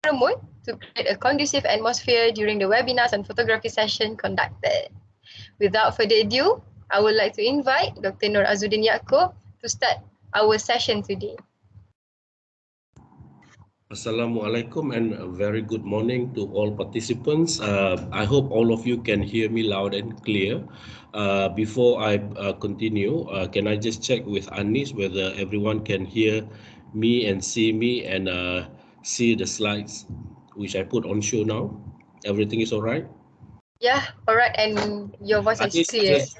mood to create a conducive atmosphere during the webinars and photography session conducted. Without further ado, I would like to invite Dr. Nur Azuddin Yaakob to start our session today. Assalamualaikum and a very good morning to all participants. I hope all of you can hear me loud and clear. Before I continue, can I just check with Anis whether everyone can hear me and see the slides which I put on show now? Everything is all right? Yeah, all right, and your voice is Anis, clear. just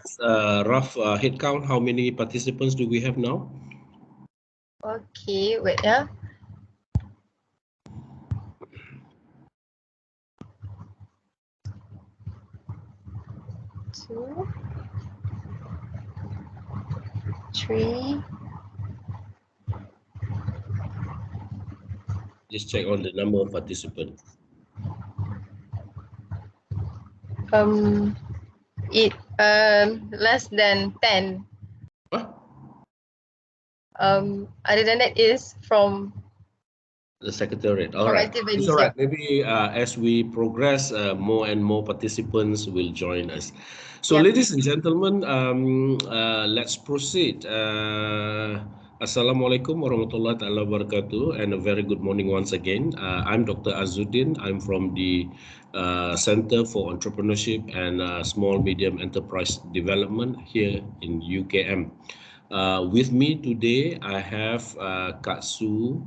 rough head count. How many participants do we have now? Okay, wait, yeah. 2, 3. Just check on the number of participants. It less than 10. Huh? Other than that is from The secretariat. All right. activities. It's all right. Maybe as we progress, more and more participants will join us. So, Yep. ladies and gentlemen, let's proceed. Assalamualaikum warahmatullahi taala wabarakatuh, and a very good morning once again. I'm Dr. Azuddin. I'm from the Center for Entrepreneurship and Small Medium Enterprise Development here in UKM. With me today, I have Kak Su,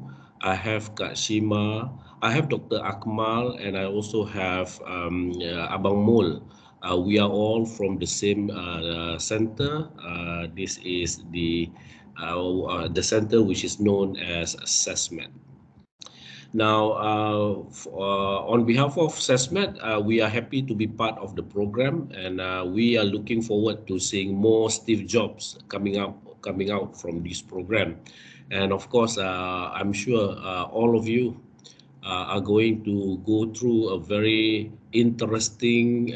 I have Kak Shima, I have Dr. Akmal, and I also have Abang Mul. We are all from the same center. This is the center which is known as SESMED. Now, on behalf of SESMED, we are happy to be part of the program, and we are looking forward to seeing more Steve Jobs coming out from this program. And of course, I'm sure all of you are going to go through a very interesting,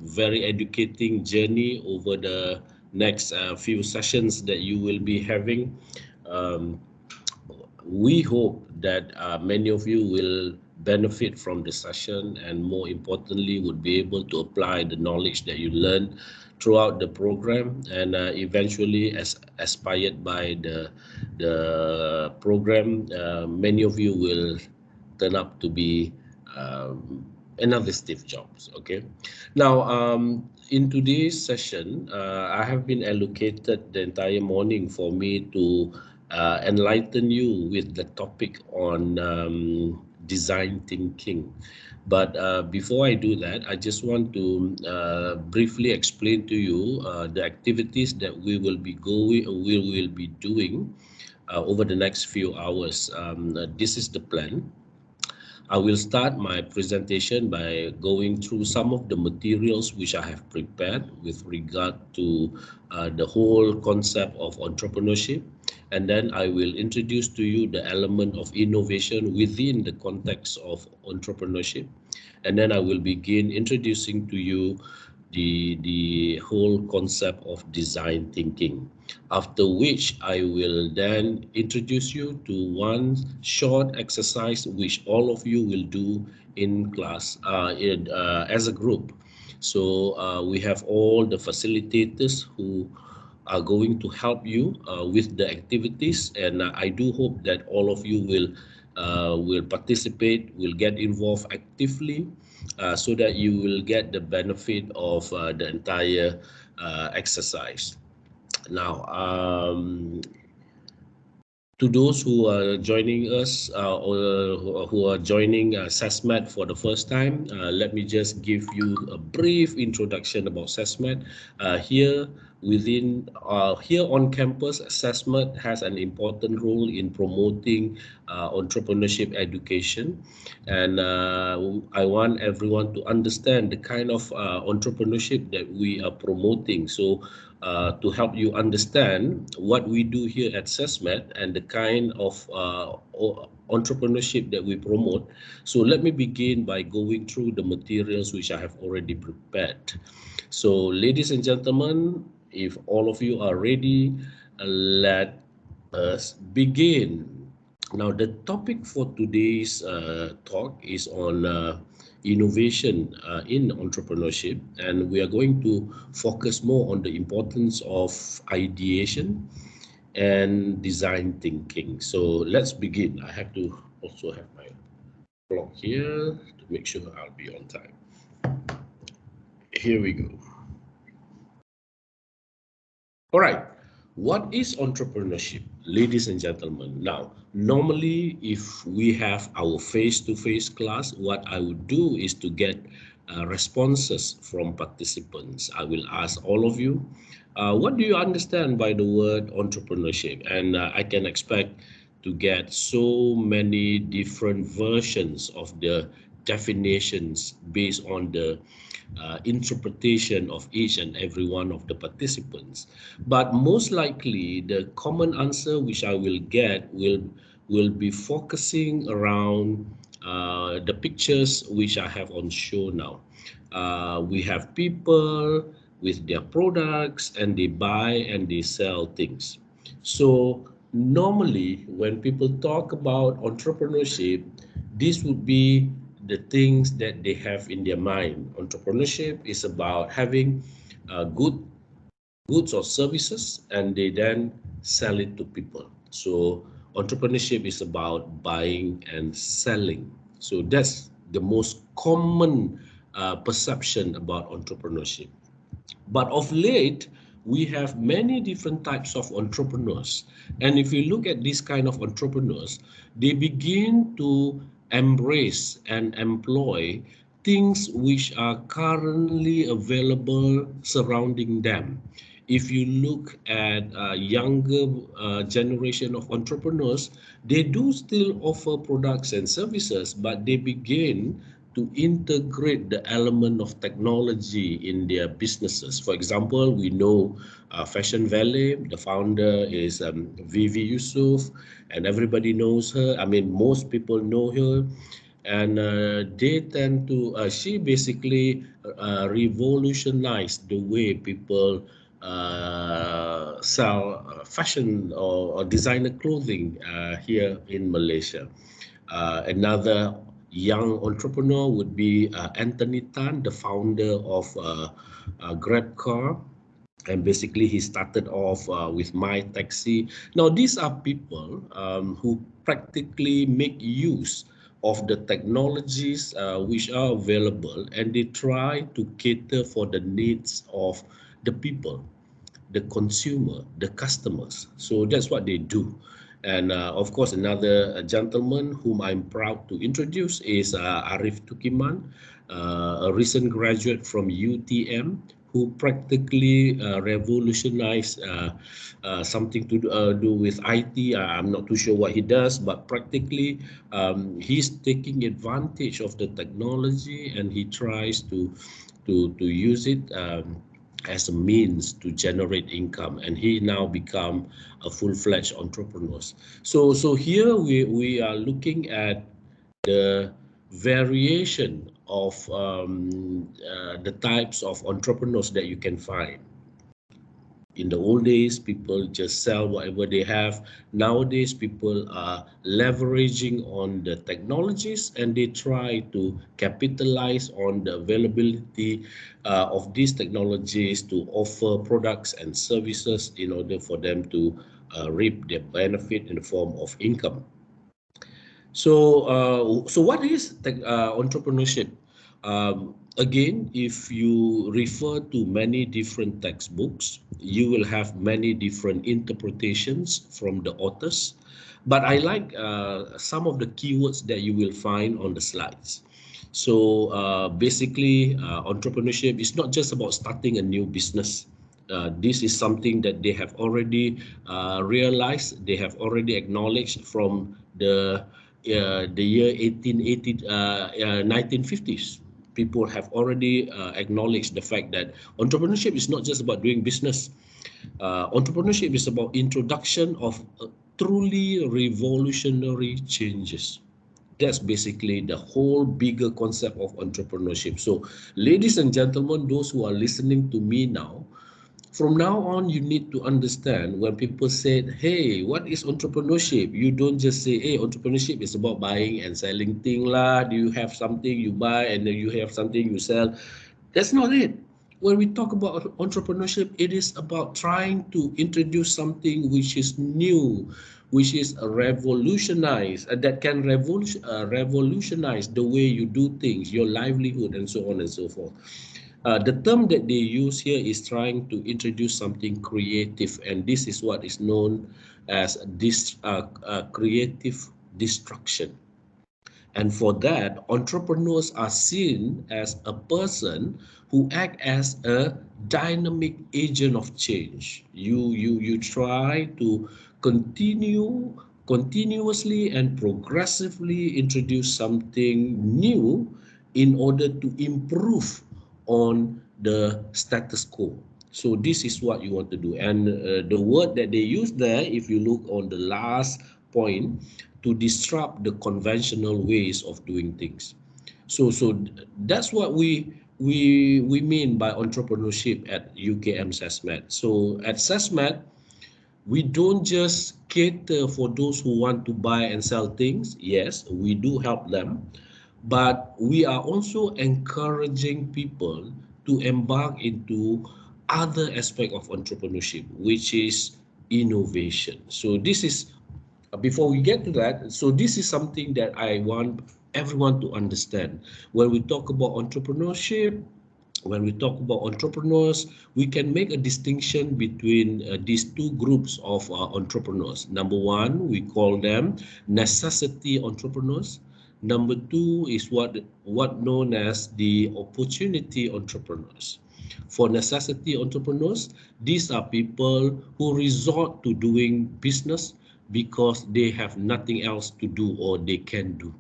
very educating journey over the next few sessions that you will be having. Um, we hope that many of you will benefit from the session, and more importantly would be able to apply the knowledge that you learn throughout the program, and eventually, as aspired by the program, many of you will turn up to be another Steve Jobs. Okay. Now, in today's session, I have been allocated the entire morning for me to enlighten you with the topic on design thinking. But before I do that, I just want to briefly explain to you the activities that we will be doing over the next few hours. This is the plan. I will start my presentation by going through some of the materials which I have prepared with regard to the whole concept of entrepreneurship. And then I will introduce to you the element of innovation within the context of entrepreneurship. And then I will begin introducing to you the whole concept of design thinking. After which I will then introduce you to one short exercise which all of you will do in class as a group. So we have all the facilitators who are going to help you with the activities, and I do hope that all of you will participate, will get involved actively, so that you will get the benefit of the entire exercise. Now, to those who are joining us or who are joining SESMED for the first time, let me just give you a brief introduction about SESMED. Here on campus, SESMED has an important role in promoting entrepreneurship education, and I want everyone to understand the kind of entrepreneurship that we are promoting. So to help you understand what we do here at SESMED and the kind of entrepreneurship that we promote. So let me begin by going through the materials which I have already prepared. So ladies and gentlemen, if all of you are ready, let us begin. Now, the topic for today's talk is on innovation in entrepreneurship, and we are going to focus more on the importance of ideation and design thinking. So let's begin. I have to also have my clock here to make sure I'll be on time. Here we go. All right. What is entrepreneurship, ladies and gentlemen? Now, normally, if we have our face-to-face class, what I would do is to get responses from participants. I will ask all of you, what do you understand by the word entrepreneurship? And I can expect to get so many different versions of the definitions based on the interpretation of each and every one of the participants. But most likely, the common answer which I will get will be focusing around the pictures which I have on show now. We have people with their products and they buy and they sell things. So normally when people talk about entrepreneurship, this would be the things that they have in their mind. Entrepreneurship is about having goods or services and they then sell it to people. So entrepreneurship is about buying and selling. So that's the most common perception about entrepreneurship. But of late, we have many different types of entrepreneurs. And if you look at these kind of entrepreneurs, they begin to embrace and employ things which are currently available surrounding them. If you look at a younger generation of entrepreneurs, they do still offer products and services, but they begin to integrate the element of technology in their businesses. For example, we know Fashion Valley, the founder is Vivi Yusuf, and everybody knows her. I mean, most people know her. And they tend to, she basically revolutionized the way people sell fashion or designer clothing here in Malaysia. Another young entrepreneur would be Anthony Tan, the founder of GrabCar. And basically, he started off with My Taxi. Now, these are people who practically make use of the technologies which are available and they try to cater for the needs of the people, the consumer, the customers. So that's what they do. And of course, another gentleman whom I'm proud to introduce is Arif Tukiman, a recent graduate from UTM who practically revolutionized something to do with IT. I'm not too sure what he does, but practically he's taking advantage of the technology and he tries to use it as a means to generate income, and he now become a full-fledged entrepreneur. So here we are looking at the variation of the types of entrepreneurs that you can find. In the old days, people just sell whatever they have. Nowadays, people are leveraging on the technologies and they try to capitalize on the availability of these technologies to offer products and services in order for them to reap their benefit in the form of income. So what is entrepreneurship? Again, if you refer to many different textbooks, you will have many different interpretations from the authors. But I like some of the keywords that you will find on the slides. So basically, entrepreneurship is not just about starting a new business. This is something that they have already realized, they have already acknowledged from the year 1880, 1950s. People have already acknowledged the fact that entrepreneurship is not just about doing business. Entrepreneurship is about introduction of truly revolutionary changes. That's basically the whole bigger concept of entrepreneurship. So, ladies and gentlemen, those who are listening to me now, From now on, you need to understand when people say, hey, what is entrepreneurship? You don't just say, hey, entrepreneurship is about buying and selling thing lah. Do you have something you buy and then you have something you sell? That's not it. When we talk about entrepreneurship, it is about trying to introduce something which is new, which is that can revolutionize the way you do things, your livelihood, and so on and so forth. The term that they use here is trying to introduce something creative, and this is what is known as creative destruction. And for that, entrepreneurs are seen as a person who act as a dynamic agent of change. You try to continuously and progressively introduce something new in order to improve on the status quo. So this is what you want to do. And the word that they use there, if you look on the last point, to disrupt the conventional ways of doing things. So that's what we mean by entrepreneurship at UKM SESMAT. So at SESMAT, we don't just cater for those who want to buy and sell things. Yes, we do help them, but we are also encouraging people to embark into other aspect of entrepreneurship, which is innovation. So this is before we get to that, so this is something that I want everyone to understand. When we talk about entrepreneurship, when we talk about entrepreneurs, we can make a distinction between these two groups of entrepreneurs. Number one, we call them necessity entrepreneurs. Number two is what known as the opportunity entrepreneurs. For necessity entrepreneurs, these are people who resort to doing business because they have nothing else to do or they can do.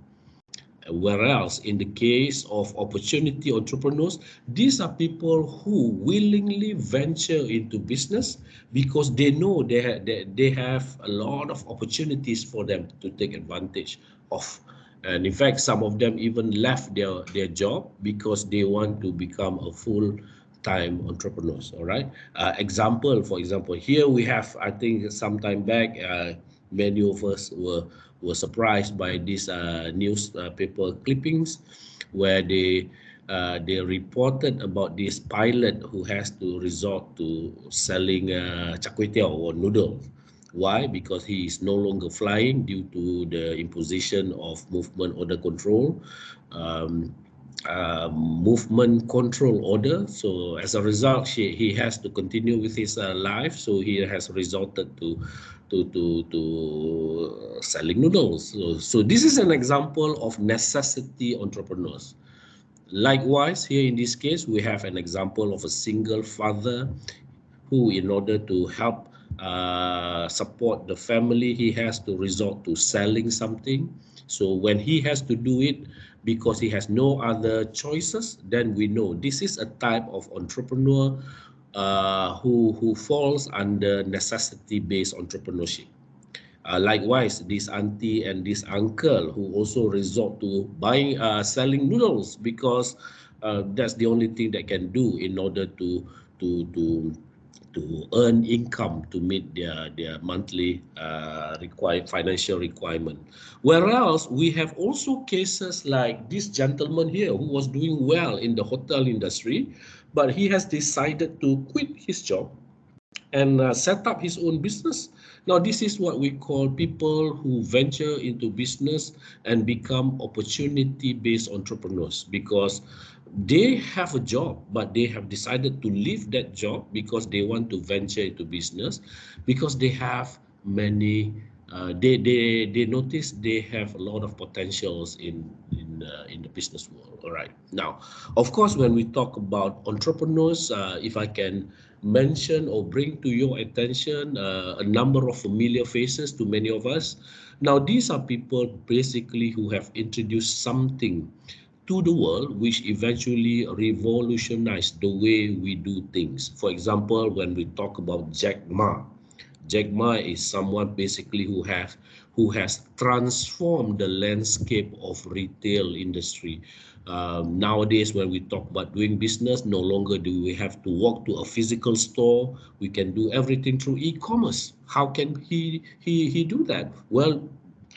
Whereas in the case of opportunity entrepreneurs, these are people who willingly venture into business because they know they have a lot of opportunities for them to take advantage of. And in fact, some of them even left their job because they want to become a full-time entrepreneurs. All right. For example, here we have, I think, some time back, many of us were surprised by these newspaper clippings where they reported about this pilot who has to resort to selling char kway teow or noodles. Why? Because he is no longer flying due to the imposition of movement order control. Um, Movement control order. So as a result, he has to continue with his life. So he has resorted to selling noodles. So this is an example of necessity entrepreneurs. Likewise, here in this case, we have an example of a single father who, in order to help support the family, he has to resort to selling something. So when he has to do it because he has no other choices, then we know this is a type of entrepreneur who falls under necessity-based entrepreneurship. Likewise, this auntie and this uncle who also resort to selling noodles because that's the only thing they can do in order to to to earn income to meet their monthly financial requirement. Whereas we have also cases like this gentleman here who was doing well in the hotel industry, but he has decided to quit his job and set up his own business. Now, this is what we call people who venture into business and become opportunity-based entrepreneurs because they have a job, but they have decided to leave that job because they want to venture into business because they have many. They notice they have a lot of potentials in the business world. All right. Now, of course, when we talk about entrepreneurs, if I can mention or bring to your attention a number of familiar faces to many of us. Now, these are people basically who have introduced something to the world which eventually revolutionized the way we do things. For example, when we talk about Jack Ma, Jack Ma is someone basically who has transformed the landscape of retail industry. Nowadays, when we talk about doing business, no longer do we have to walk to a physical store. We can do everything through e-commerce. How can he do that? Well,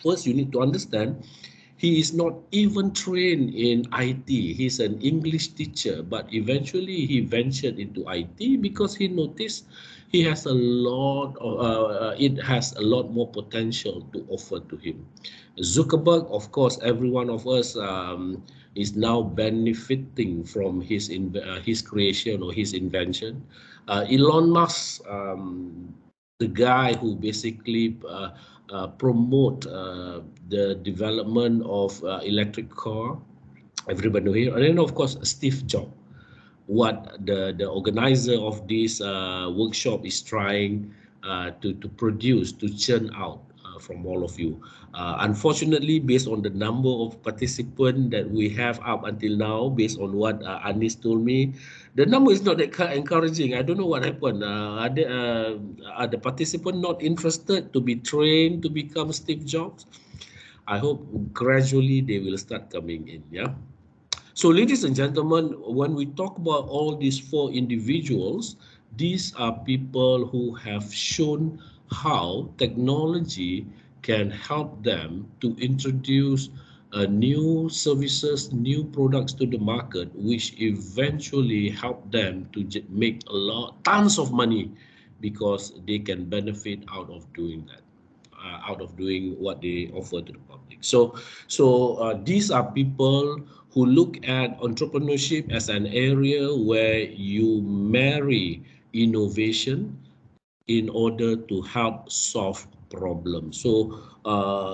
first you need to understand he is not even trained in IT. He's an English teacher, but eventually he ventured into IT because he noticed he has a lot of it has a lot more potential to offer to him. Zuckerberg, of course, every one of us is now benefiting from his creation or his invention. Elon Musk, the guy who basically promote the development of electric car. Everybody know here, and then of course Steve Jobs, what the organizer of this workshop is trying to produce, to churn out from all of you. Unfortunately, based on the number of participants that we have up until now, based on what Anis told me, the number is not that encouraging. I don't know what happened. Are the participants not interested to be trained to become Steve Jobs? I hope gradually they will start coming in. Yeah. So, ladies and gentlemen, when we talk about all these four individuals, these are people who have shown how technology can help them to introduce new services, new products to the market, which eventually help them to make tons of money because they can benefit out of doing that. Out of doing what they offer to the public. So these are people who look at entrepreneurship as an area where you marry innovation in order to help solve problems. So,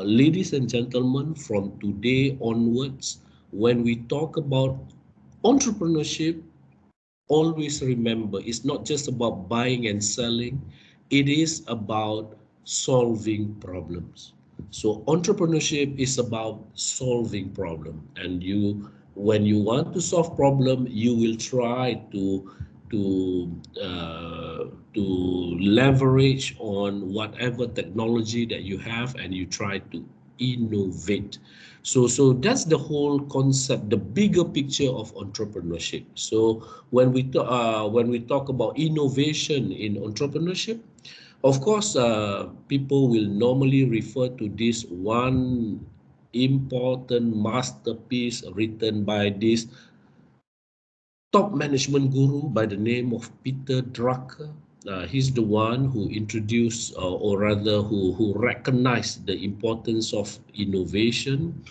ladies and gentlemen, from today onwards, when we talk about entrepreneurship, always remember it's not just about buying and selling, it is about solving problems. So entrepreneurship is about solving problem, and you, when you want to solve problem, you will try to uh, to leverage on whatever technology that you have, and you try to innovate. So that's the whole concept, the bigger picture of entrepreneurship. So when we talk about innovation in entrepreneurship, of course, people will normally refer to this one important masterpiece written by this top management guru by the name of Peter Drucker. He's the one who introduced, or rather, who recognized the importance of innovation,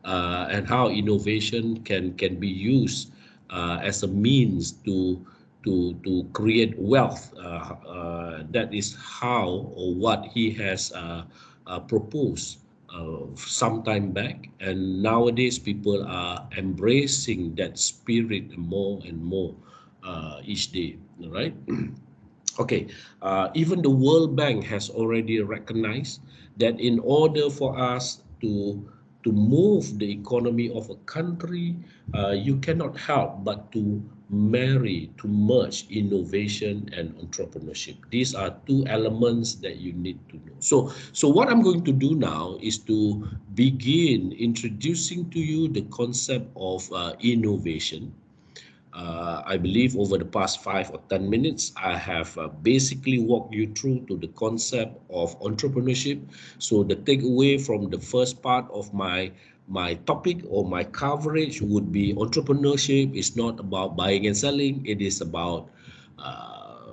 and how innovation can be used as a means to create wealth. That is how or what he has proposed some time back, and nowadays people are embracing that spirit more and more each day, right? Okay, even the World Bank has already recognized that in order for us to move the economy of a country, you cannot help but to merge innovation and entrepreneurship. These are two elements that you need to know. So what I'm going to do now is to begin introducing to you the concept of innovation. I believe over the past 5 or 10 minutes, I have basically walked you through to the concept of entrepreneurship. So the takeaway from the first part of my topic or my coverage would be entrepreneurship is not about buying and selling. It is about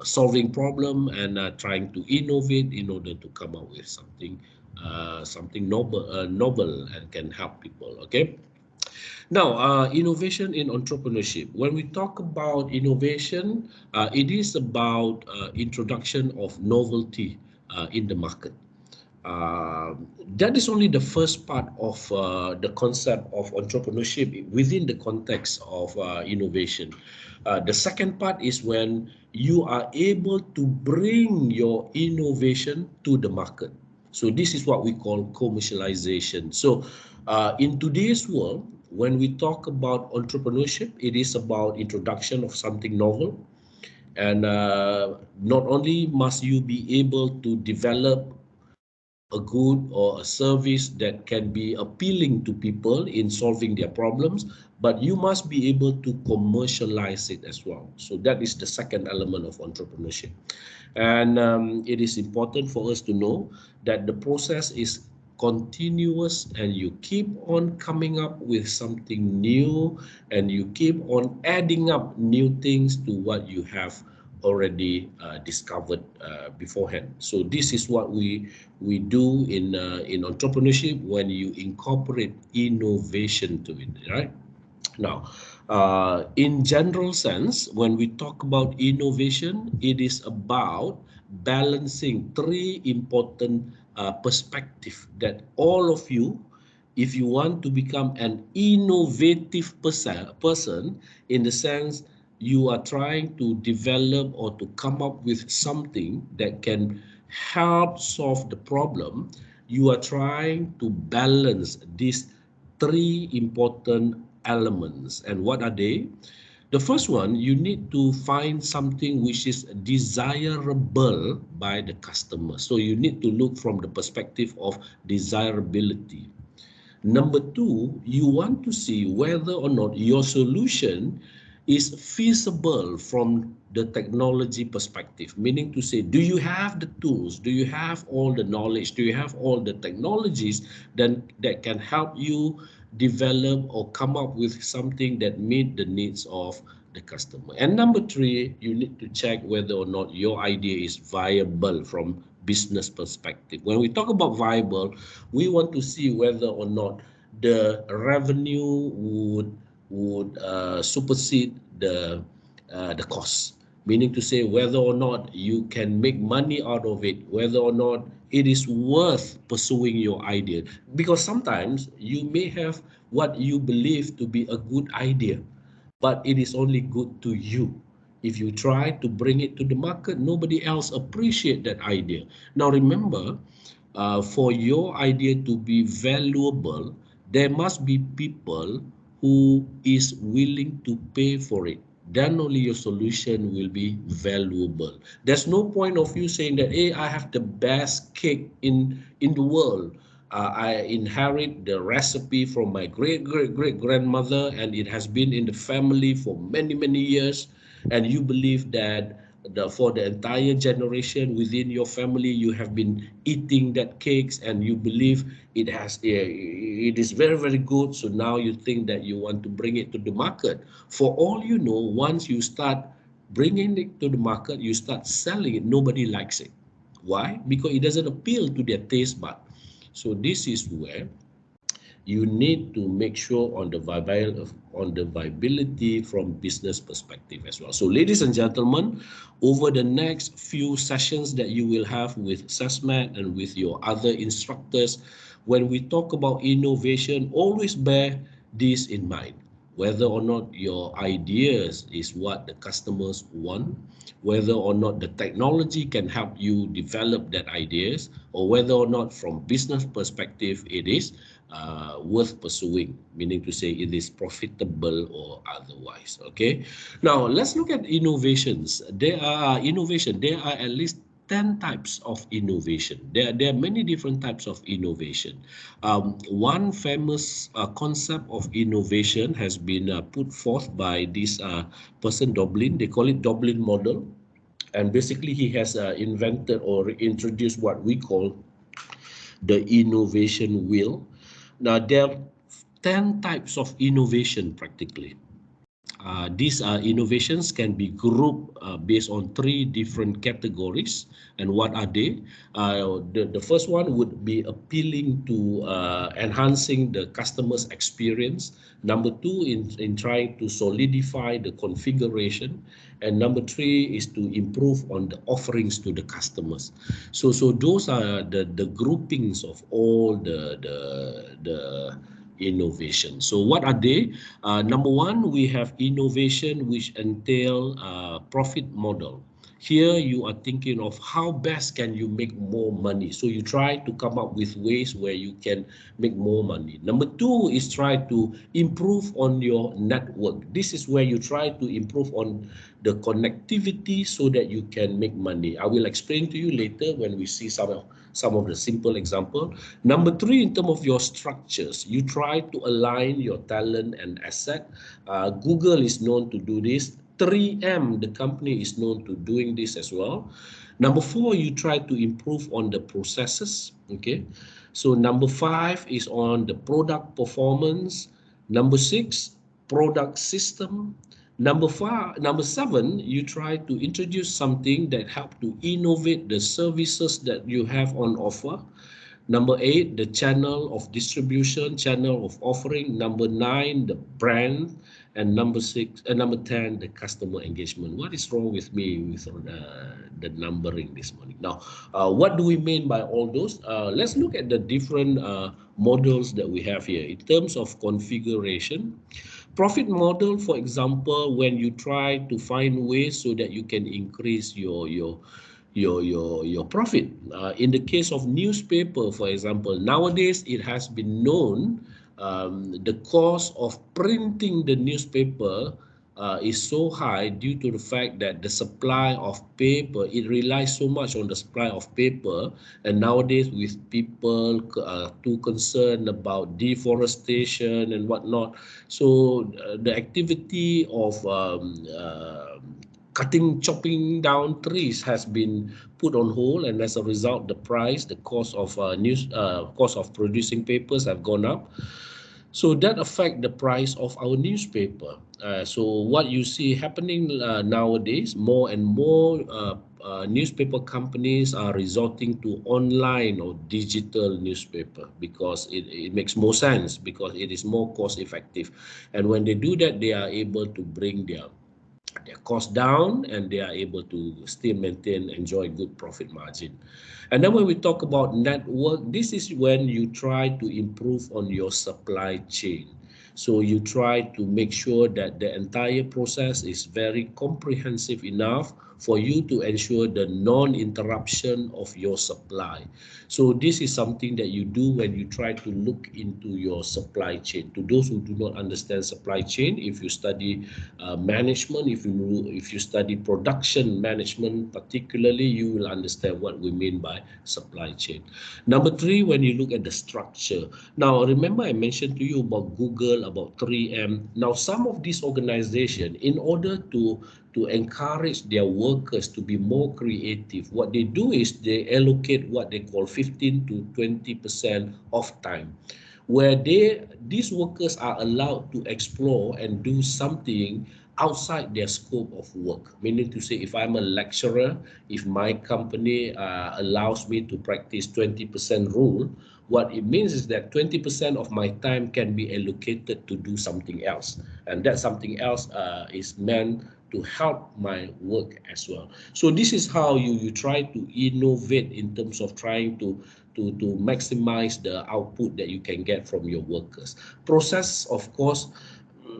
solving problem and trying to innovate in order to come up with something novel and can help people. Okay. Now, innovation in entrepreneurship. When we talk about innovation, it is about introduction of novelty in the market. Uh, that is only the first part of the concept of entrepreneurship within the context of innovation. The second part is when you are able to bring your innovation to the market. So this is what we call commercialization. So in today's world, when we talk about entrepreneurship, it is about introduction of something novel. And not only must you be able to develop a good or a service that can be appealing to people in solving their problems, but you must be able to commercialize it as well. So that is the second element of entrepreneurship. And it is important for us to know that the process is continuous, and you keep on coming up with something new, and you keep on adding up new things to what you have already discovered beforehand. So this is what we do in entrepreneurship when you incorporate innovation to it, right? Now, in general sense, when we talk about innovation, it is about balancing three important perspectives that all of you, if you want to become an innovative person, in the sense you are trying to develop or to come up with something that can help solve the problem, you are trying to balance these three important elements. And what are they? The first one, you need to find something which is desirable by the customer. So you need to look from the perspective of desirability. Number two, you want to see whether or not your solution is feasible from the technology perspective, meaning to say, do you have the tools? Do you have all the knowledge? Do you have all the technologies that can help you develop or come up with something that meet the needs of the customer? And number three, you need to check whether or not your idea is viable from business perspective. When we talk about viable, we want to see whether or not the revenue would supersede the cost, meaning to say whether or not you can make money out of it, whether or not it is worth pursuing your idea. Because sometimes you may have what you believe to be a good idea, but it is only good to you. If you try to bring it to the market, nobody else appreciate that idea. Now remember, for your idea to be valuable, there must be people who is willing to pay for it. Then only your solution will be valuable. There's no point of you saying that, hey, I have the best cake in the world. I inherit the recipe from my great great great grandmother, and it has been in the family for many years. And you believe that for the entire generation within your family, you have been eating that cakes, and you believe it is very good. So now you think that you want to bring it to the market. For all you know, once you start bringing it to the market, you start selling it, nobody likes it. Why? Because it doesn't appeal to their taste bud. So this is where you need to make sure on the viability from business perspective as well. So ladies and gentlemen, over the next few sessions that you will have with SESMAT and with your other instructors, when we talk about innovation, always bear this in mind. Whether or not your ideas is what the customers want, whether or not the technology can help you develop that ideas, or whether or not from business perspective it is worth pursuing, meaning to say it is profitable or otherwise. Okay. Now let's look at innovations. There are at least 10 types of innovation. There are many different types of innovation. One famous concept of innovation has been put forth by this person, Dublin. They call it Dublin model. And basically he has invented or introduced what we call the innovation wheel. Now, there are 10 types of innovation practically. These innovations can be grouped based on three different categories. And what are they? The first one would be appealing to enhancing the customer's experience. Number two, in trying to solidify the configuration. And number three is to improve on the offerings to the customers. So those are the groupings of all the innovation. So what are they? Number one, we have innovation which entail profit model. Here you are thinking of how best can you make more money. So you try to come up with ways where you can make more money. Number two is try to improve on your network. This is where you try to improve on the connectivity so that you can make money. I will explain to you later when we see some of the simple example. Number three, in terms of your structures, you try to align your talent and asset. Google is known to do this. 3M, the company, is known to doing this as well. Number four, you try to improve on the processes. Okay. So number five is on the product performance. Number six, product system. Number seven, you try to introduce something that help to innovate the services that you have on offer. Number eight, the channel of distribution, channel of offering. Number nine, the brand. And number 10, the customer engagement. What is wrong with me with the numbering this morning? Now, what do we mean by all those? Let's look at the different models that we have here. In terms of configuration, profit model, for example, when you try to find ways so that you can increase your profit. In the case of newspaper, for example, nowadays it has been known the cost of printing the newspaper is so high due to the fact that the supply of paper, it relies so much on the supply of paper, and nowadays with people too concerned about deforestation and whatnot, so the activity of chopping down trees has been put on hold, and as a result, the price, the cost of producing papers have gone up. So that affect the price of our newspaper. So what you see happening nowadays, more and more newspaper companies are resorting to online or digital newspaper because it makes more sense, because it is more cost effective. And when they do that, they are able to bring their cost down, and they are able to still enjoy good profit margin. And then when we talk about network, this is when you try to improve on your supply chain. So you try to make sure that the entire process is very comprehensive enough for you to ensure the non-interruption of your supply. So this is something that you do when you try to look into your supply chain. To those who do not understand supply chain, if you study management, if you study production management particularly, you will understand what we mean by supply chain. Number three, when you look at the structure. Now, remember I mentioned to you about Google, about 3M. Now, some of these organizations, in order to encourage their workers to be more creative, what they do is they allocate what they call 15 to 20% of time, where these workers are allowed to explore and do something outside their scope of work. Meaning to say, if I'm a lecturer, if my company allows me to practice 20% rule, what it means is that 20% of my time can be allocated to do something else. And that something else is meant to help my work as well. So this is how you try to innovate in terms of trying to maximize the output that you can get from your workers. Process, of course,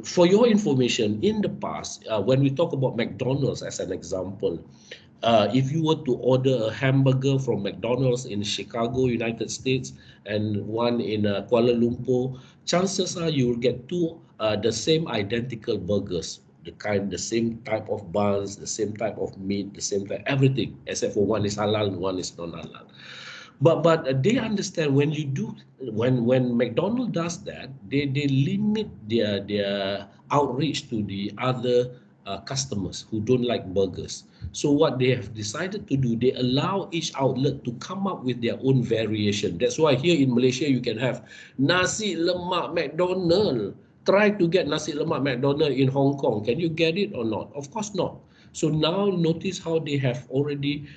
for your information, in the past, when we talk about McDonald's as an example, if you were to order a hamburger from McDonald's in Chicago, United States, and one in Kuala Lumpur, chances are you will get the same identical burgers, the same type of buns, the same type of meat, the same type, everything, except for one is halal and one is non-halal. But they understand when McDonald does that, they limit their outreach to the other customers who don't like burgers. So what they have decided to do, they allow each outlet to come up with their own variation. That's why here in Malaysia you can have nasi lemak McDonald. Try to get nasi lemak McDonald in Hong Kong. Can you get it or not? Of course not. So now notice how they have already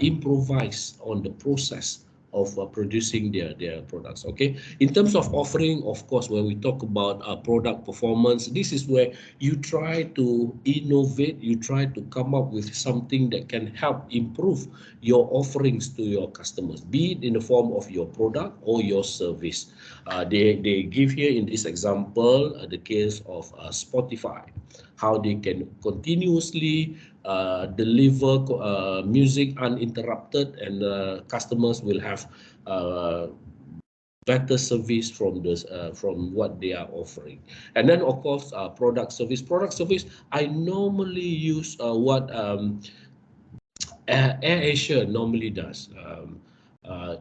improvised on the process of producing their products. Okay, in terms of offering, of course, when we talk about product performance, this is where you try to innovate, you try to come up with something that can help improve your offerings to your customers, be it in the form of your product or your service. They give here in this example the case of Spotify. how they can continuously deliver music uninterrupted, and customers will have better service from this from what they are offering. And then of course product service, I normally use what AirAsia normally does.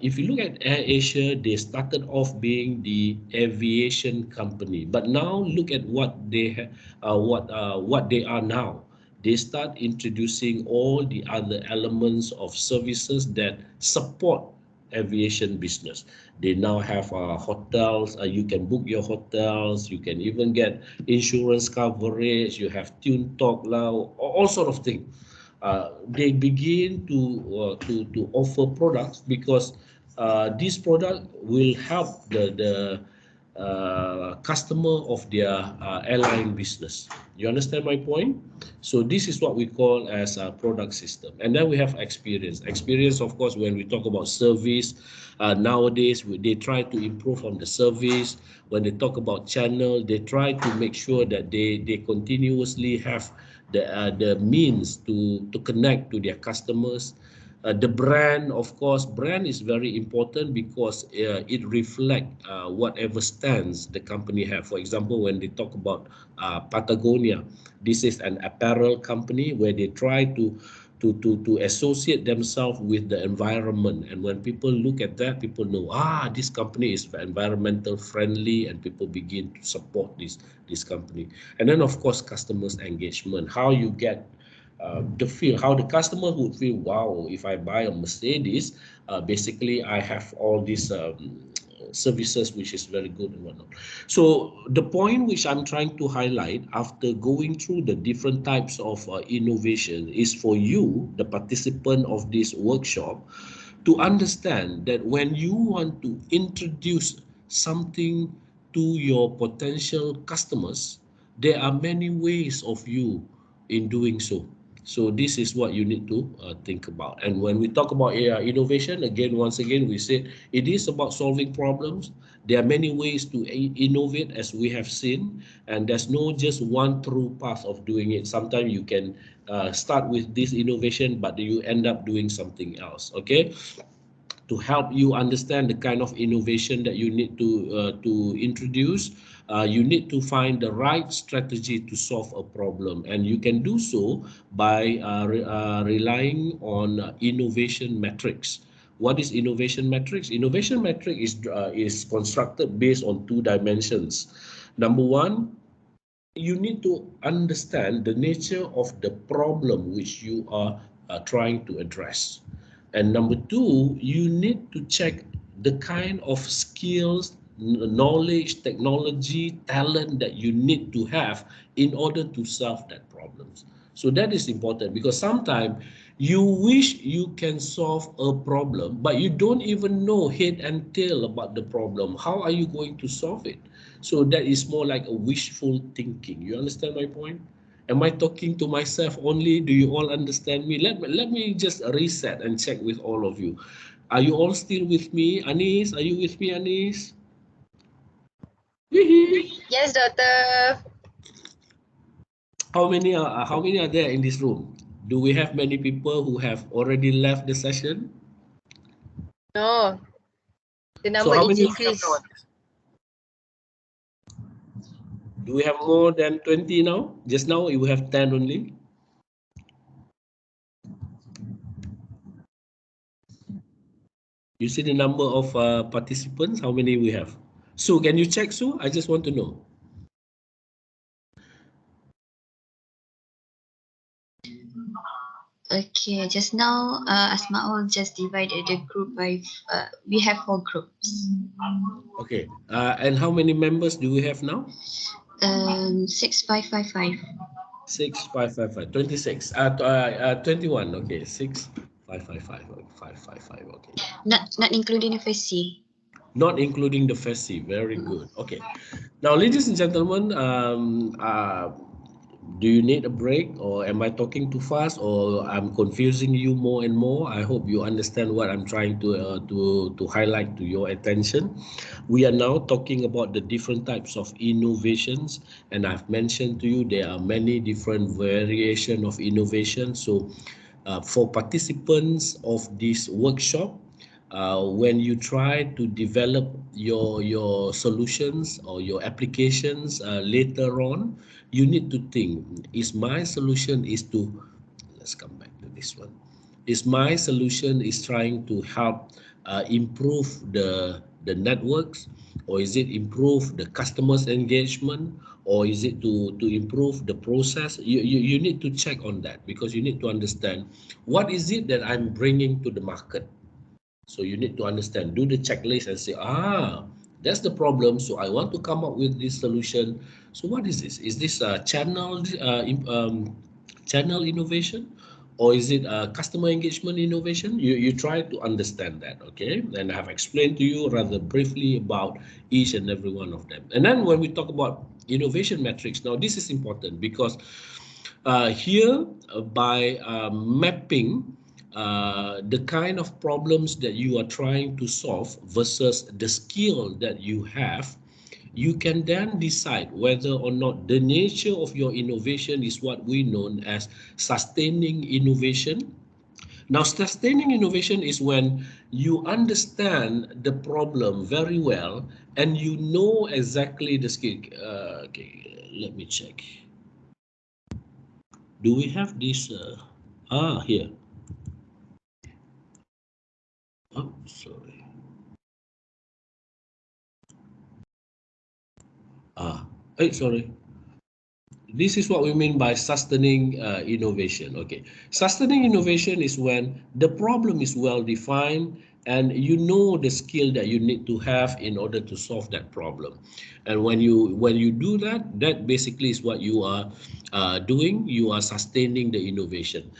If you look at AirAsia, they started off being the aviation company, but now look at what they are now. They start introducing all the other elements of services that support aviation business. They now have hotels. You can book your hotels. You can even get insurance coverage. You have tune talk now, all sort of things. They begin to offer products because this product will help the customer of their airline business. You understand my point? So this is what we call as a product system. And then we have experience. Experience, of course, when we talk about service, nowadays they try to improve on the service. When they talk about channel, they try to make sure that they continuously have the means to connect to their customers. The brand, of course, brand is very important because it reflects whatever stands the company have. For example, when they talk about Patagonia, this is an apparel company where they try to associate themselves with the environment. And when people look at that, people know, this company is environmental friendly, and people begin to support this company. And then, of course, customers engagement, how you get the feel, how the customer would feel, wow, if I buy a Mercedes, basically I have all these services which is very good and whatnot. So the point which I'm trying to highlight after going through the different types of innovation is for you, the participant of this workshop, to understand that when you want to introduce something to your potential customers, there are many ways of you in doing so. So this is what you need to think about. And when we talk about innovation, once again, we say it is about solving problems. There are many ways to innovate, as we have seen, and there's no just one true path of doing it. Sometimes you can start with this innovation, but you end up doing something else. Okay. To help you understand the kind of innovation that you need to introduce, you need to find the right strategy to solve a problem, and you can do so by relying on innovation metrics. What is innovation metrics? Innovation metric is constructed based on two dimensions. Number one, you need to understand the nature of the problem which you are trying to address. And number two, you need to check the kind of skills, knowledge, technology, talent that you need to have in order to solve that problems. So that is important, because sometimes you wish you can solve a problem, but you don't even know head and tail about the problem. How are you going to solve it? So that is more like a wishful thinking. You understand my point? Am I talking to myself only? Do you all understand me? Let me just reset and check with all of you. Are you all still with me? Anis, are you with me, Anis? Yes, doctor. How many are there in this room? Do we have many people who have already left the session? No. The So number how is many increased. do we have more than 20 now? Just now we have 10 only. You see the number of participants, how many we have? Sue, can you check, Sue? I just want to know. Okay, just now Asmaul just divided the group by, we have 4 groups. Okay, and how many members do we have now? 6555. 6555, 26, 21, okay, 6555, okay. Not including FSC. Not including the FESI, very good. Okay, now ladies and gentlemen, Do you need a break, or am I talking too fast, or I'm confusing you more and more? I hope you understand what I'm trying to highlight to your attention. We are now talking about the different types of innovations, and I've mentioned to you there are many different variation of innovation. So for participants of this workshop, when you try to develop your solutions or your applications later on, you need to think, is my solution is to, let's come back to this one, is my solution is trying to help improve the networks, or is it improve the customers engagement, or is it to improve the process? You need to check on that, because you need to understand what is it that I'm bringing to the market. So you need to understand, do the checklist and say, that's the problem. So I want to come up with this solution. So what is this? Is this a channel innovation, or is it a customer engagement innovation? You try to understand that, okay? And I have explained to you rather briefly about each and every one of them. And then when we talk about innovation metrics, now this is important because here by mapping the kind of problems that you are trying to solve versus the skill that you have, you can then decide whether or not the nature of your innovation is what we know as sustaining innovation. Now, sustaining innovation is when you understand the problem very well and you know exactly the skill. Okay, let me check. Do we have this? Here. Oh, sorry. Sorry. This is what we mean by sustaining innovation. Okay, sustaining innovation is when the problem is well defined and you know the skill that you need to have in order to solve that problem. And when you do that, that basically is what you are doing. You are sustaining the innovation.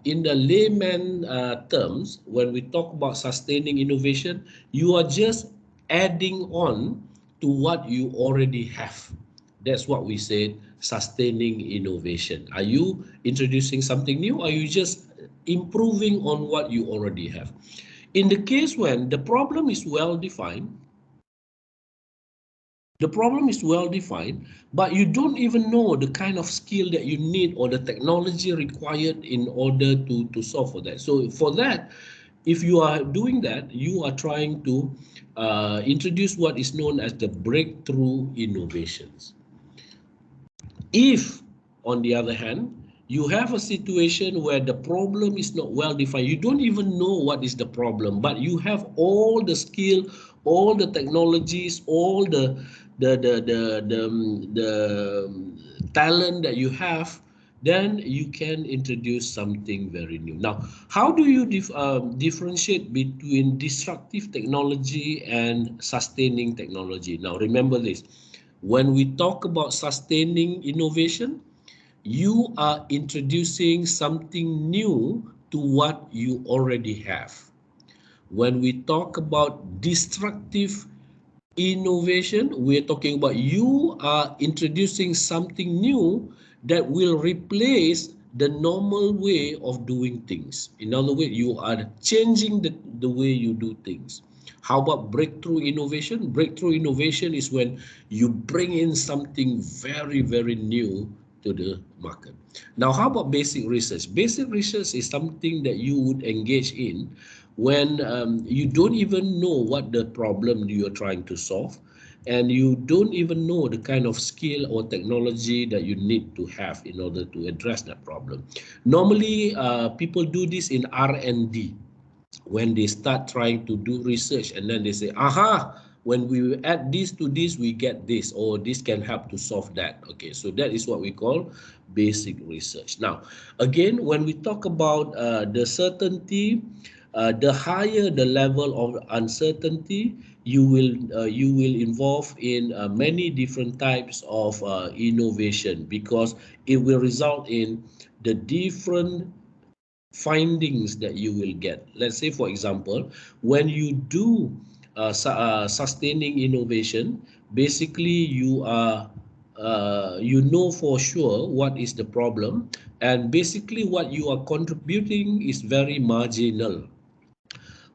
In the layman terms, when we talk about sustaining innovation, you are just adding on to what you already have. That's what we said, sustaining innovation. Are you introducing something new, or are you just improving on what you already have? In the case when the problem is well defined, but you don't even know the kind of skill that you need or the technology required in order to solve for that. So for that, if you are doing that, you are trying to introduce what is known as the breakthrough innovations. If, on the other hand, you have a situation where the problem is not well defined, you don't even know what is the problem, but you have all the skill, all the technologies, all the talent that you have, then you can introduce something very new. Now, how do you differentiate between disruptive technology and sustaining technology? Now, remember this. When we talk about sustaining innovation, you are introducing something new to what you already have. When we talk about destructive innovation, we're talking about you are introducing something new that will replace the normal way of doing things. In other words, you are changing the way you do things. How about breakthrough innovation? Breakthrough innovation is when you bring in something very, very new to the market. Now, how about basic research? Basic research is something that you would engage in when you don't even know what the problem you're trying to solve, and you don't even know the kind of skill or technology that you need to have in order to address that problem. Normally, people do this in R&D. When they start trying to do research, and then they say, when we add this to this, we get this, or this can help to solve that. Okay, so that is what we call basic research. Now, again, when we talk about the certainty, the higher the level of uncertainty, you will involve in many different types of innovation, because it will result in the different findings that you will get. Let's say, for example, when you do sustaining innovation, basically you are you know for sure what is the problem, and basically what you are contributing is very marginal.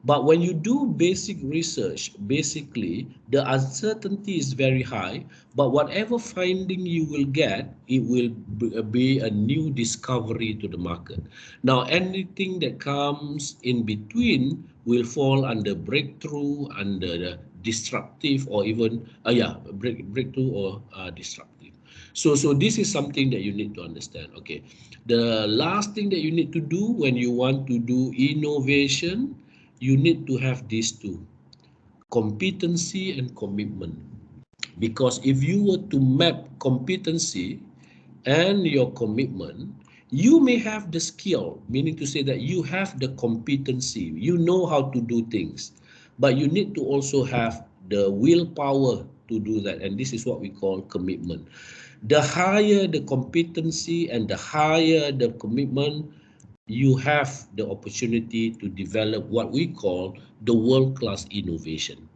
But when you do basic research, basically the uncertainty is very high. But whatever finding you will get, it will be a new discovery to the market. Now, anything that comes in between will fall under breakthrough, under the disruptive, or even breakthrough or disruptive. So this is something that you need to understand. Okay, the last thing that you need to do when you want to do innovation, you need to have these two: competency and commitment. Because if you were to map competency and your commitment, you may have the skill, meaning to say that you have the competency, you know how to do things, but you need to also have the willpower to do that. And this is what we call commitment. The higher the competency and the higher the commitment, you have the opportunity to develop what we call the world-class innovation.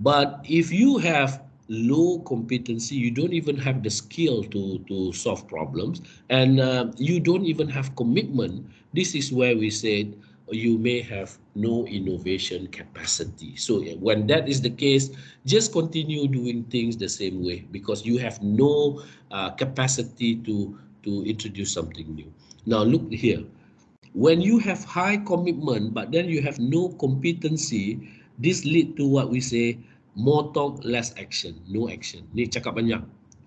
But if you have low competency, you don't even have the skill to solve problems, and you don't even have commitment, this is where we said you may have no innovation capacity. So when that is the case, just continue doing things the same way, because you have no capacity to introduce something new. Now look here, when you have high commitment but then you have no competency, this lead to what we say more talk, less action. No action. Ni cakap banyak.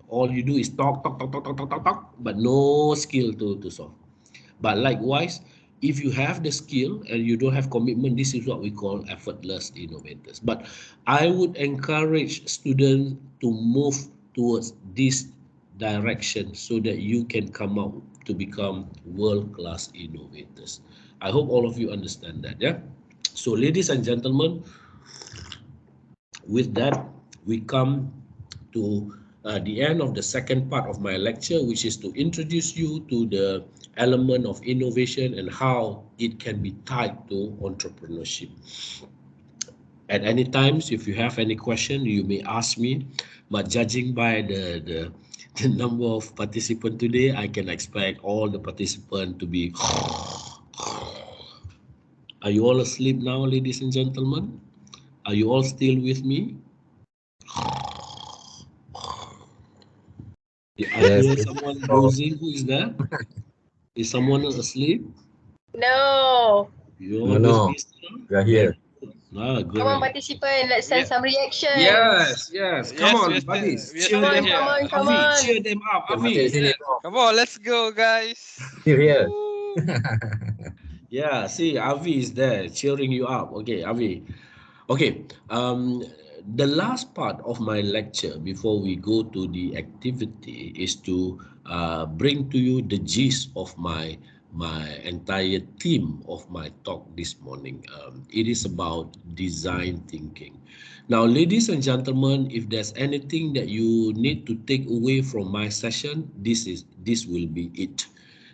All you do is talk, but no skill to solve. But likewise, if you have the skill and you don't have commitment, this is what we call effortless innovators. But I would encourage students to move towards this direction so that you can come out to become world-class innovators. I hope all of you understand that, yeah? So ladies and gentlemen, with that, we come to the end of the second part of my lecture, which is to introduce you to the element of innovation and how it can be tied to entrepreneurship. At any times, if you have any question, you may ask me, but judging by the number of participants today, I can expect all the participants to be... Are you all asleep now, ladies and gentlemen? Are you all still with me? I hear someone dozing. Who is that? Is someone asleep? No. You all with me still? We are here. Ah, Come on, great. participant. Let's send some reactions. Yes. Come on, buddies. Cheer them up. Come Avi, on. cheer them up. Avi. Come on, let's go, guys. Still here. Yeah, see, Avi is there cheering you up. Okay, Avi. Okay, the last part of my lecture before we go to the activity is to bring to you the gist of my entire theme of my talk this morning. It is about design thinking. Now, ladies and gentlemen, if there's anything that you need to take away from my session, this will be it.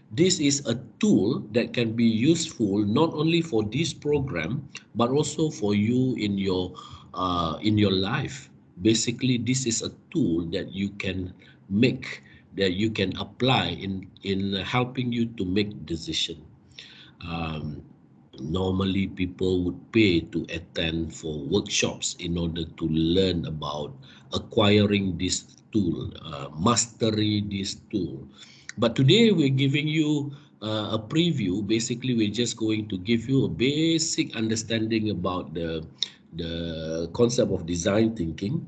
This is a tool that can be useful not only for this program, but also for you in your life. Basically, this is a tool that you can make, that you can apply in helping you to make decision. Normally, people would pay to attend for workshops in order to learn about acquiring this tool, mastery this tool. But today we're giving you a preview. Basically, we're just going to give you a basic understanding about the concept of design thinking.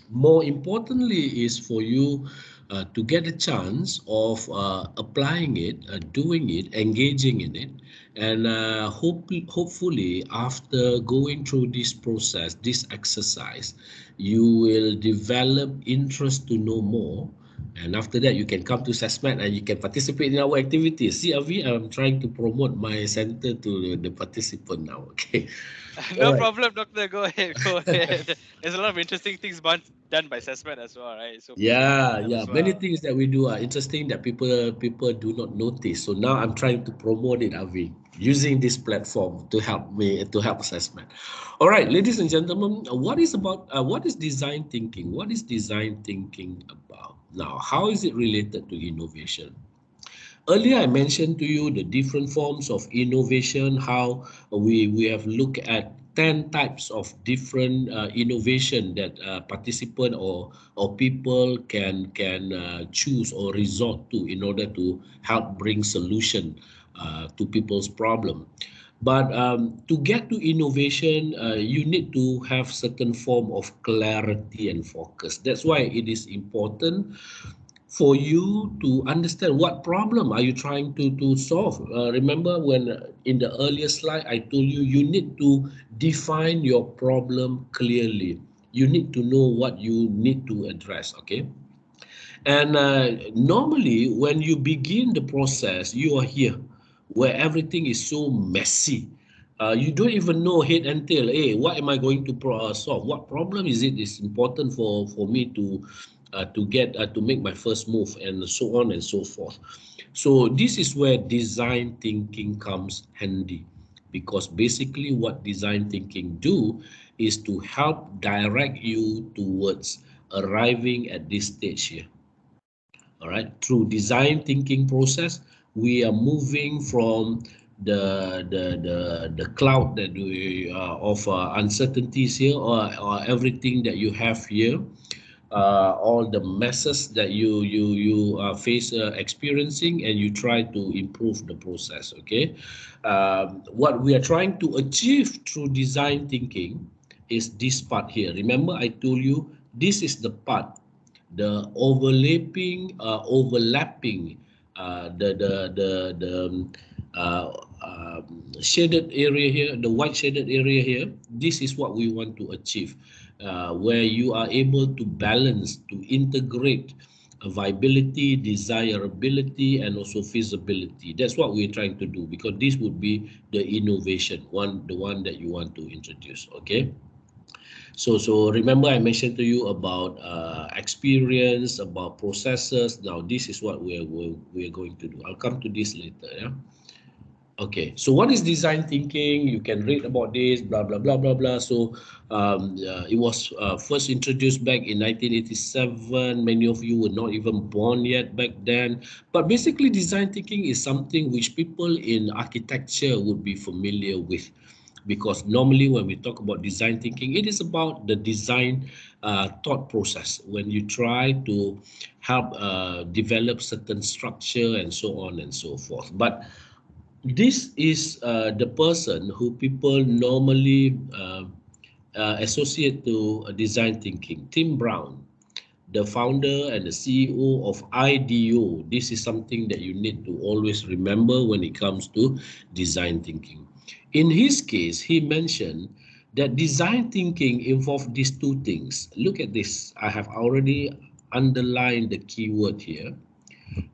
More importantly is for you to get a chance of applying it, doing it, engaging in it, and hopefully after going through this process, this exercise, you will develop interest to know more. And after that, you can come to SESMAT and you can participate in our activities. See, Avi, I'm trying to promote my center to the participant now. Okay. No problem, doctor. Go ahead. There's a lot of interesting things done by SESMAT as well, right? So Yeah. as Many well. things that we do are interesting that people do not notice. So now I'm trying to promote it, Avi, using this platform to help me, to help assessment. All right, ladies and gentlemen, what is design thinking? What is design thinking about? Now, how is it related to innovation? Earlier, I mentioned to you the different forms of innovation, how we have looked at 10 types of different innovation that participant or people can choose or resort to in order to help bring solution to people's problem. But to get to innovation, you need to have certain form of clarity and focus. That's why it is important for you to understand what problem are you trying to solve. Remember when in the earlier slide I told you, you need to define your problem clearly. You need to know what you need to address, okay? And normally when you begin the process, you are here where everything is so messy. You don't even know head and tail. Hey, what am I going to solve? What problem is it is important for me to get to make my first move, and so on and so forth. So this is where design thinking comes handy, because basically what design thinking do is to help direct you towards arriving at this stage here. All right, through design thinking process, we are moving from the cloud that we of uncertainties here, or everything that you have here, all the messes that you face experiencing, and you try to improve the process. Okay, what we are trying to achieve through design thinking is this part here. Remember, I told you this is the part, the overlapping, uh, shaded area here, the white shaded area here. This is what we want to achieve, where you are able to balance, to integrate viability, desirability, and also feasibility. That's what we're trying to do, because this would be the innovation one, the one that you want to introduce. Okay. So remember I mentioned to you about experience, about processes. Now this is what we're going to do. I'll come to this later. Yeah. Okay. So what is design thinking? You can read about this. Blah blah blah blah blah. So it was first introduced back in 1987. Many of you were not even born yet back then. But basically, design thinking is something which people in architecture would be familiar with, because normally when we talk about design thinking, it is about the design thought process, when you try to help develop certain structure and so on and so forth. But this is the person who people normally associate to design thinking. Tim Brown, the founder and the CEO of IDEO. This is something that you need to always remember when it comes to design thinking. In his case, he mentioned that design thinking involves these two things. Look at this. I have already underlined the keyword here.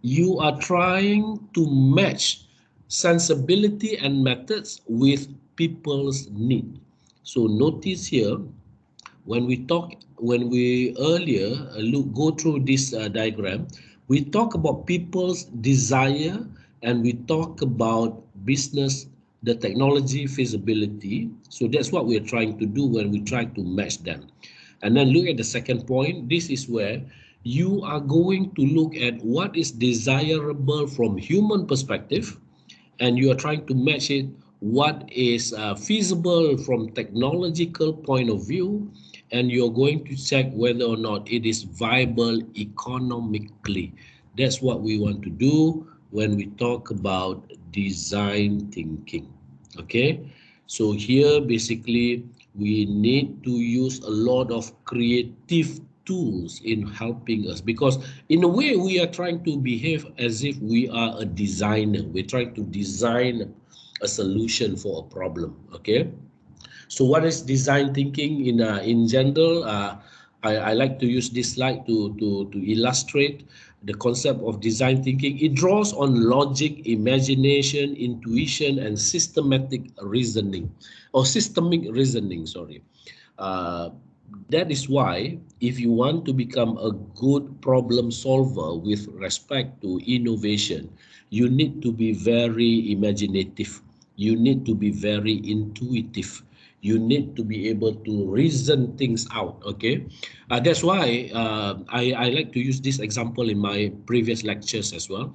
You are trying to match sensibility and methods with people's need. So notice here, when we earlier go through this diagram, we talk about people's desire, and we talk about business, the technology feasibility. So that's what we're trying to do when we try to match them. And then look at the second point. This is where you are going to look at what is desirable from human perspective, and you are trying to match it what is feasible from technological point of view, and you're going to check whether or not it is viable economically. That's what we want to do when we talk about design thinking. Okay, so here basically we need to use a lot of creative tools in helping us, because in a way we are trying to behave as if we are a designer. We're trying to design a solution for a problem. Okay, so what is design thinking in general? I like to use this slide to illustrate the concept of design thinking. It draws on logic, imagination, intuition, and systematic reasoning, or systemic reasoning, sorry. Uh, that is why if you want to become a good problem solver with respect to innovation, you need to be very imaginative. You need to be very intuitive. You need to be able to reason things out, okay? That's why I like to use this example in my previous lectures as well.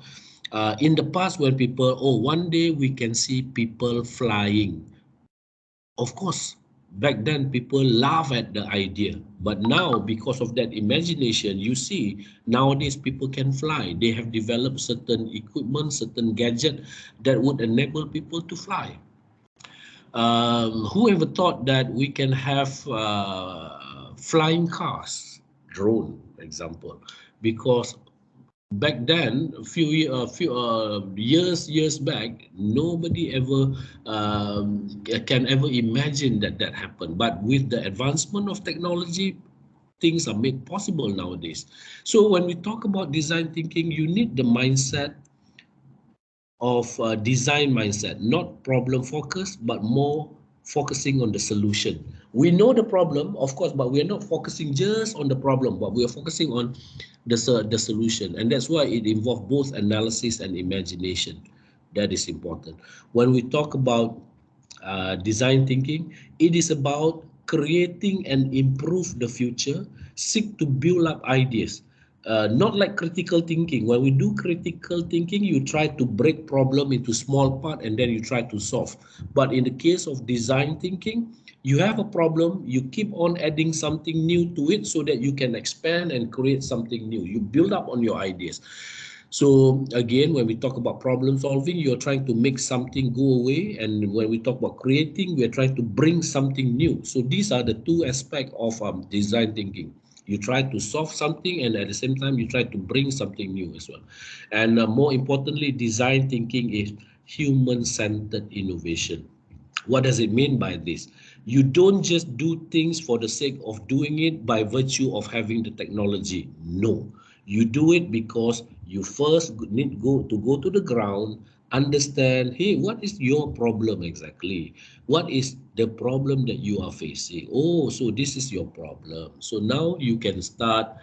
In the past, when people, oh, one day we can see people flying. Of course, back then people laugh at the idea, but now because of that imagination, you see nowadays people can fly. They have developed certain equipment, certain gadget that would enable people to fly. Who ever thought that we can have flying cars, drone, example, because back then, a few years back, nobody ever can ever imagine that happened. But with the advancement of technology, things are made possible nowadays. So when we talk about design thinking, you need the mindset of design mindset, not problem focused, but more focusing on the solution. We know the problem, of course, but we are not focusing just on the problem, but we are focusing on the solution. And that's why it involves both analysis and imagination. That is important. When we talk about design thinking, it is about creating and improve the future, seek to build up ideas. Not like critical thinking. When we do critical thinking, you try to break problem into small part and then you try to solve. But in the case of design thinking, you have a problem, you keep on adding something new to it so that you can expand and create something new. You build up on your ideas. So again, when we talk about problem solving, you're trying to make something go away. And when we talk about creating, we're trying to bring something new. So these are the two aspects of design thinking. You try to solve something and at the same time, you try to bring something new as well. And more importantly, design thinking is human-centered innovation. What does it mean by this? You don't just do things for the sake of doing it by virtue of having the technology. No, you do it because you first need to go to the ground, understand, hey, what is your problem exactly? What is the problem that you are facing? Oh, so this is your problem. So now you can start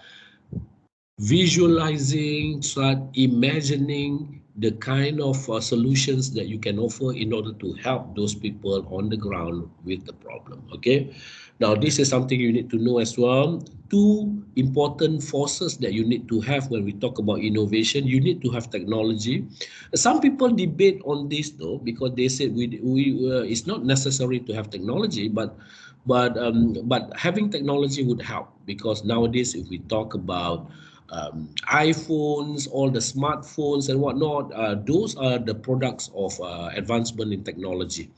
visualizing, start imagining the kind of solutions that you can offer in order to help those people on the ground with the problem. Okay, now this is something you need to know as well. Two important forces that you need to have when we talk about innovation. You need to have technology. Some people debate on this though, because they said it's not necessary to have technology, but having technology would help, because nowadays if we talk about iPhones, all the smartphones and whatnot, those are the products of advancement in technology.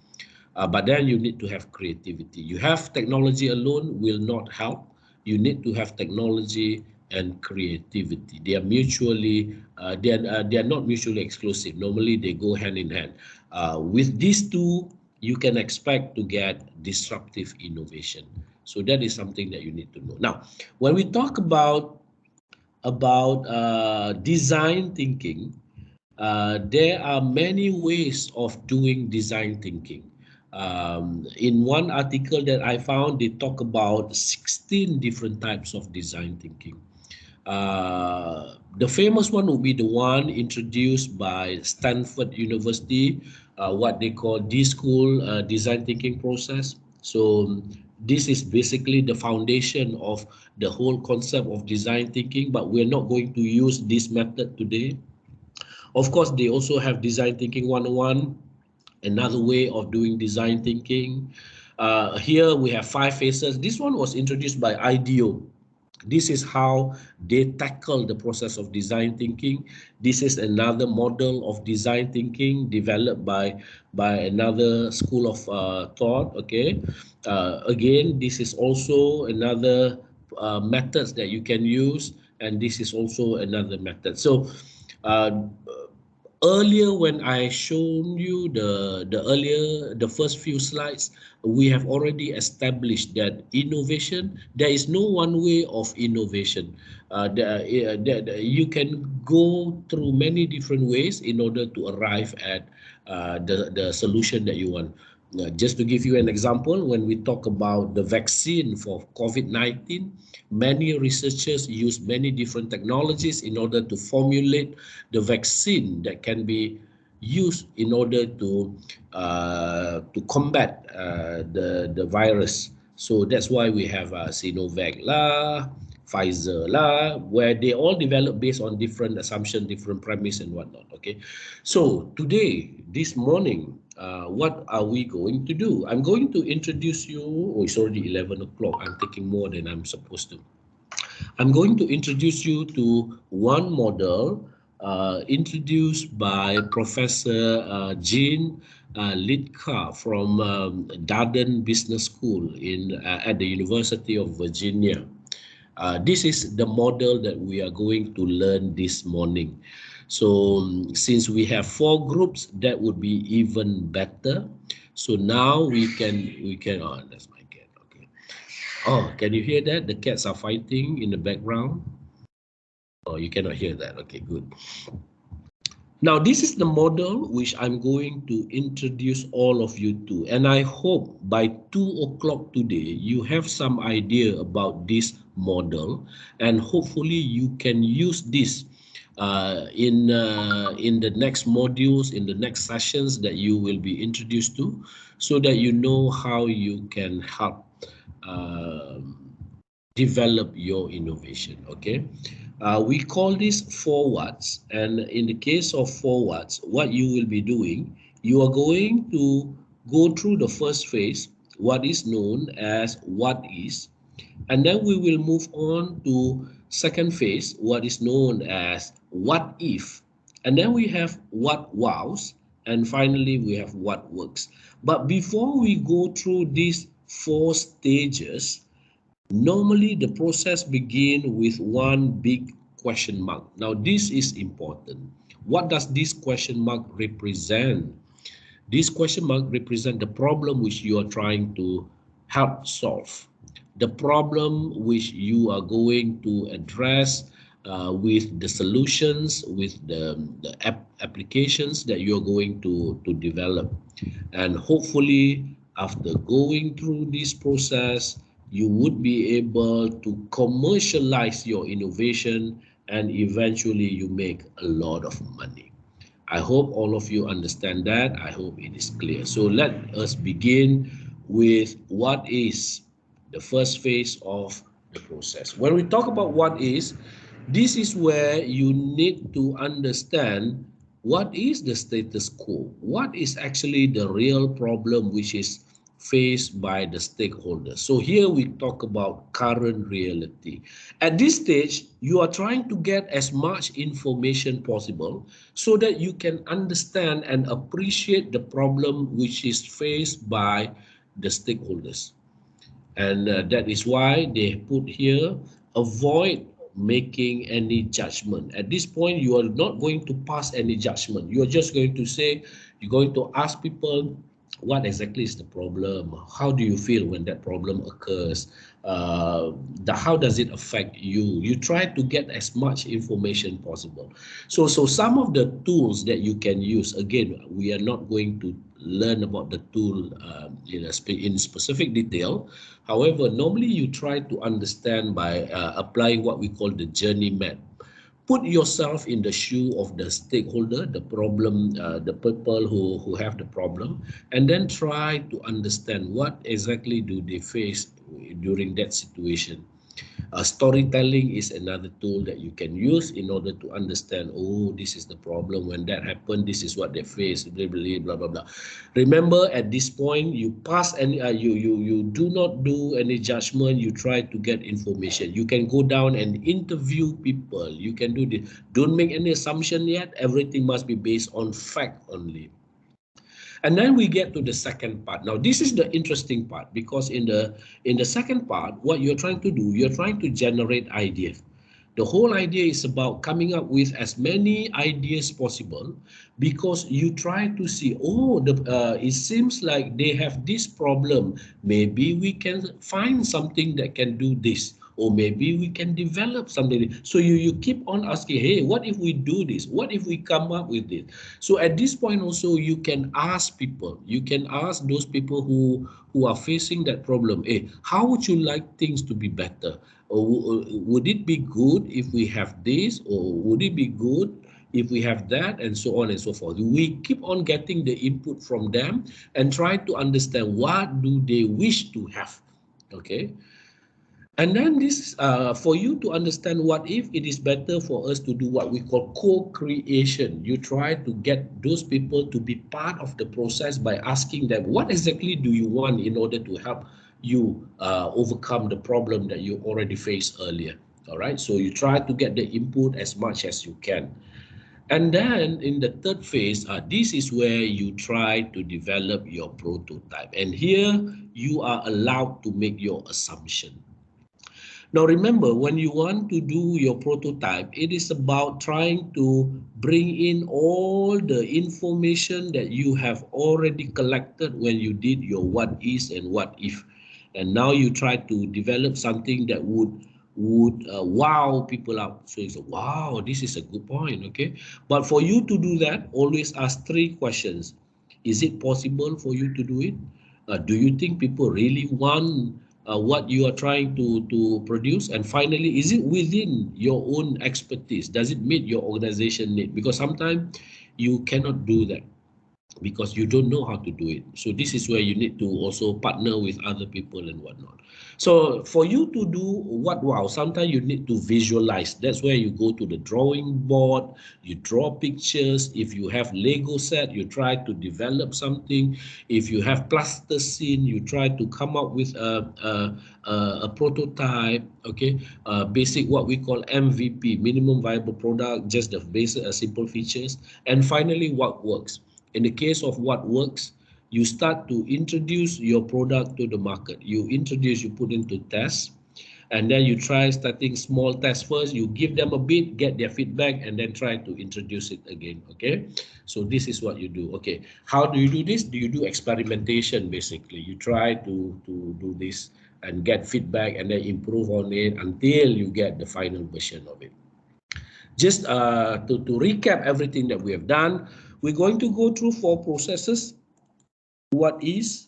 But then you need to have creativity. You have technology alone will not help. You need to have technology and creativity. They are mutually, they are not mutually exclusive. Normally they go hand in hand. With these two, you can expect to get disruptive innovation. So that is something that you need to know. Now, when we talk about design thinking, there are many ways of doing design thinking. In one article that I found, they talk about 16 different types of design thinking. The famous one would be the one introduced by Stanford University, what they call D-School design thinking process. So this is basically the foundation of the whole concept of design thinking, but we're not going to use this method today. Of course, they also have design thinking 101, another way of doing design thinking. Here we have 5 phases. This one was introduced by IDEO. This is how they tackle the process of design thinking. This is another model of design thinking developed by another school of thought. Okay, again, this is also another methods that you can use, and this is also another method. So uh, earlier when I shown you the first few slides, we have already established that innovation, there is no one way of innovation. You can go through many different ways in order to arrive at the solution that you want. Just to give you an example, when we talk about the vaccine for COVID-19, many researchers use many different technologies in order to formulate the vaccine that can be used in order to combat the virus. So that's why we have Sinovac lah, Pfizer lah, where they all develop based on different assumption, different premise and whatnot. Okay, so today, this morning, what are we going to do? I'm going to introduce you. Oh, it's already 11 o'clock. I'm taking more than I'm supposed to. I'm going to introduce you to one model introduced by Professor Jean Litka from Darden Business School at the University of Virginia. This is the model that we are going to learn this morning. So since we have 4 groups, that would be even better. So now we can, oh, that's my cat, okay. Oh, can you hear that? The cats are fighting in the background. Oh, you cannot hear that. Okay, good. Now, this is the model which I'm going to introduce all of you to. And I hope by 2 o'clock today, you have some idea about this model. And hopefully you can use this in the next modules, in the next sessions that you will be introduced to, so that you know how you can help develop your innovation. Okay, we call this forwards, and in the case of forwards, what you will be doing, you are going to go through the first phase, what is known as what is, and then we will move on to second phase, what is known as what if, and then we have what wows, and finally we have what works. But before we go through these 4 stages, normally the process begins with one big question mark. Now this is important. What does this question mark represent? This question mark represents the problem which you are trying to help solve, the problem which you are going to address with the solutions, with the applications that you're going to develop. And hopefully, after going through this process, you would be able to commercialize your innovation, and eventually you make a lot of money. I hope all of you understand that. I hope it is clear. So let us begin with what is the first phase of the process. When we talk about what is, this is where you need to understand what is the status quo, what is actually the real problem which is faced by the stakeholders. So here we talk about current reality. At this stage, you are trying to get as much information possible so that you can understand and appreciate the problem which is faced by the stakeholders. And that is why they put here, avoid making any judgment. At this point, you are not going to pass any judgment. You are just going to say, you're going to ask people, what exactly is the problem? How do you feel when that problem occurs? How does it affect you? You try to get as much information possible. So some of the tools that you can use, again, we are not going to learn about the tool in specific detail. However, normally you try to understand by applying what we call the journey map. Put yourself in the shoe of the stakeholder, the problem, the people who have the problem, and then try to understand what exactly do they face during that situation. Storytelling is another tool that you can use in order to understand, oh, this is the problem. When that happened, this is what they face, blah, blah, blah, blah. Remember, at this point, you pass any, you do not do any judgment. You try to get information. You can go down and interview people. You can do this. Don't make any assumption yet. Everything must be based on fact only. And then we get to the second part. Now, this is the interesting part, because in the second part, what you're trying to do, you're trying to generate ideas. The whole idea is about coming up with as many ideas possible, because you try to see, oh, it seems like they have this problem. Maybe we can find something that can do this. Or maybe we can develop something. So you keep on asking, hey, what if we do this? What if we come up with this? So at this point also, you can ask people. You can ask those people who are facing that problem, hey, how would you like things to be better? Or would it be good if we have this? Or would it be good if we have that, and so on and so forth. We keep on getting the input from them and try to understand what do they wish to have. Okay. And then this, for you to understand what if, it is better for us to do what we call co-creation. You try to get those people to be part of the process by asking them, what exactly do you want in order to help you overcome the problem that you already faced earlier. All right, so you try to get the input as much as you can. And then in the third phase, this is where you try to develop your prototype. And here you are allowed to make your assumption. Now remember, when you want to do your prototype, it is about trying to bring in all the information that you have already collected when you did your what is and what if. And now you try to develop something that would wow people out. So it's wow, this is a good point, okay? But for you to do that, always ask 3 questions. Is it possible for you to do it? Do you think people really want what you are trying to produce? And finally, is it within your own expertise? Does it meet your organization need? Because sometimes you cannot do that because you don't know how to do it. So this is where you need to also partner with other people and whatnot. So for you to do what wow, sometimes you need to visualize. That's where you go to the drawing board, you draw pictures. If you have Lego set, you try to develop something. If you have plasticine, you try to come up with a prototype, okay? Basic what we call MVP, minimum viable product, just the basic simple features. And finally, what works. In the case of what works, you start to introduce your product to the market. You introduce, you put into tests, and then you try starting small tests first. You give them a bit, get their feedback, and then try to introduce it again, okay? So this is what you do, okay? How do you do this? Do you do experimentation, basically? You try to do this and get feedback and then improve on it until you get the final version of it. Just to recap everything that we have done, we're going to go through 4 processes. What is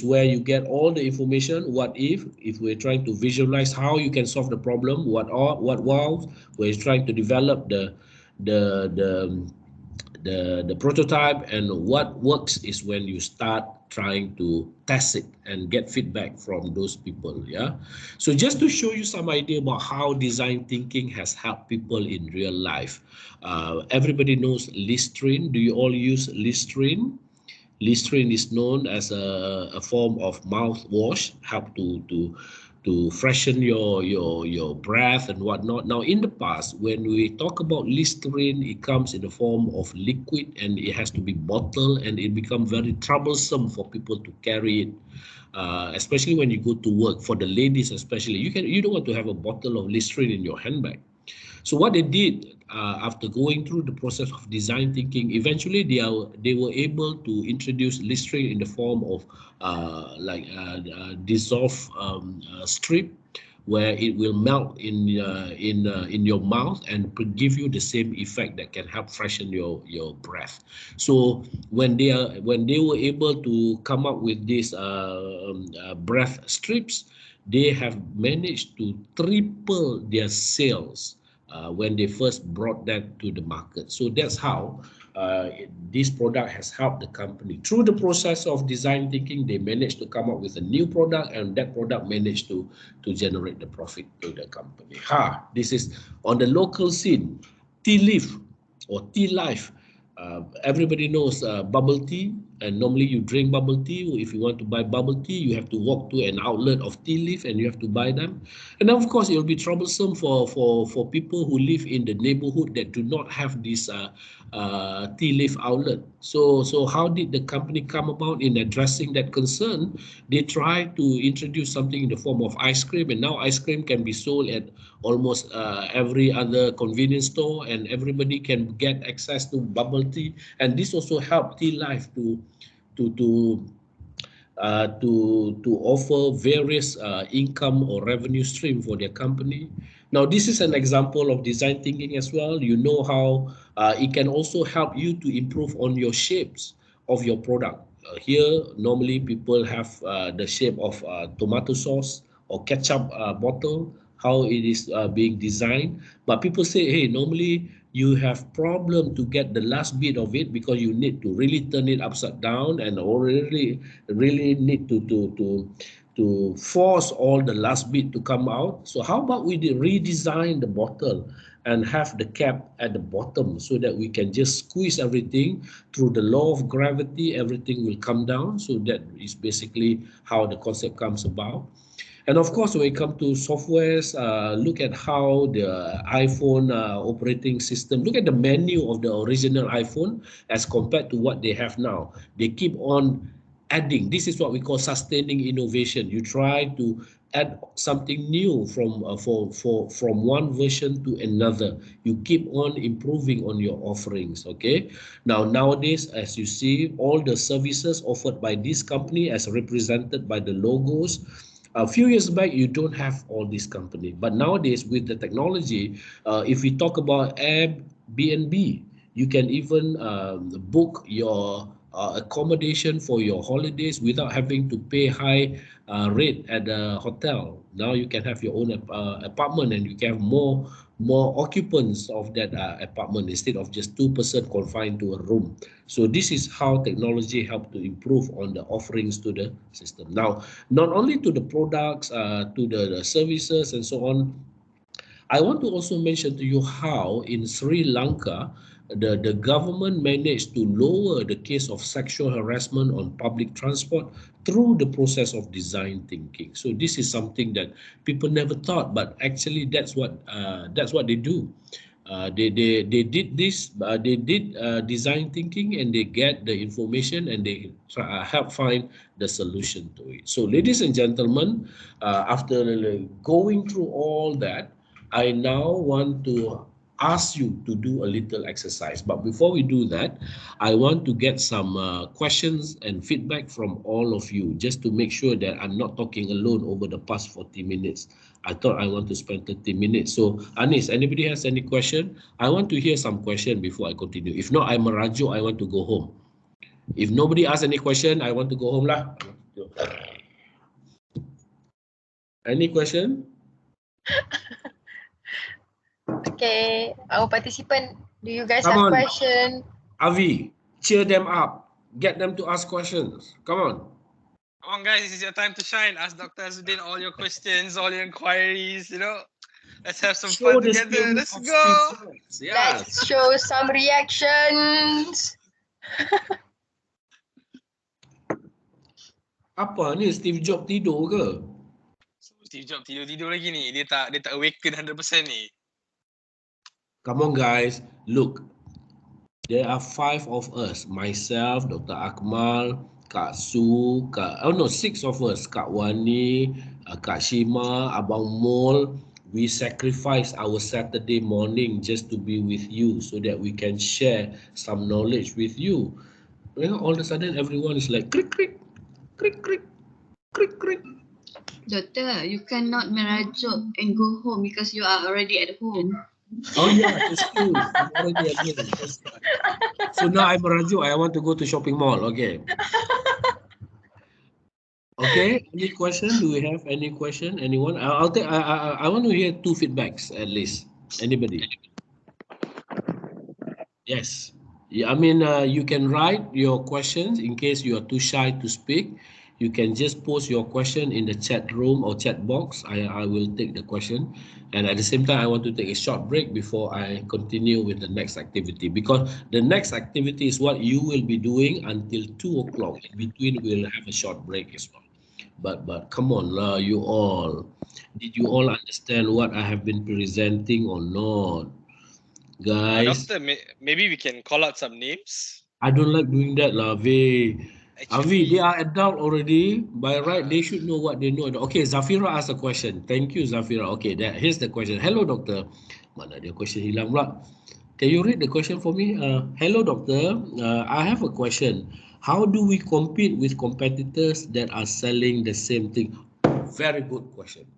where you get all the information. What if we're trying to visualize how you can solve the problem. What wow, we're trying to develop the prototype. And what works is when you start trying to test it and get feedback from those people. Yeah, so just to show you some idea about how design thinking has helped people in real life. Everybody knows Listerine. Do you all use Listerine? Listerine is known as a form of mouthwash, help to freshen your breath and whatnot. Now, in the past, when we talk about Listerine, it comes in the form of liquid and it has to be bottled, and it becomes very troublesome for people to carry it. Especially when you go to work. For the ladies especially, you don't want to have a bottle of Listerine in your handbag. So what they did after going through the process of design thinking, eventually they were able to introduce Listerine in the form of dissolved strip, where it will melt in your mouth and give you the same effect that can help freshen your breath. So when they were able to come up with these breath strips, they have managed to triple their sales when they first brought that to the market. So that's how this product has helped the company. Through the process of design thinking, they managed to come up with a new product, and that product managed to generate the profit to the company. This is on the local scene. Tea leaf or tea life. Everybody knows bubble tea, and normally you drink bubble tea. If you want to buy bubble tea, you have to walk to an outlet of tea leaf and you have to buy them. And of course, it will be troublesome for people who live in the neighborhood that do not have this tea leaf outlet. So how did the company come about in addressing that concern? They tried to introduce something in the form of ice cream, and now ice cream can be sold at almost every other convenience store, and everybody can get access to bubble tea. And this also helped Tea Life to offer various income or revenue stream for their company. Now, this is an example of design thinking as well. You know how it can also help you to improve on your shapes of your product. Here, normally people have the shape of tomato sauce or ketchup bottle, how it is being designed. But people say, hey, normally you have problem to get the last bit of it because you need to really turn it upside down and really need to force all the last bit to come out. So how about we redesign the bottle and have the cap at the bottom so that we can just squeeze everything through the law of gravity, everything will come down. So that is basically how the concept comes about. And of course, when it comes to softwares, look at how the iPhone operating system, look at the menu of the original iPhone as compared to what they have now. They keep on adding. This is what we call sustaining innovation. You try to add something new from one version to another. You keep on improving on your offerings. Okay. Now nowadays, as you see, all the services offered by this company, as represented by the logos. A few years back, you don't have all these companies, but nowadays with the technology, if we talk about Airbnb, you can even book your accommodation for your holidays without having to pay high rate at the hotel. Now you can have your own apartment and you can have more occupants of that apartment instead of just 2 person confined to a room. So this is how technology helped to improve on the offerings to the system. Now, not only to the products, to the services and so on, I want to also mention to you how in Sri Lanka, the government managed to lower the case of sexual harassment on public transport through the process of design thinking. So this is something that people never thought, but actually that's what they do. They did this. They did design thinking, and they get the information, and they help find the solution to it. So, ladies and gentlemen, after going through all that, I now want to ask you to do a little exercise. But before we do that, I want to get some questions and feedback from all of you, just to make sure that I'm not talking alone over the past 40 minutes. I thought I want to spend 30 minutes. So, Anis, anybody has any question? I want to hear some question before I continue. If not, I'm a Rajo, I want to go home. If nobody asks any question, I want to go home lah. Any question? Okay, our participant, do you guys Come have on. question? Avi, cheer them up. Get them to ask questions. Come on. Come on, guys, this is your time to shine. Ask Dr. Azuddin all your questions, all your inquiries, Let's have some Show fun the together. spirit Let's of go. Steve Jobs. Yes. Let's show some reactions. Apa ni, Steve Jobs tidur ke? Steve Jobs tidur lagi ni. Dia tak awaken 100% ni. Come on, guys. Look, there are 5 of us. Myself, Dr. Akmal, Kak Su, 6 of us. Kak Wani, Kak Shima, Abang Mol. We sacrifice our Saturday morning just to be with you so that we can share some knowledge with you. All of a sudden, everyone is like, crick, crick, crick, crick, crick, crick. Doctor, you cannot merajuk and go home because you are already at home. Oh yeah, it's true. I'm already at home. That's right. So now I'm Raju. I want to go to shopping mall. Okay. Okay. Any question? Do we have any question? Anyone? I'll take. I want to hear 2 feedbacks at least. Anybody? Yes. Yeah, I mean, you can write your questions in case you are too shy to speak. You can just post your question in the chat room or chat box. I will take the question. And at the same time, I want to take a short break before I continue with the next activity, because the next activity is what you will be doing until 2 o'clock. In between, we'll have a short break as well. But come on, you all. Did you all understand what I have been presenting or not? Guys, Doctor, maybe we can call out some names. I don't like doing that, Avi. Avi, they are adult already. By right, they should know what they know. Okay, Zafira asked a question. Thank you, Zafira. Okay, here's the question. Hello, doctor. Mana dia question hilang pula? Can you read the question for me? Hello, doctor. I have a question. How do we compete with competitors that are selling the same thing? Very good question.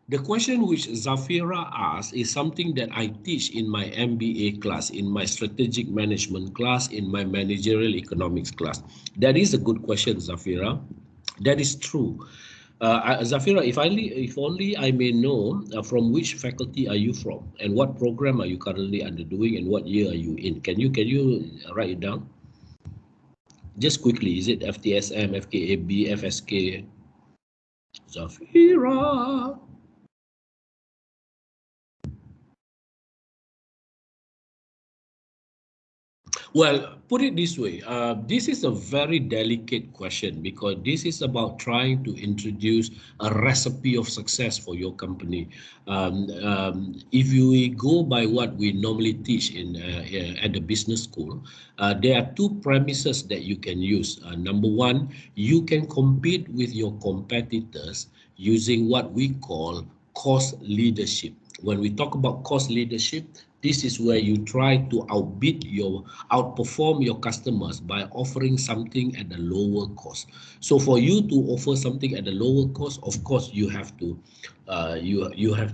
The question which Zafira asked is something that I teach in my MBA class, in my strategic management class, in my managerial economics class. That is a good question, Zafira. That is true. Zafira, if only I may know from which faculty are you from and what program are you currently undergoing and what year are you in? Can you write it down? Just quickly, is it FTSM, FKAB, FSK? Zafira. Well, put it this way. This is a very delicate question because this is about trying to introduce a recipe of success for your company. If you go by what we normally teach in at the business school, there are two premises that you can use. Number one, you can compete with your competitors using what we call cost leadership. When we talk about cost leadership, this is where you try to outperform your customers by offering something at a lower cost. So for you to offer something at a lower cost, of course, you have to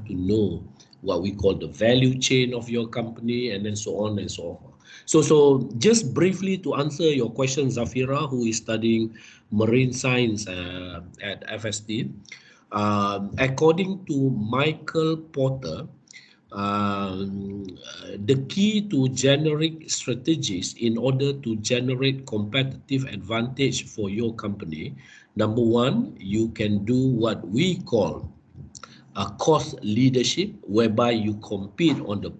know what we call the value chain of your company, and then so on and so forth. So just briefly to answer your question, Zafira, who is studying marine science at FST, according to Michael Porter, the key to generic strategies in order to generate competitive advantage for your company, number one, you can do what we call a cost leadership, whereby you compete on the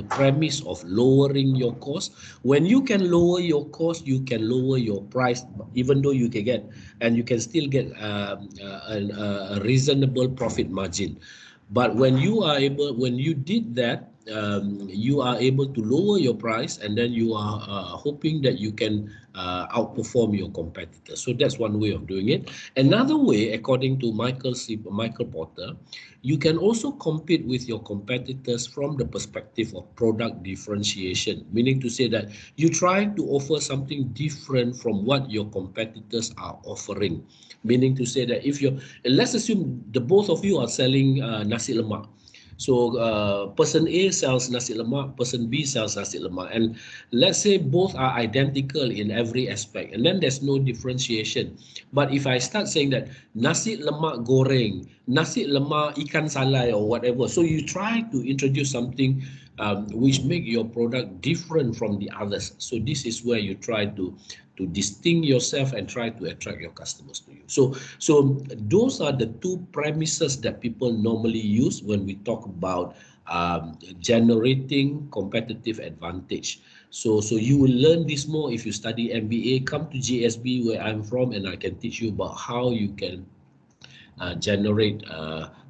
premise of lowering your cost. When you can lower your cost, you can lower your price, even though you can get, and you can still get a reasonable profit margin. But when you did that, you are able to lower your price, and then you are hoping that you can outperform your competitors. So that's one way of doing it. Another way, according to Michael Porter, you can also compete with your competitors from the perspective of product differentiation, meaning to say that you try to offer something different from what your competitors are offering. Meaning to say that if let's assume the both of you are selling nasi lemak. So person A sells nasi lemak, person B sells nasi lemak, and let's say both are identical in every aspect, and then there's no differentiation. But if I start saying that nasi lemak goreng, nasi lemak ikan salai or whatever, so you try to introduce something which make your product different from the others. So this is where you try to distinguish yourself and try to attract your customers to you. So those are the two premises that people normally use when we talk about generating competitive advantage. So you will learn this more if you study MBA. Come to GSB where I'm from, and I can teach you about how you can generate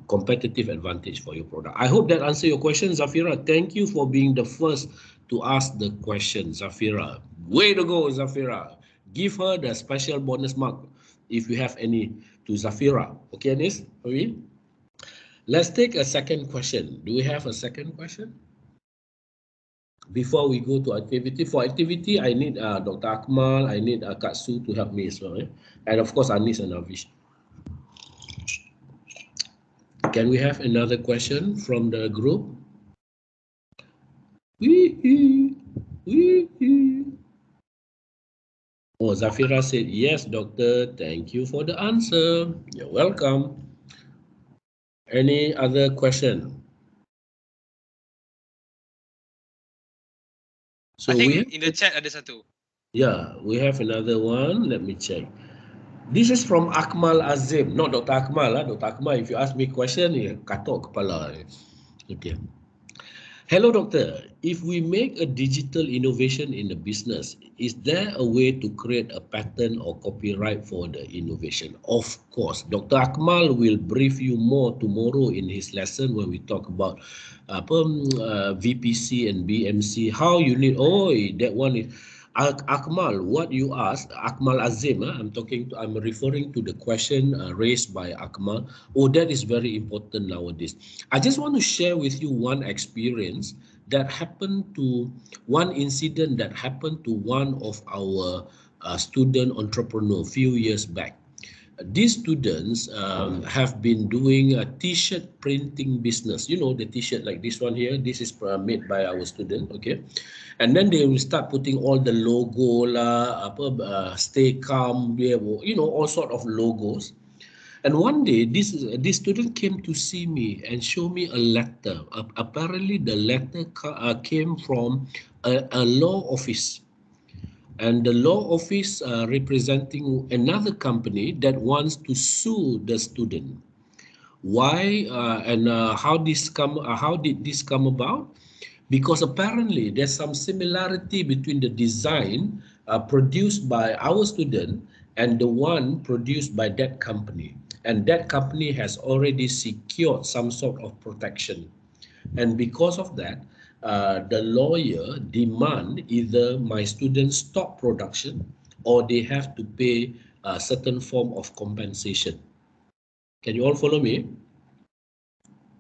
competitive advantage for your product. I hope that answers your question, Zafira. Thank you for being the first to ask the question, Zafira. Way to go, Zafira. Give her the special bonus mark if you have any to Zafira. Okay, Anis? Okay. Let's take a second question. Do we have a second question? Before we go to activity, for activity, I need Dr. Akmal, I need Kak Su to help me as well. And of course, Anis and Avish. Can we have another question from the group? Oh, Zafira said, yes, doctor. Thank you for the answer. You're welcome. Any other question? So I think in the chat ada satu. Yeah, we have another one. Let me check. This is from Akmal Azim, not Dr. Akmal. Dr. Akmal, if you ask me a question, katok kepala. Okay. Hello, doctor. If we make a digital innovation in the business, is there a way to create a patent or copyright for the innovation? Of course. Dr. Akmal will brief you more tomorrow in his lesson when we talk about VPC and BMC. How you need, that one is Akmal, what you asked, Akmal Azim, I'm referring to the question raised by Akmal. Oh, that is very important nowadays. I just want to share with you one experience that happened to, one incident that happened to one of our student entrepreneur a few years back. These students have been doing a t-shirt printing business. You know, the t-shirt like this one here, this is made by our student, okay? And then they will start putting all the logo lah, stay calm, you know, all sort of logos. And one day, this student came to see me and show me a letter. Apparently, the letter came from a law office, and the law office representing another company that wants to sue the student. Why and how did this come about? Because apparently there's some similarity between the design produced by our student and the one produced by that company, and that company has already secured some sort of protection. And because of that, the lawyer demand either my students stop production or they have to pay a certain form of compensation. Can you all follow me?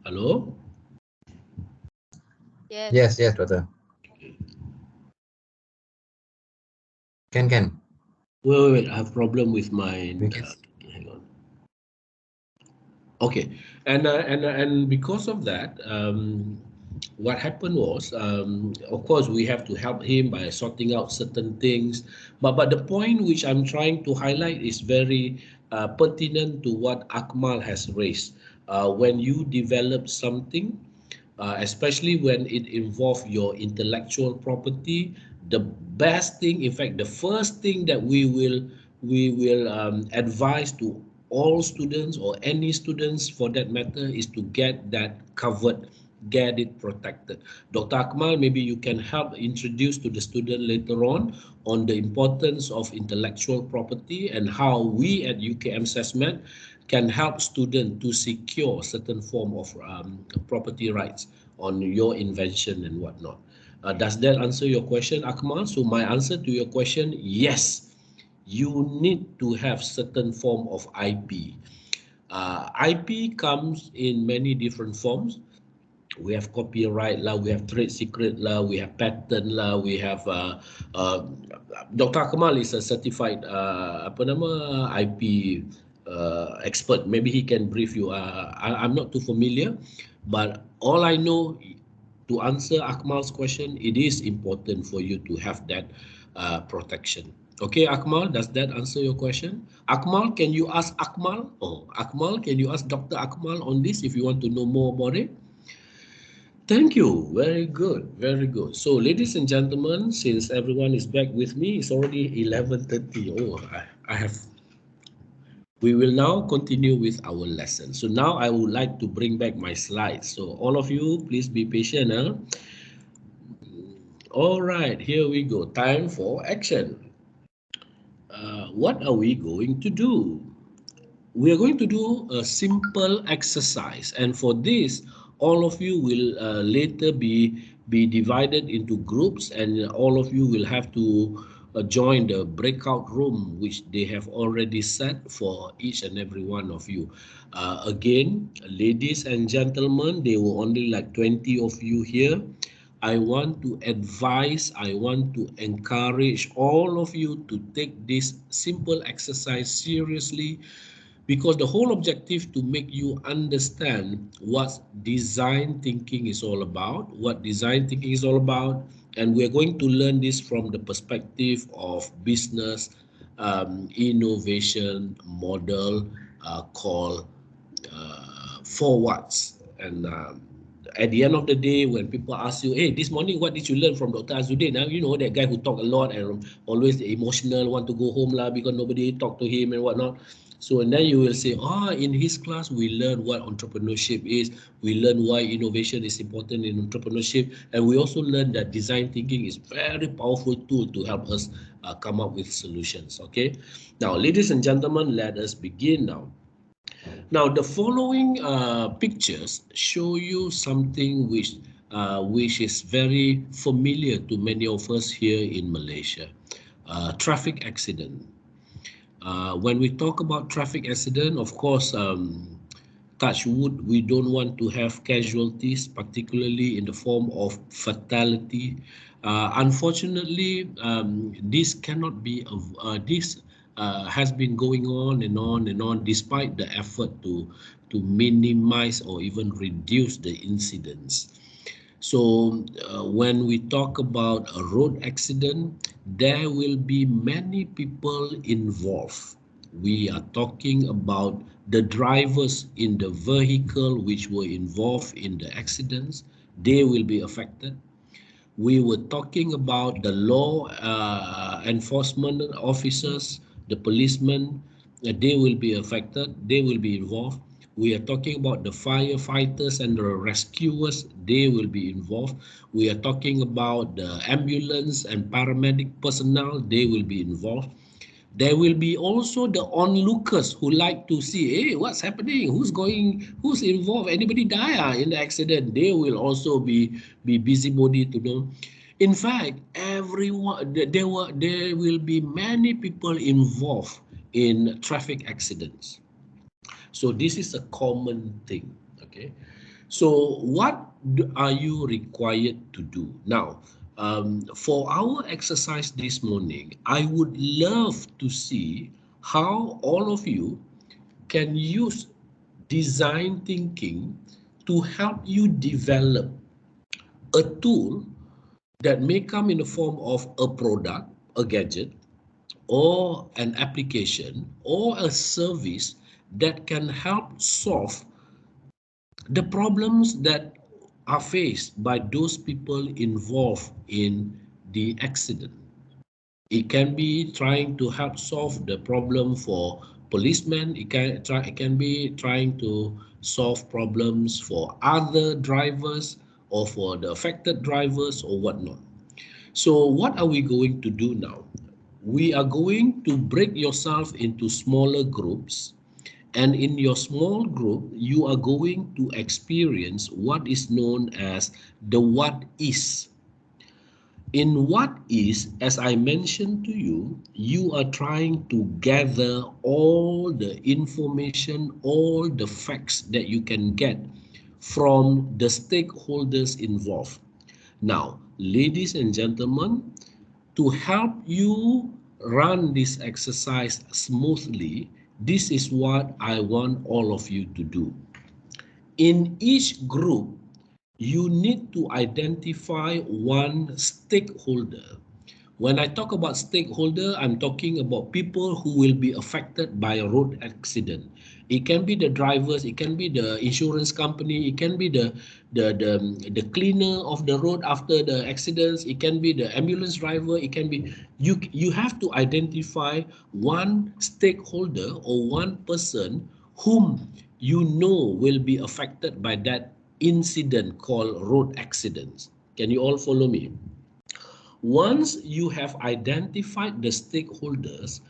Hello? Yes. Yes, yes, Doctor. Can. Wait, I have problem with my We can. hang on. Okay, and because of that, what happened was, of course, we have to help him by sorting out certain things. But the point which I'm trying to highlight is very pertinent to what Akmal has raised. When you develop something, especially when it involves your intellectual property, the best thing, in fact, the first thing that we will advise to all students or any students for that matter is to get that covered, get it protected. Dr. Akmal, maybe you can help introduce to the student later on the importance of intellectual property and how we at UKM Assessment can help students to secure certain form of property rights on your invention and whatnot. Does that answer your question, Akmal? So my answer to your question, yes, you need to have certain form of IP. IP comes in many different forms. We have copyright lah, we have trade secret lah, we have patent lah, we have Dr. Kamal is a certified IP expert. Maybe he can brief you. I'm not too familiar, but all I know, to answer Akmal's question, it is important for you to have that protection. Okay, Akmal, does that answer your question? Akmal, can you ask Akmal? Oh, Akmal, can you ask Dr. Akmal on this if you want to know more about it? Thank you. Very good. Very good. So, ladies and gentlemen, since everyone is back with me, it's already 11:30. Oh, I have. We will now continue with our lesson. So now I would like to bring back my slides. So all of you, please be patient. Huh? All right, here we go. Time for action. What are we going to do? We are going to do a simple exercise, and for this, all of you will later be divided into groups, and all of you will have to join the breakout room which they have already set for each and every one of you. Again, ladies and gentlemen, there were only like 20 of you here. I want to advise, I want to encourage all of you to take this simple exercise seriously, because the whole objective to make you understand what design thinking is all about, and we're going to learn this from the perspective of business innovation model called forwards. And at the end of the day, when people ask you, hey, this morning, what did you learn from Dr. Azuddin? Now, you know, that guy who talk a lot and always emotional, want to go home lah because nobody talk to him and whatnot. So, and then you will say, in his class, we learn what entrepreneurship is. We learn why innovation is important in entrepreneurship. And we also learn that design thinking is very powerful tool to help us come up with solutions. Okay. Now, ladies and gentlemen, let us begin now. Now, the following pictures show you something which is very familiar to many of us here in Malaysia. Traffic accident. When we talk about traffic accident, of course, touch wood, we don't want to have casualties, particularly in the form of fatality. Unfortunately, this cannot be, this has been going on and on and on, despite the effort to minimize or even reduce the incidents. So when we talk about a road accident, there will be many people involved. We are talking about the drivers in the vehicle which were involved in the accidents. They will be affected. We were talking about the law enforcement officers, the policemen, they will be affected, they will be involved. We are talking about the firefighters and the rescuers, they will be involved. We are talking about the ambulance and paramedic personnel, they will be involved. There will be also the onlookers who like to see, hey, what's happening? Who's involved? Anybody die in the accident? They will also be busybody to know. In fact, everyone there will be many people involved in traffic accidents. So this is a common thing. Okay. So what are you required to do? Now, for our exercise this morning, I would love to see how all of you can use design thinking to help you develop a tool that may come in the form of a product, a gadget, or an application, or a service that can help solve the problems that are faced by those people involved in the accident. It can be trying to help solve the problem for policemen. It can be trying to solve problems for other drivers or for the affected drivers or whatnot. So what are we going to do now? We are going to break yourself into smaller groups, and in your small group, you are going to experience what is known as the what is. In what is, as I mentioned to you, you are trying to gather all the information, all the facts that you can get from the stakeholders involved. Now, ladies and gentlemen, to help you run this exercise smoothly, this is what I want all of you to do. In each group, you need to identify one stakeholder. When I talk about stakeholder, I'm talking about people who will be affected by a road accident. It can be the drivers, it can be the insurance company, it can be the cleaner of the road after the accidents, it can be the ambulance driver, it can be you have to identify one stakeholder or one person whom you know will be affected by that incident called road accidents. Can you all follow me? Once you have identified the stakeholders,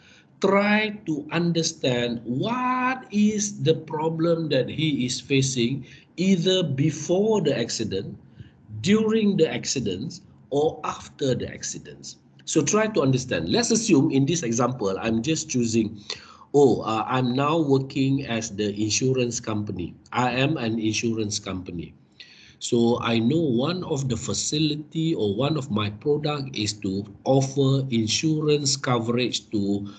try to understand what is the problem that he is facing either before the accident, during the accidents, or after the accidents. So try to understand. Let's assume in this example, I'm just choosing, I'm now working as the insurance company. I am an insurance company. So I know one of the facility or one of my product is to offer insurance coverage to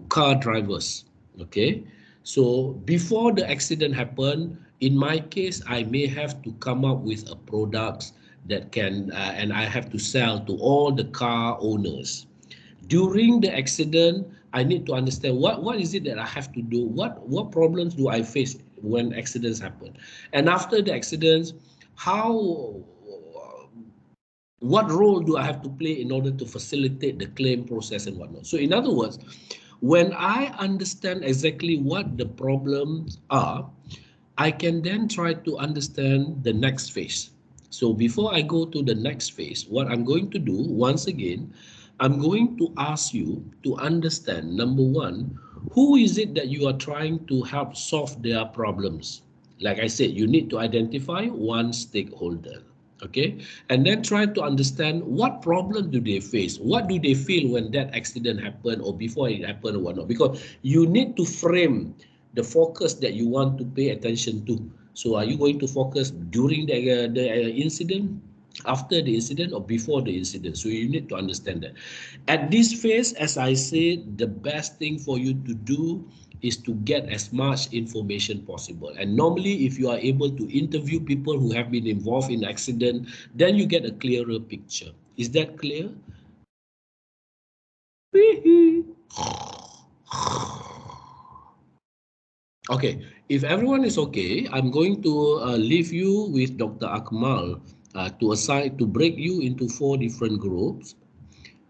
car drivers. Okay, so before the accident happened, in my case, I may have to come up with a product that can and I have to sell to all the car owners. During the accident, I need to understand what is it that I have to do, what problems do I face when accidents happen, and after the accidents, how what role do I have to play in order to facilitate the claim process and whatnot. So in other words, when I understand exactly what the problems are, I can then try to understand the next phase. So before I go to the next phase, what I'm going to do, once again, I'm going to ask you to understand, number one, who is it that you are trying to help solve their problems? Like I said, you need to identify one stakeholder, okay? And then try to understand what problem do they face? What do they feel when that accident happened or before it happened or whatnot? Because you need to frame the focus that you want to pay attention to. So are you going to focus during the incident, after the incident, or before the incident? So you need to understand that. At this phase, as I said, the best thing for you to do is to get as much information possible. And normally, if you are able to interview people who have been involved in accident, then you get a clearer picture. Is that clear? Okay, if everyone is okay, I'm going to leave you with Dr. Akmal to break you into 4 different groups,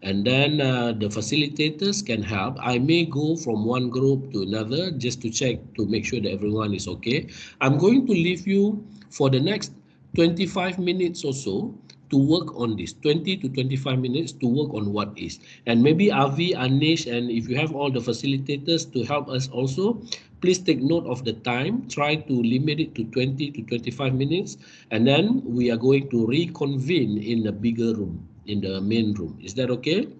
and then the facilitators can help. I may go from one group to another just to check to make sure that everyone is okay. I'm going to leave you for the next 25 minutes or so to work on this, 20 to 25 minutes to work on what is. And maybe Avi, Anish, and if you have all the facilitators to help us also, please take note of the time. Try to limit it to 20 to 25 minutes. And then we are going to reconvene in the bigger room, in the main room. Is that okay?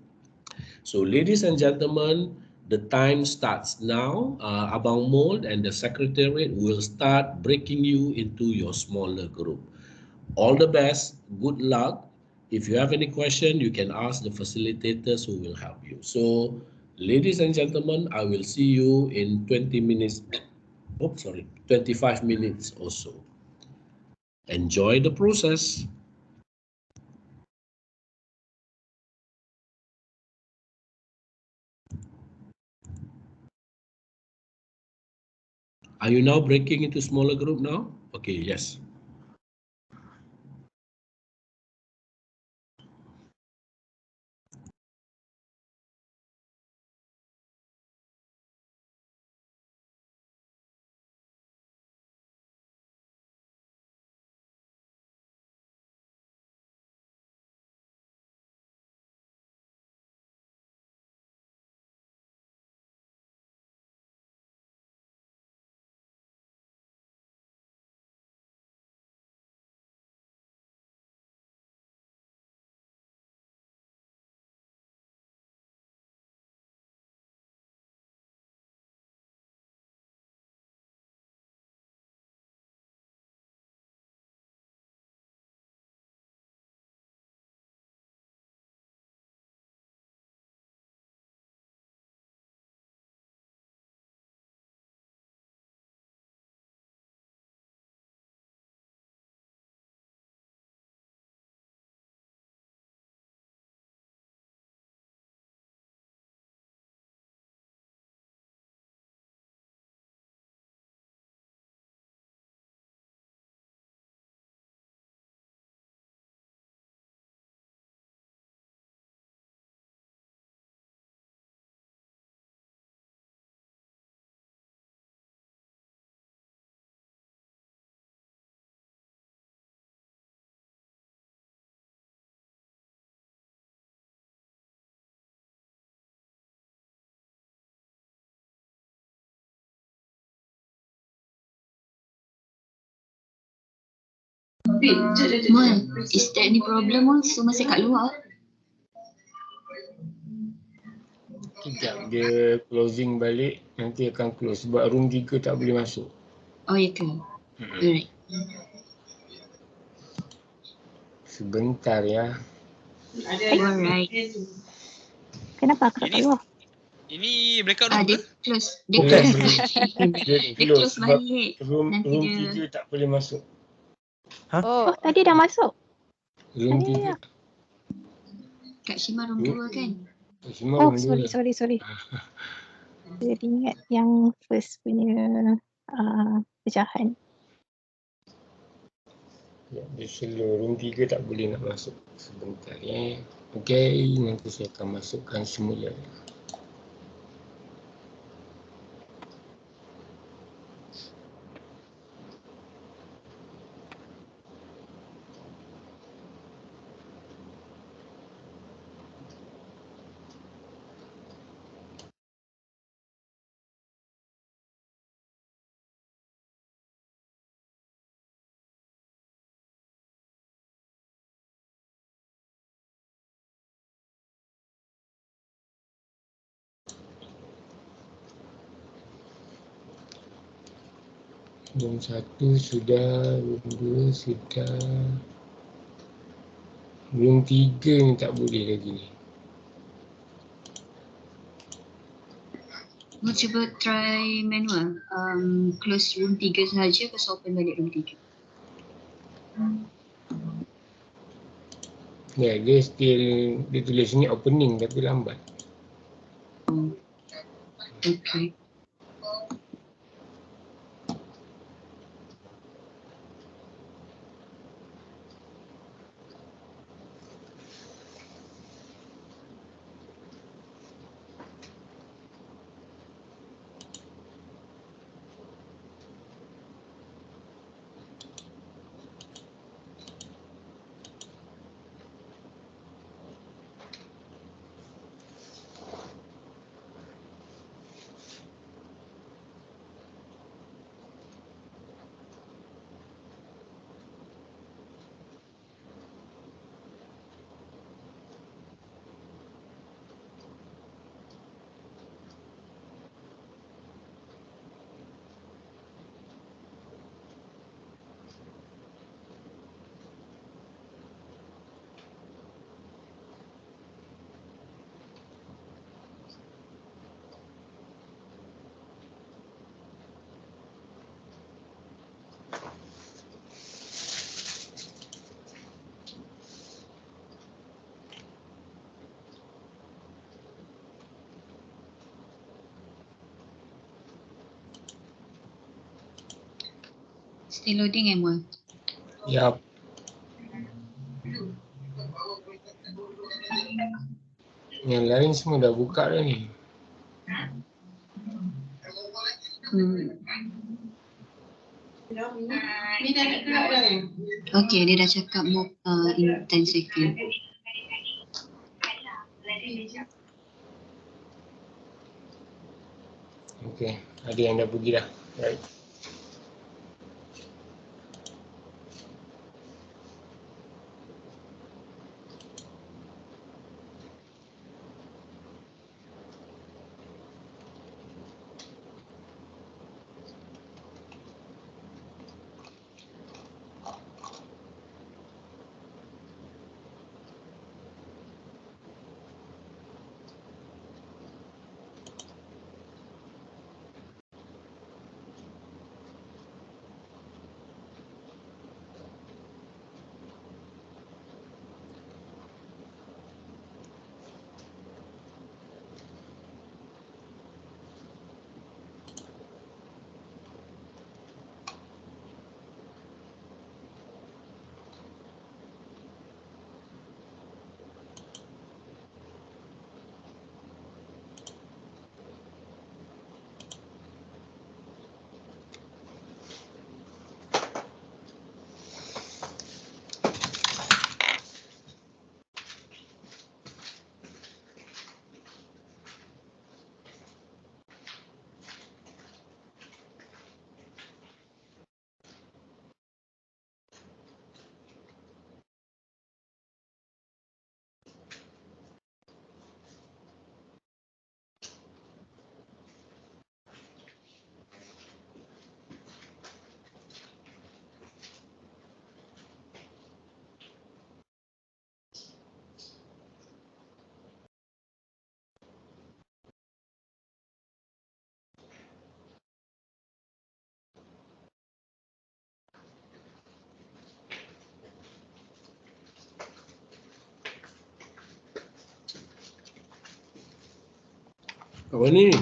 So ladies and gentlemen, the time starts now. Abang Mold and the Secretariat will start breaking you into your smaller group. All the best, good luck. If you have any question, you can ask the facilitators who will help you. So, ladies and gentlemen, I will see you in 20 minutes. Oh, sorry, 25 minutes or so. Enjoy the process. Are you now breaking into smaller group now? Okay, yes. Mol, is there any problem Mol? So masih kat luar? Kejap dia closing balik, nanti akan close sebab room 3 tak boleh masuk. Oh ya ke? Alright. Sebentar ya. Alright. Kenapa kakak Ini keluar? ini breakout room Dia ke? close. Dia Bukan close belum. balik. Dia Dia close close sebab balik. room Nanti room dia 3 tak boleh masuk. Oh, tadi dah masuk. Room Ya, ya. 3 kat Shima room 2 kan? semua Oh, room 2. sorry. Jadi ingat yang first punya pecahan. Ya, dia slow. Room 3 tak boleh nak masuk. Sebentar ya. Okey, nanti saya akan masukkan semula. Room 1 sudah, room 2 sudah. Room 3 ni tak boleh lagi ni. Mau cuba try manual. Close room 3 sahaja, lepas open balik room 3. Ya, dia tulis ni opening tapi lambat. Okay. Still loading, Emma. Yap. Yang lain semua dah buka dah ni. Okay, dia dah cakap more in 10 seconds. Okay, ada yang dah pergi dah. Right. Kak Wani.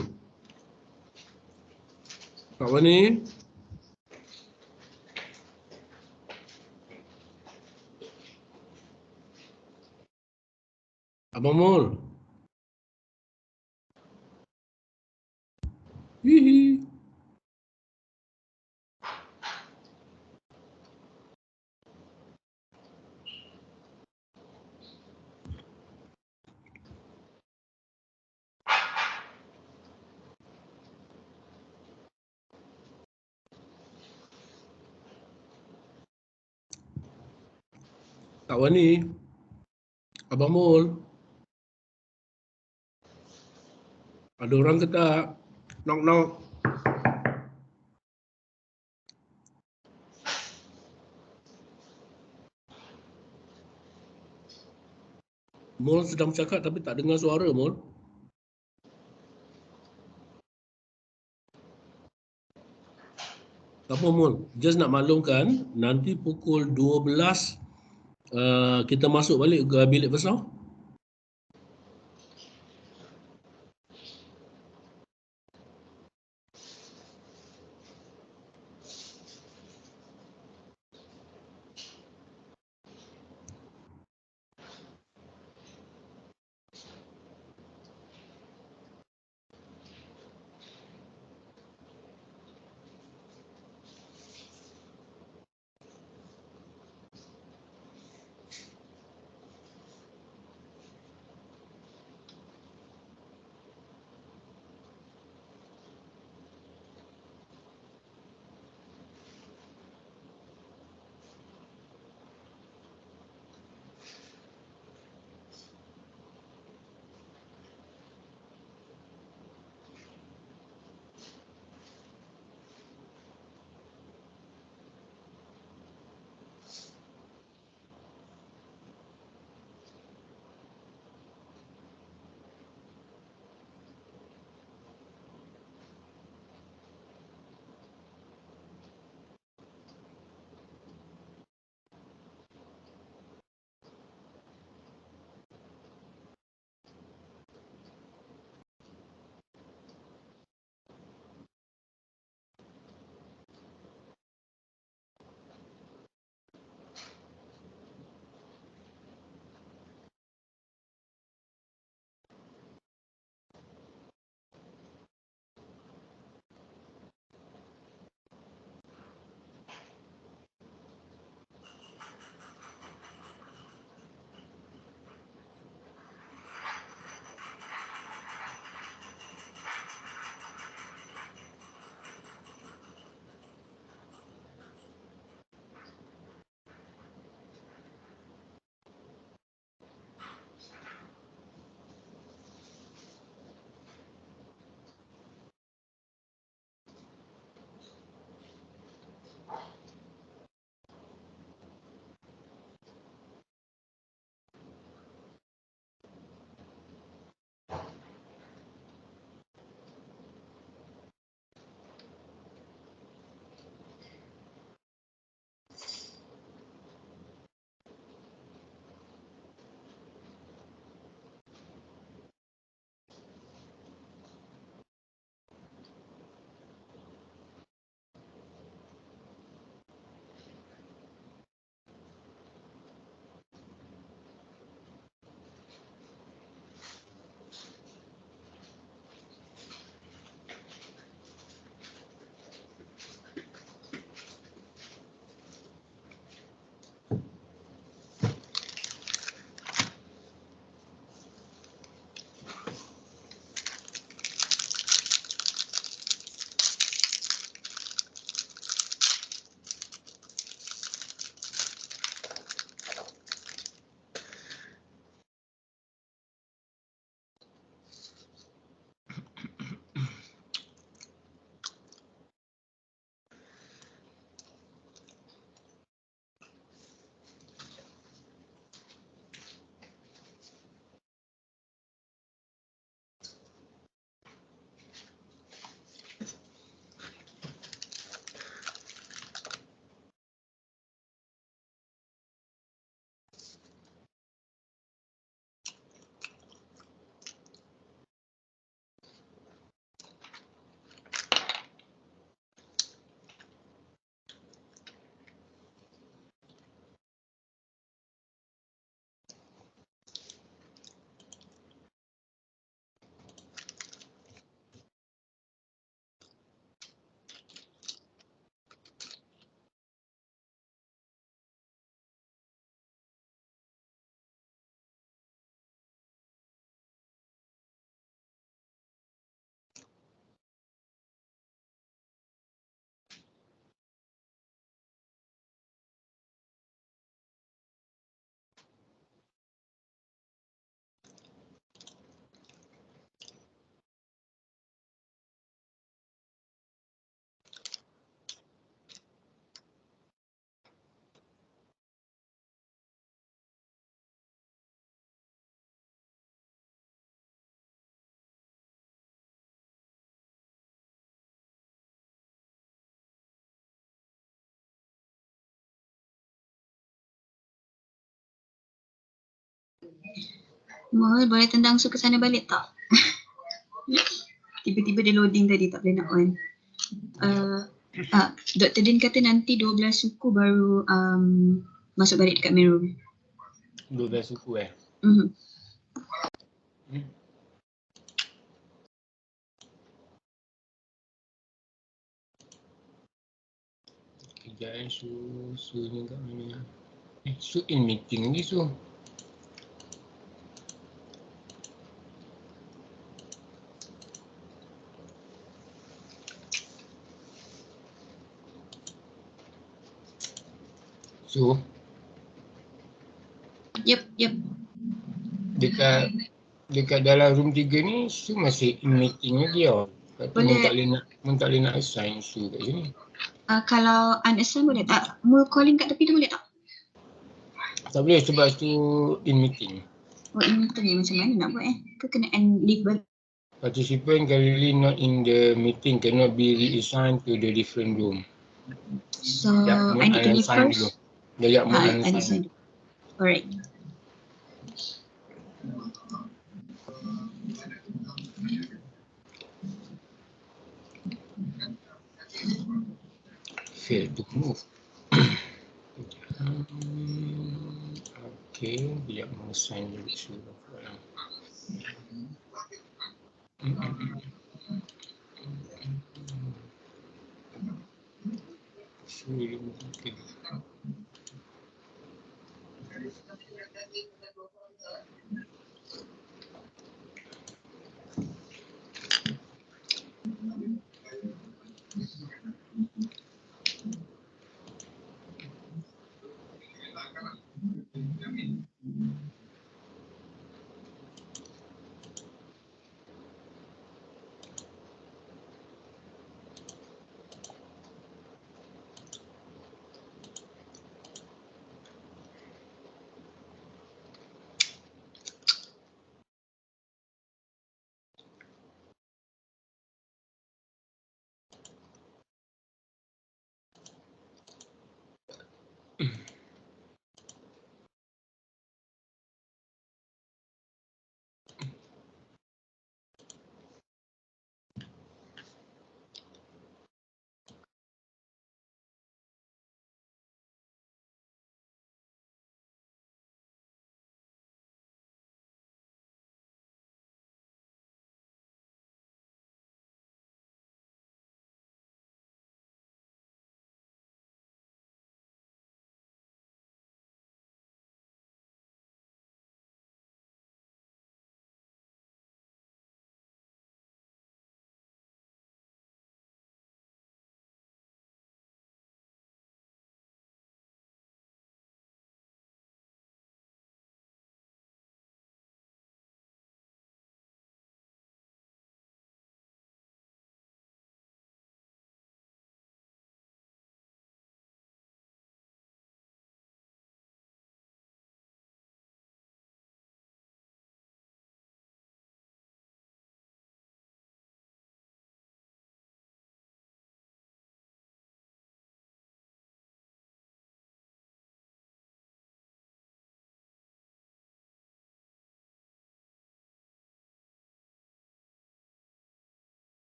Kak Wani. Abang Mul. Hihi. Kak Wani. Abang Mul. Ada orang ke tak? Knock knock. Mul sedang bercakap tapi tak dengar suara Mul. Apa Mul? Just nak maklumkan nanti pukul 12 kita masuk balik ke bilik besar. Mohon boleh tendang su ke sana balik tak? Tiba-tiba dia loading tadi, tak boleh nak on. Dr. Din kata nanti 12 suku baru masuk balik dekat main room. 12 suku Mhm. Kejap Su ni kat mana? Su in meeting lagi Su. Su, Yep. dekat dalam room 3 ni Su masih in meeting lagi tau. Lepas tu Boleh. mun tak boleh nak assign Su kat sini. Kalau unassign boleh tak? Mau calling kat tepi tu boleh tak? Tak boleh sebab Su in meeting. Oh, ini tu ni macam mana nak buat Ke kena end leave balik? Participant currently not in the meeting cannot be reassigned to the different room. So, Sekejap, I need to leave unassign first? dulu. Sekejap, mun I unassign. unassign. Alright. Fail to move. Okay, sekejap unassign dulu Su. Okay.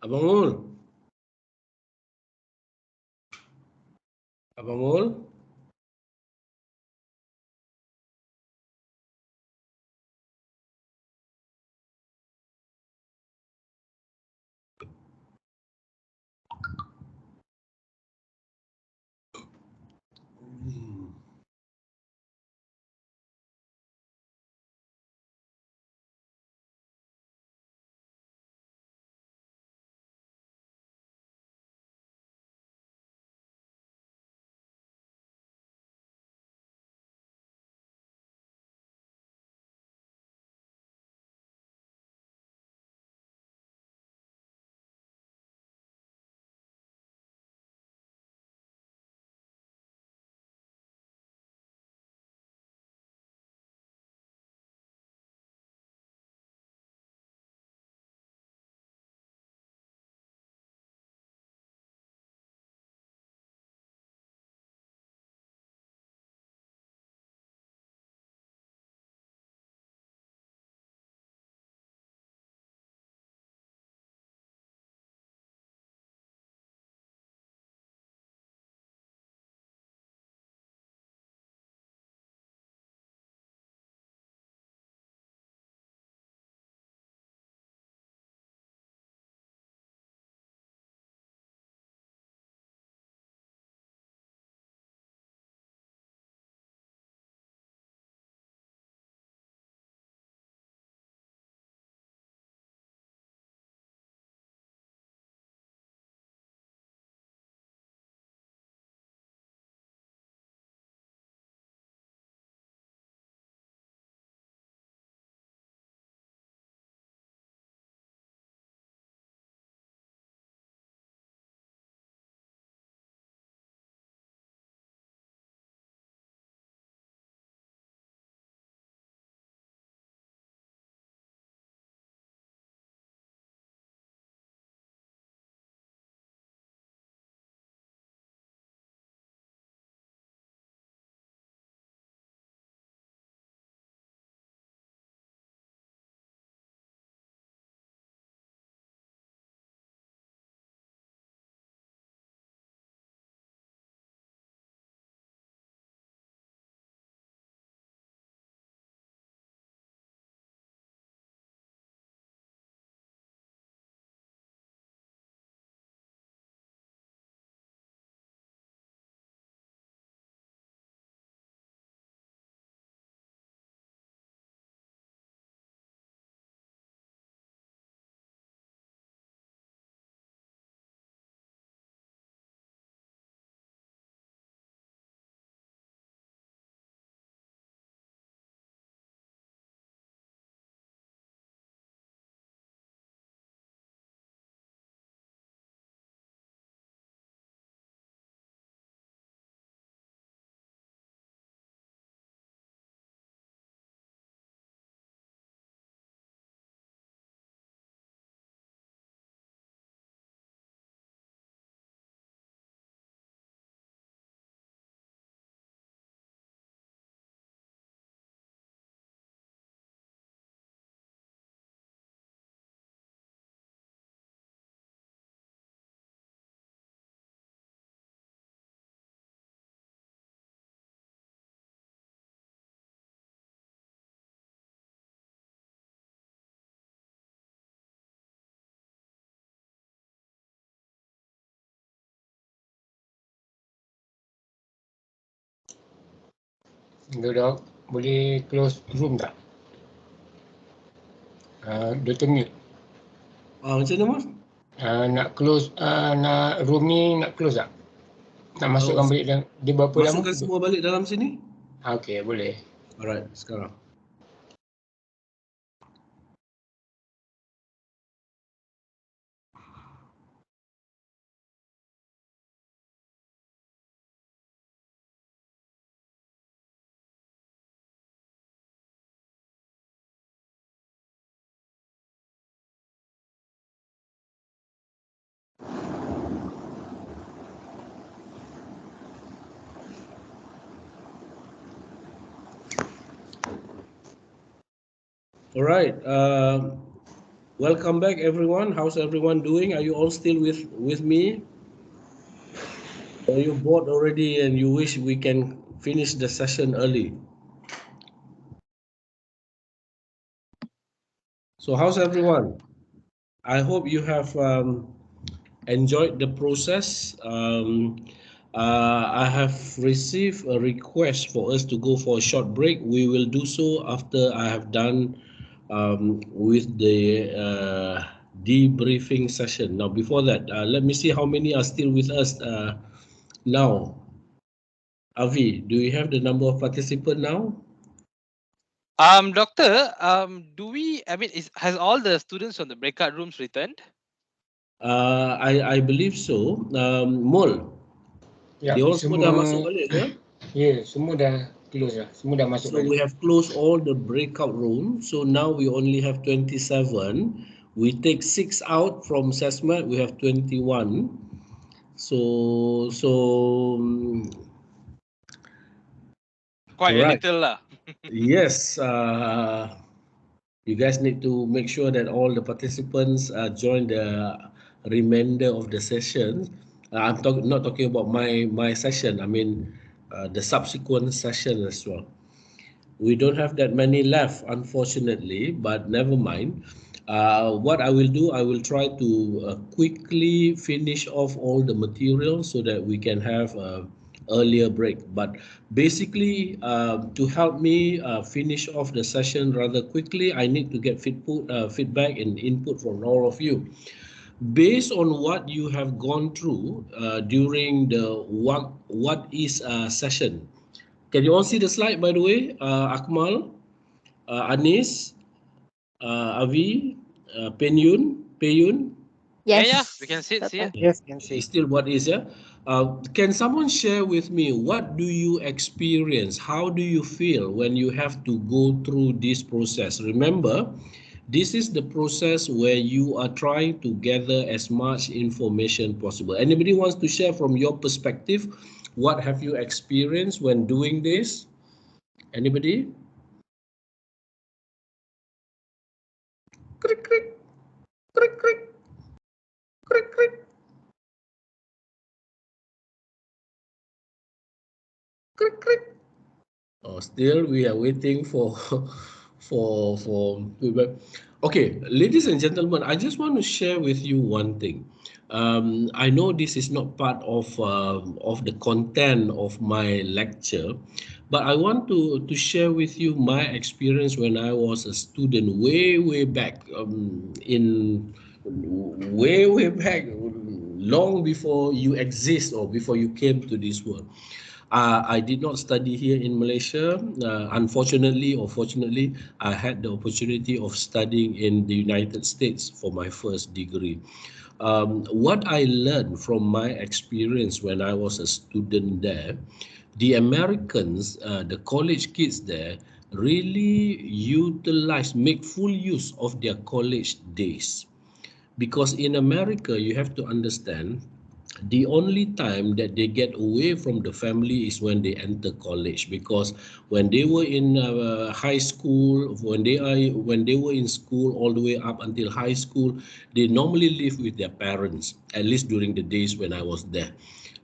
Abang Mul. Abang Mul. Dok, boleh close room tak? Dr. Mute. Macam mana, Mas? Nak close, nak room ni nak close tak? Nak masukkan balik dalam, dia berapa lama? Masukkan semua balik dalam sini? Okey, boleh. Alright, sekarang. Alright, Welcome back, everyone. How's everyone doing? Are you all still with me? Are you bored already and you wish we can finish the session early? So how's everyone? I hope you have enjoyed the process. I have received a request for us to go for a short break. We will do so after I have done with the debriefing session. Now, before that, let me see how many are still with us now. Avi, do you have the number of participants now? Doctor, has all the students from the breakout rooms returned? I believe so. Mol, Ya, dia orang semua dah semua masuk balik ke? semua dah close dah. Semua dah masuk So we balik. have closed all the breakout rooms. So now we only have 27. We take 6 out from SESMAT. We have 21. So Quite right. a little lah. Yes. You guys need to make sure that all the participants join the remainder of the session. Not talking about my session. I mean the subsequent session as well. We don't have that many left, unfortunately, but never mind. What I will do, I will try to quickly finish off all the material so that we can have a earlier break. But basically, to help me finish off the session rather quickly, I need to get feedback and input from all of you. Based on what you have gone through during the what is session. Can you all see the slide, by the way? Akmal, Anis, Avi, Peyun. Yeah, we can see it. Yes, can see. Still what is, yeah? Can someone share with me, what do you experience? How do you feel when you have to go through this process? Remember, this is the process where you are trying to gather as much information possible. Anybody wants to share from your perspective? What have you experienced when doing this? Anybody? Crick, crick, crick, crick, crick, crick, crick, crick. Oh, still we are waiting for for okay, ladies and gentlemen, I just want to share with you one thing. I know this is not part of the content of my lecture, but I want to share with you my experience when I was a student way back in way back, long before you exist or before you came to this world. I did not study here in Malaysia. Unfortunately or fortunately, I had the opportunity of studying in the United States for my first degree. What I learned from my experience when I was a student there, the Americans, the college kids there, really make full use of their college days. Because in America, you have to understand, the only time that they get away from the family is when they enter college. Because when they were in high school, when they were in school all the way up until high school, they normally live with their parents, at least during the days when I was there.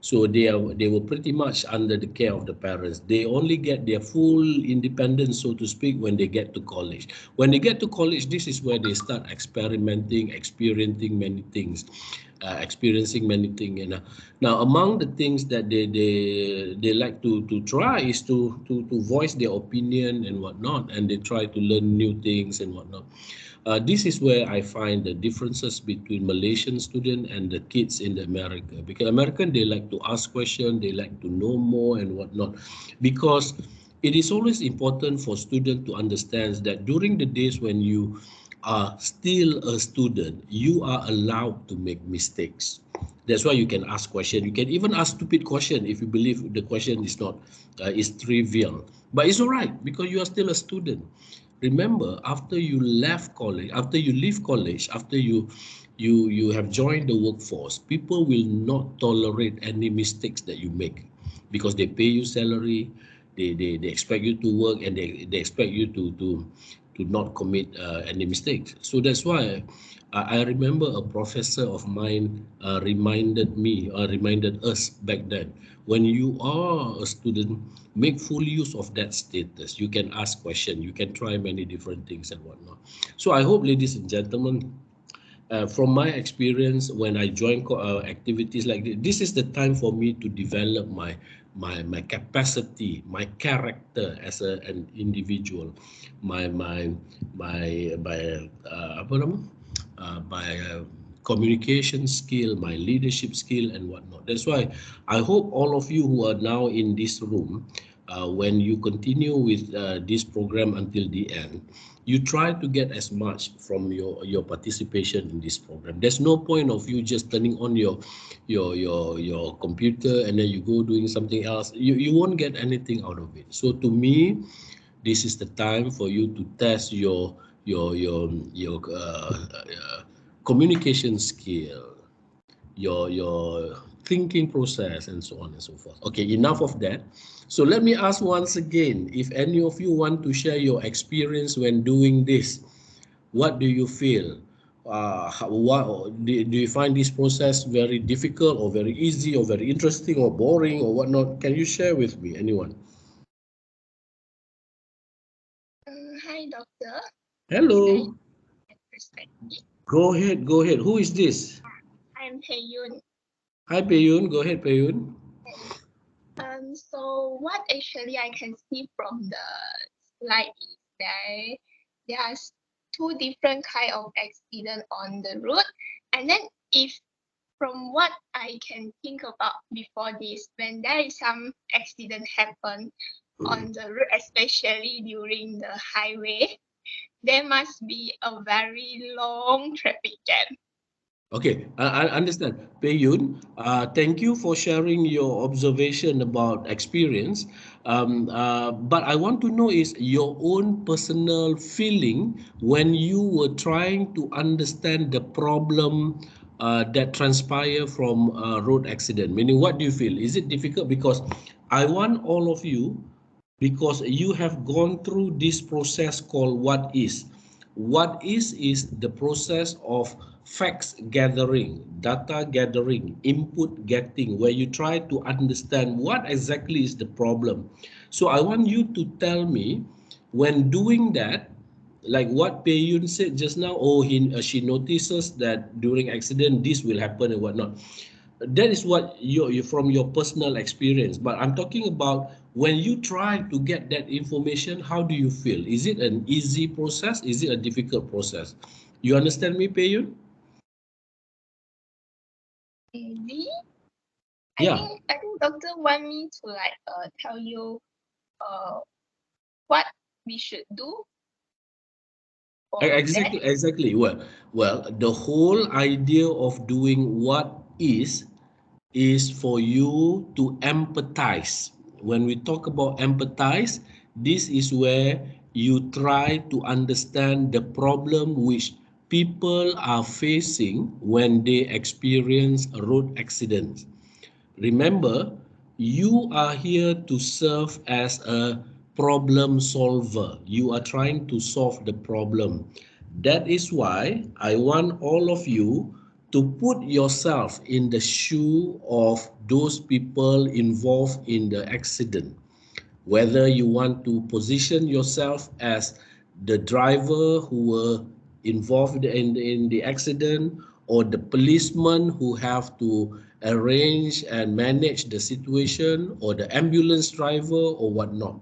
So they were pretty much under the care of the parents. They only get their full independence, so to speak, when they get to college. When they get to college, this is where they start experimenting, experiencing many things. Now, among the things that they like to try is to voice their opinion and whatnot, and they try to learn new things and whatnot. This is where I find the differences between Malaysian students and the kids in America. Because American, they like to ask questions, they like to know more and whatnot. Because it is always important for students to understand that during the days when you are still a student, you are allowed to make mistakes. That's why you can ask questions. You can even ask stupid question if you believe the question is not is trivial. But it's all right because you are still a student. Remember, after you left college, after you leave college, after you have joined the workforce, people will not tolerate any mistakes that you make because they pay you salary, they expect you to work, and they expect you not commit any mistakes. So that's why I remember a professor of mine reminded us back then, when you are a student, make full use of that status. You can ask questions, you can try many different things and whatnot. So I hope, ladies and gentlemen, from my experience, when I join activities like this is the time for me to develop my capacity, my character as an individual, my apa nama? My communication skill, my leadership skill, and whatnot. That's why I hope all of you who are now in this room, when you continue with this program until the end, you try to get as much from your participation in this program. There's no point of you just turning on your computer and then you go doing something else. You won't get anything out of it. So to me, this is the time for you to test your communication skill, your thinking process, and so on and so forth. Okay, enough of that. So let me ask once again, if any of you want to share your experience when doing this, what do you feel? Do you find this process very difficult or very easy or very interesting or boring or whatnot? Can you share with me, anyone? Hi, doctor. Hello. Perspective. Go ahead. Who is this? I'm Heyun. Hi, Peyun. Go ahead, Peyun. So what actually I can see from the slide is that there's two different kind of accident on the road, and then if from what I can think about before this, when there is some accident happen on the road, especially during the highway, there must be a very long traffic jam. Okay, I understand. Peyun, thank you for sharing your observation about experience. But I want to know is your own personal feeling when you were trying to understand the problem that transpire from a road accident. Meaning, what do you feel? Is it difficult? Because I want all of you, because you have gone through this process called what is. What is the process of facts gathering, data gathering, input getting, where you try to understand what exactly is the problem. So I want you to tell me, when doing that, like what Pei said just now, she notices that during accident this will happen and whatnot. That is what you from your personal experience. But I'm talking about when you try to get that information, how do you feel? Is it an easy process? Is it a difficult process? You understand me, Pei? Maybe Yeah. I think doctor want me to tell you what we should do for that. Exactly. Well, the whole idea of doing what is for you to empathize. When we talk about empathize, this is where you try to understand the problem which people are facing when they experience a road accident. Remember, you are here to serve as a problem solver. You are trying to solve the problem. That is why I want all of you to put yourself in the shoe of those people involved in the accident. Whether you want to position yourself as the driver who were involved in the accident, or the policeman who have to arrange and manage the situation, or the ambulance driver or whatnot.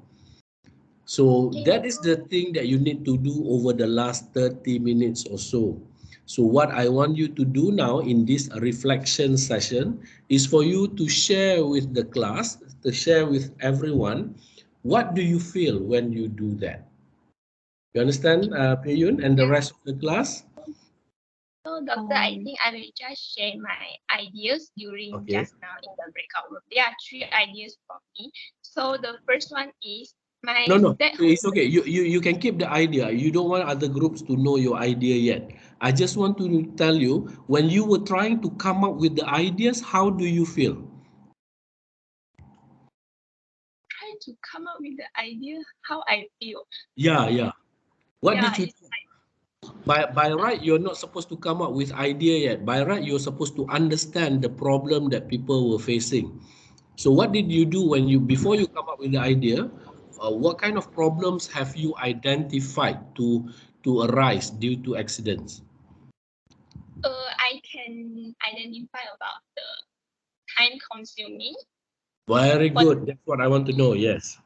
So that is the thing that you need to do over the last 30 minutes or so. So what I want you to do now in this reflection session is for you to share with the class, to share with everyone, what do you feel when you do that? You understand, Peyun and the rest of the class? So doctor, I think I will just share my ideas during just now in the breakout room. There are 3 ideas from me. So the first one is No, it's okay. You can keep the idea. You don't want other groups to know your idea yet. I just want to tell you, when you were trying to come up with the ideas, how do you feel? try to come up with the idea how I feel. Yeah. What Yeah, did you it's do? By right, you're not supposed to come up with idea yet. By right, you're supposed to understand the problem that people were facing. So what did you do when before you come up with the idea, what kind of problems have you identified to arise due to accidents? I can identify about the time consuming Very for good. That's what I want to know. Yes.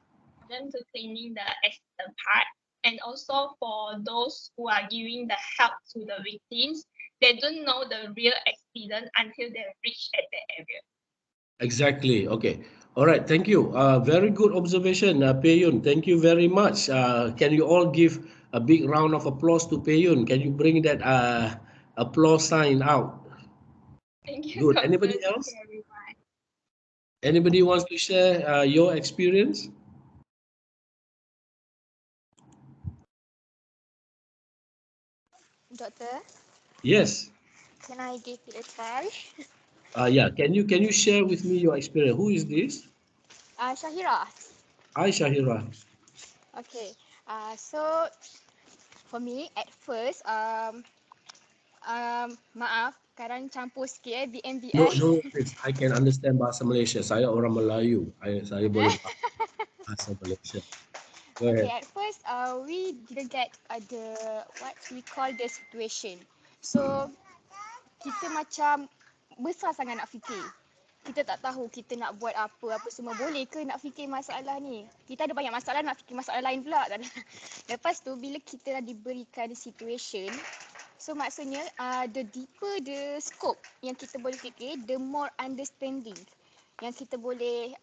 them to cleaning the accident part, and also for those who are giving the help to the victims, they don't know the real accident until they reach at the area. Exactly. Okay. All right. Thank you. Very good observation, Peyun. Thank you very much. Can you all give a big round of applause to Peyun? Can you bring that applause sign out? Thank you, Good. Doctor. Anybody Thank else? you, everyone. Anybody wants to share your experience? Doctor, Yes. can I give it a try? Yeah. Can you share with me your experience? Who is this? Shahira. Hi, Shahira. Okay. So for me at first, maaf, sekarang campur sikit No, BMBI. no, please. I can understand bahasa Malaysia. Saya orang Melayu. Saya boleh faham bahasa Malaysia. Go Okay, ahead. at first, we didn't get the what we call the situation. So kita macam besar sangat nak fikir. Kita tak tahu kita nak buat apa semua. Boleh ke nak fikir masalah ni? Kita ada banyak masalah, nak fikir masalah lain pula. Lepas tu, bila kita dah diberikan situation, so maksudnya the deeper the scope yang kita boleh fikir, the more understanding yang kita boleh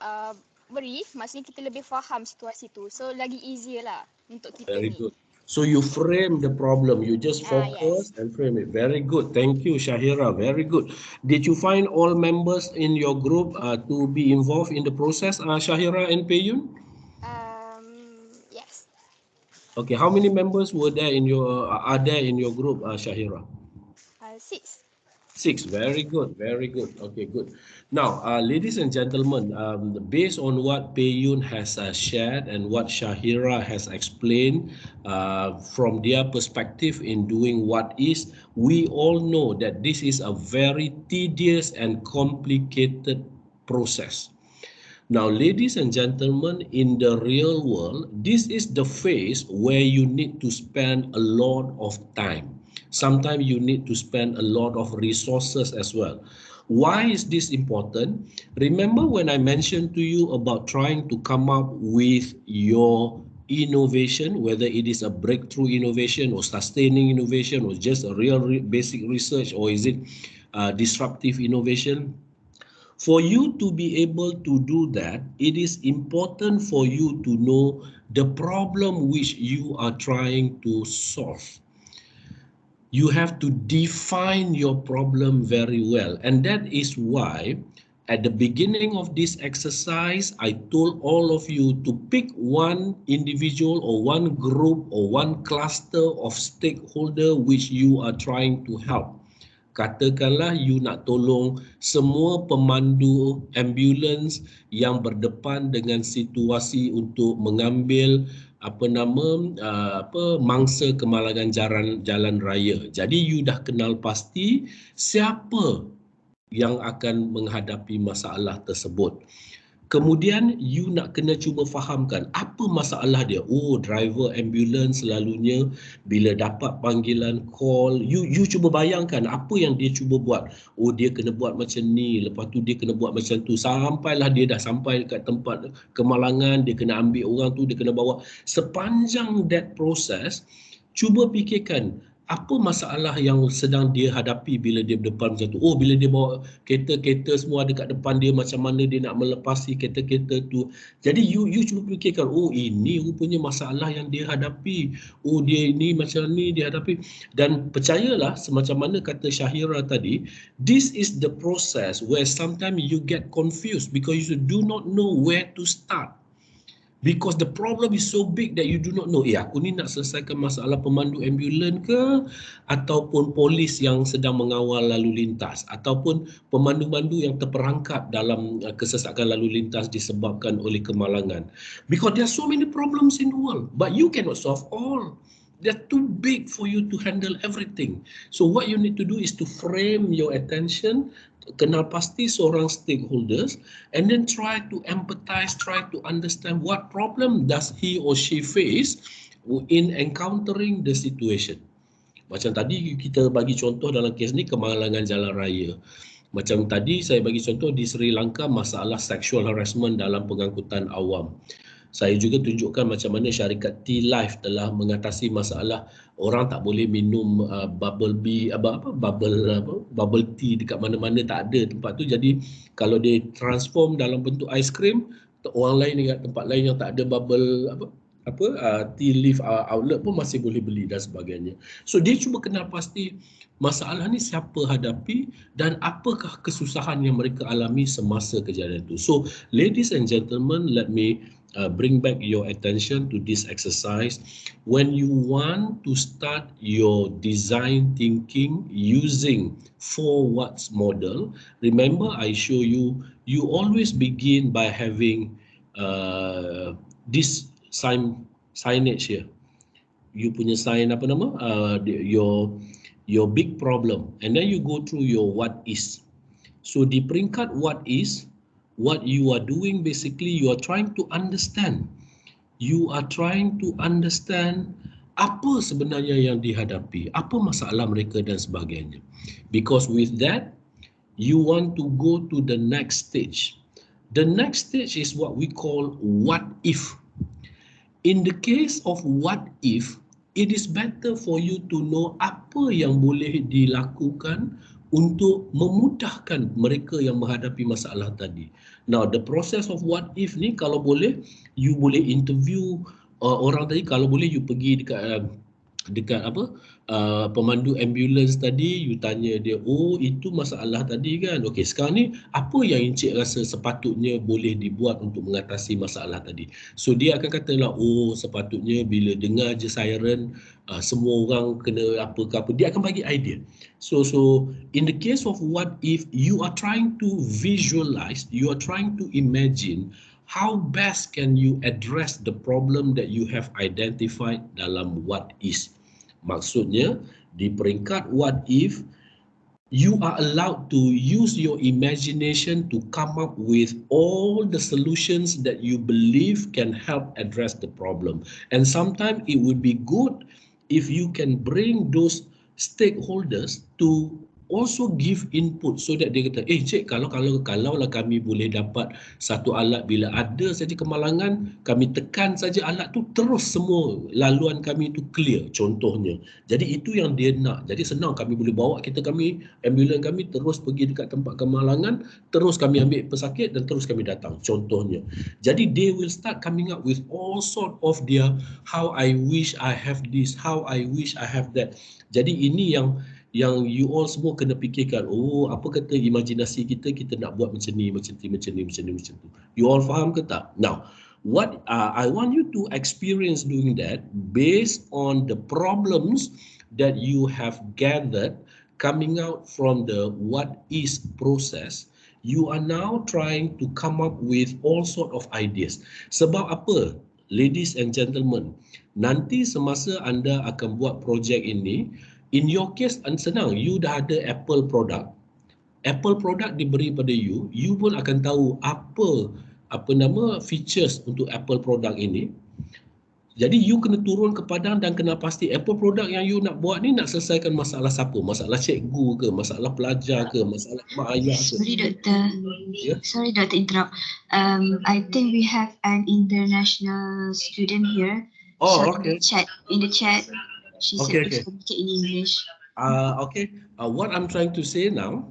beri, maksudnya kita lebih faham situasi tu. So lagi easier lah untuk kita Very ni. good. So you frame the problem. You just Yes. focus and frame it. Very good. Thank you, Shahira. Very good. Did you find all members in your group to be involved in the process, Shahira and Peyun? Yes. Okay. How many members are there in your group, Shahira? 6. 6. Very good. Very good. Okay, good. Now, ladies and gentlemen, based on what Peyun has shared and what Shahira has explained from their perspective in doing what is, we all know that this is a very tedious and complicated process. Now, ladies and gentlemen, in the real world, this is the phase where you need to spend a lot of time. Sometimes you need to spend a lot of resources as well. Why is this important? Remember when I mentioned to you about trying to come up with your innovation, whether it is a breakthrough innovation or sustaining innovation or just a real basic research, or is it disruptive innovation? For you to be able to do that, it is important for you to know the problem which you are trying to solve. You have to define your problem very well. And that is why at the beginning of this exercise, I told all of you to pick one individual or one group or one cluster of stakeholder which you are trying to help. Katakanlah you nak tolong semua pemandu ambulans yang berdepan dengan situasi untuk mengambil mangsa kemalangan jalan raya. Jadi you dah kenal pasti siapa yang akan menghadapi masalah tersebut. Kemudian you nak kena cuba fahamkan apa masalah dia. Oh, driver ambulans selalunya bila dapat panggilan call, you cuba bayangkan apa yang dia cuba buat. Oh, dia kena buat macam ni, lepas tu dia kena buat macam tu, sampailah dia dah sampai dekat tempat kemalangan, dia kena ambil orang tu, dia kena bawa. Sepanjang that process, cuba fikirkan apa masalah yang sedang dia hadapi bila dia depan macam tu. Oh, bila dia bawa kereta-kereta semua ada kat depan dia, macam mana dia nak melepasi kereta-kereta tu. Jadi you cuba fikirkan, oh ini rupanya masalah yang dia hadapi. Oh, dia ini macam ni dia hadapi. Dan percayalah, semacam mana kata Shahira tadi, this is the process where sometimes you get confused because you do not know where to start. Because the problem is so big that you do not know, aku ni nak selesaikan masalah pemandu ambulan ke, ataupun polis yang sedang mengawal lalu lintas, ataupun pemandu-mandu yang terperangkap dalam kesesakan lalu lintas disebabkan oleh kemalangan. Because there are so many problems in the world, but you cannot solve all. They're too big for you to handle everything. So what you need to do is to frame your attention, kenal pasti seorang stakeholders, and then try to empathize, try to understand what problem does he or she face in encountering the situation. Macam tadi kita bagi contoh dalam kes ni kemalangan jalan raya. Macam tadi saya bagi contoh di Sri Lanka masalah sexual harassment dalam pengangkutan awam. Saya juga tunjukkan macam mana syarikat T-Life telah mengatasi masalah orang tak boleh minum bubble tea dekat mana-mana, tak ada tempat tu. Jadi kalau dia transform dalam bentuk aiskrim, orang lain dekat tempat lain yang tak ada bubble tea leaf outlet pun masih boleh beli dan sebagainya. So dia cuba kenal pasti masalah ni siapa hadapi dan apakah kesusahan yang mereka alami semasa kejadian itu. So ladies and gentlemen, let me bring back your attention to this exercise. When you want to start your design thinking using 4 what's model, remember I show you, you always begin by having this signage here. You punya sign apa nama? Your big problem, and then you go through your what is. So di peringkat what is, what you are doing basically, you are trying to understand. You are trying to understand apa sebenarnya yang dihadapi, apa masalah mereka dan sebagainya. Because with that, you want to go to the next stage. The next stage is what we call what if. In the case of what if, it is better for you to know apa yang boleh dilakukan untuk memudahkan mereka yang menghadapi masalah tadi. Now, the process of what if ni, kalau boleh, you boleh interview orang tadi, kalau boleh you pergi dekat pemandu ambulans tadi, you tanya dia, oh itu masalah tadi kan, okey sekarang ni apa yang Encik rasa sepatutnya boleh dibuat untuk mengatasi masalah tadi. So dia akan katalah, oh sepatutnya bila dengar je siren, semua orang kena apa ke apa, dia akan bagi idea. So in the case of what if, you are trying to visualize, you are trying to imagine how best can you address the problem that you have identified dalam what is. Maksudnya, di peringkat what if, you are allowed to use your imagination to come up with all the solutions that you believe can help address the problem. And sometimes it would be good if you can bring those stakeholders to also give input, so that dia kata, cik, kalau lah kami boleh dapat satu alat, bila ada saja kemalangan, kami tekan saja alat tu, terus semua laluan kami tu clear, contohnya. Jadi itu yang dia nak. Jadi senang, kami boleh bawa ambulans kami terus pergi dekat tempat kemalangan, terus kami ambil pesakit dan terus kami datang, contohnya. Jadi they will start coming up with all sort of their, how I wish I have this, how I wish I have that. Jadi ini yang you all semua kena fikirkan, oh apa kata imajinasi kita nak buat macam ni. You all faham ke tak? Now, what I want you to experience doing that based on the problems that you have gathered coming out from the what is process. You are now trying to come up with all sort of ideas. Sebab apa? Ladies and gentlemen, nanti semasa anda akan buat projek ini, in your case, senang, you dah ada Apple product diberi pada you pun akan tahu apa nama features untuk Apple product ini. Jadi you kena turun ke padang dan kena pasti Apple product yang you nak buat ni nak selesaikan masalah siapa? Masalah cikgu ke? Masalah pelajar ke? Masalah mak ayah ke? Sorry Doctor interrupt. I think we have an international student here. Oh, okay. In the chat, she said to communicate in English. Okay. What I'm trying to say now,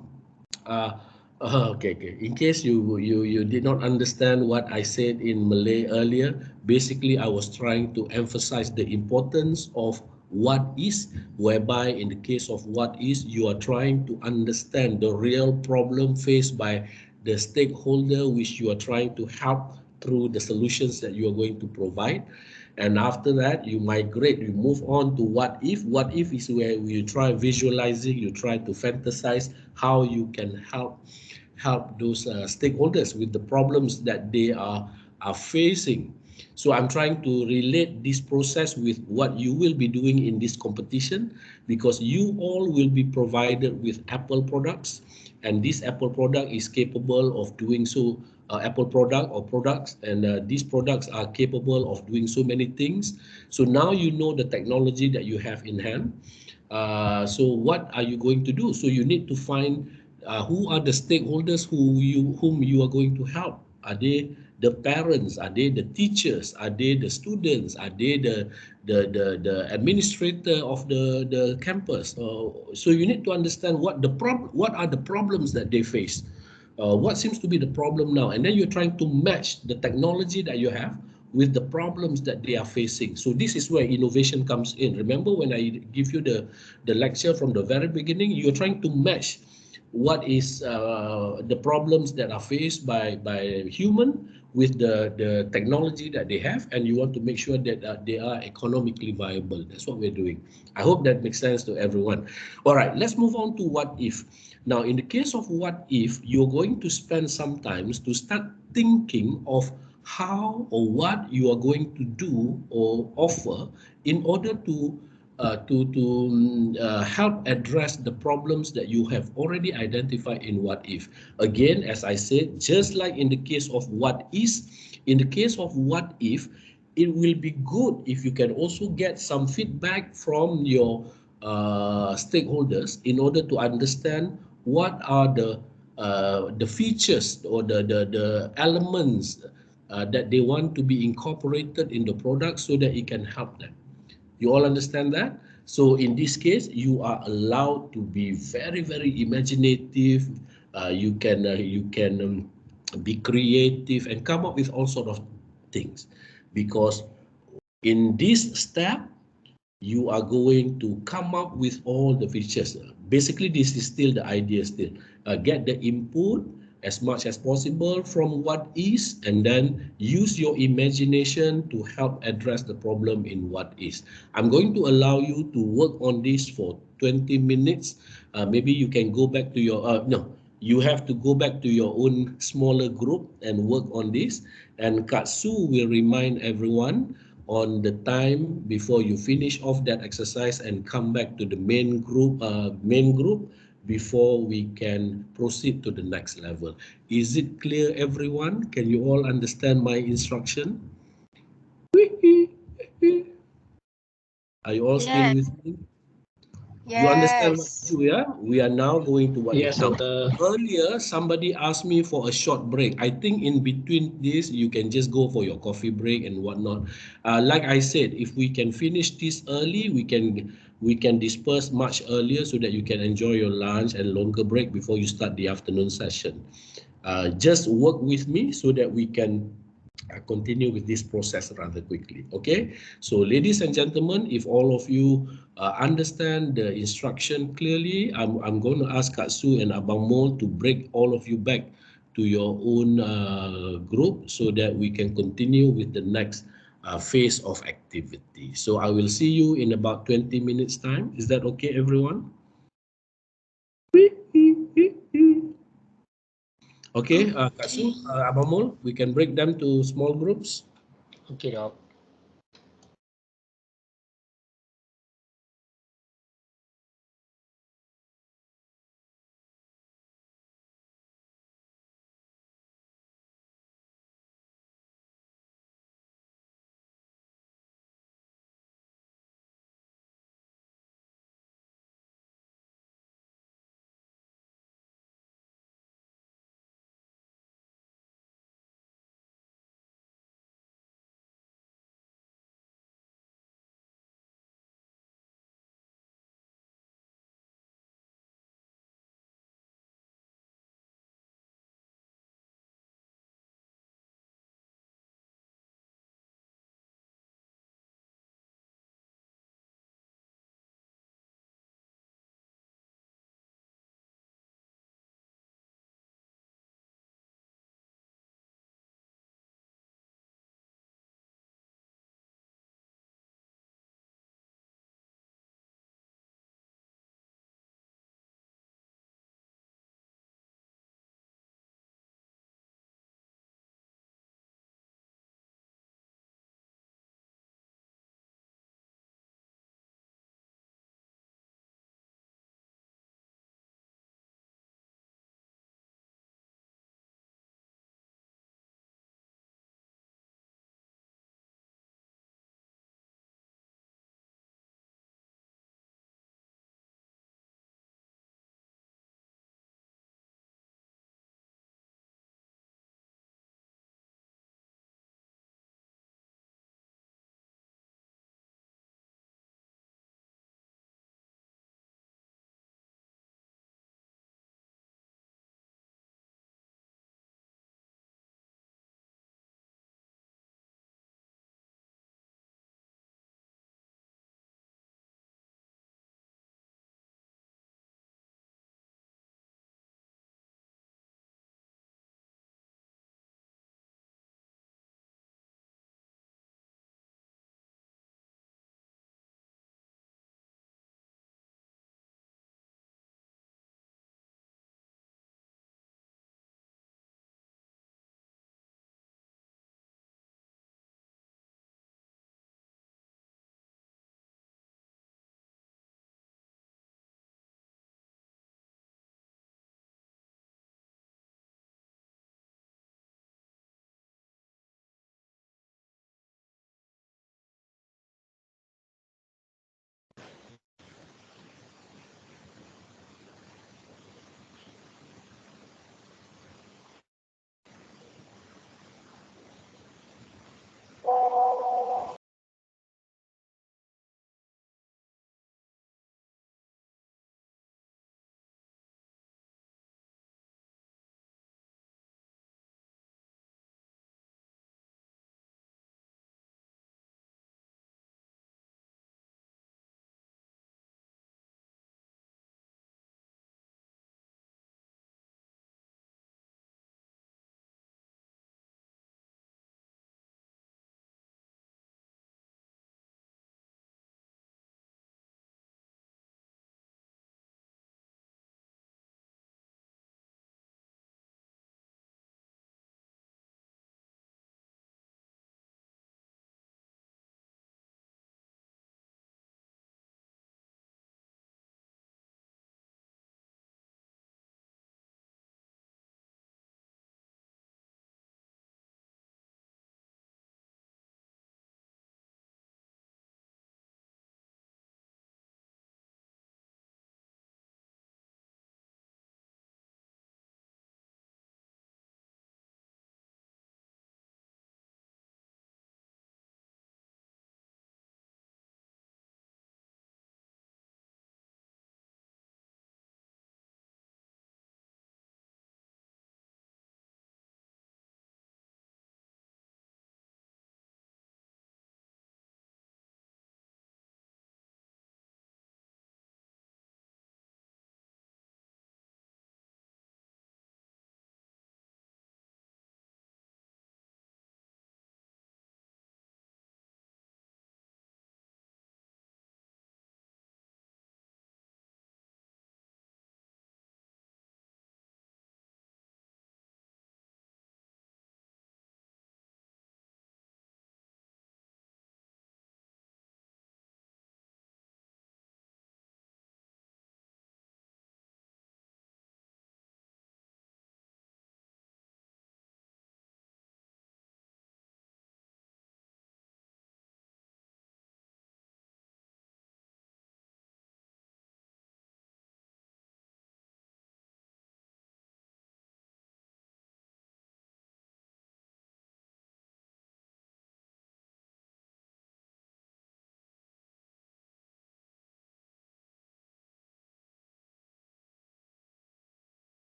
okay. In case you did not understand what I said in Malay earlier, basically I was trying to emphasize the importance of what is, whereby in the case of what is, you are trying to understand the real problem faced by the stakeholder which you are trying to help through the solutions that you are going to provide. And after that, you migrate, you move on to what if. What if is where you try visualizing, you try to fantasize how you can help those stakeholders with the problems that they are facing. So I'm trying to relate this process with what you will be doing in this competition, because you all will be provided with Apple products, and this Apple product is capable of doing so, Apple product or products, and these products are capable of doing so many things. So now you know the technology that you have in hand. So what are you going to do? So you need to find who are the stakeholders whom you are going to help. Are they the parents? Are they the teachers? Are they the students? Are they the administrator of the campus? So you need to understand what are the problems that they face. What seems to be the problem now, and then you're trying to match the technology that you have with the problems that they are facing. So this is where innovation comes in. Remember when I give you the lecture from the very beginning, you're trying to match what is the problems that are faced by human with the technology that they have, and you want to make sure that they are economically viable. That's what we're doing. I hope that makes sense to everyone. All right, let's move on to what if. Now, in the case of what if, you're going to spend some time to start thinking of how or what you are going to do or offer in order to help address the problems that you have already identified in what if. Again, as I said, just like in the case of what is, in the case of what if, it will be good if you can also get some feedback from your stakeholders in order to understand what are the features or the elements that they want to be incorporated in the product so that it can help them. You all understand that? So in this case, you are allowed to be very imaginative. You can be creative and come up with all sort of things, because in this step you are going to come up with all the features. Basically, this is still the idea still. Get the input as much as possible from what is, and then use your imagination to help address the problem in what is. I'm going to allow you to work on this for 20 minutes. Maybe you can go back to your, no, you have to go back to your own smaller group and work on this. And Katsu will remind everyone on the time before you finish off that exercise and come back to the main group before we can proceed to the next level. Is it clear, everyone? Can you all understand my instruction? Are you all still with me? You understand what to Yes. do, yeah? We are now going to what Yes, now. Doctor. Earlier, somebody asked me for a short break. I think in between this, you can just go for your coffee break and whatnot. Like I said, if we can finish this early, we can disperse much earlier so that you can enjoy your lunch and longer break before you start the afternoon session. Just work with me so that we can continue with this process rather quickly. Okay, so ladies and gentlemen, if all of you understand the instruction clearly, I'm going to ask Katsu and Abang Mol to break all of you back to your own group so that we can continue with the next phase of activity. So I will see you in about 20 minutes time. Is that okay, everyone? Okay, Katsu, Abang Mol, we can break them to small groups. Okay, Doc.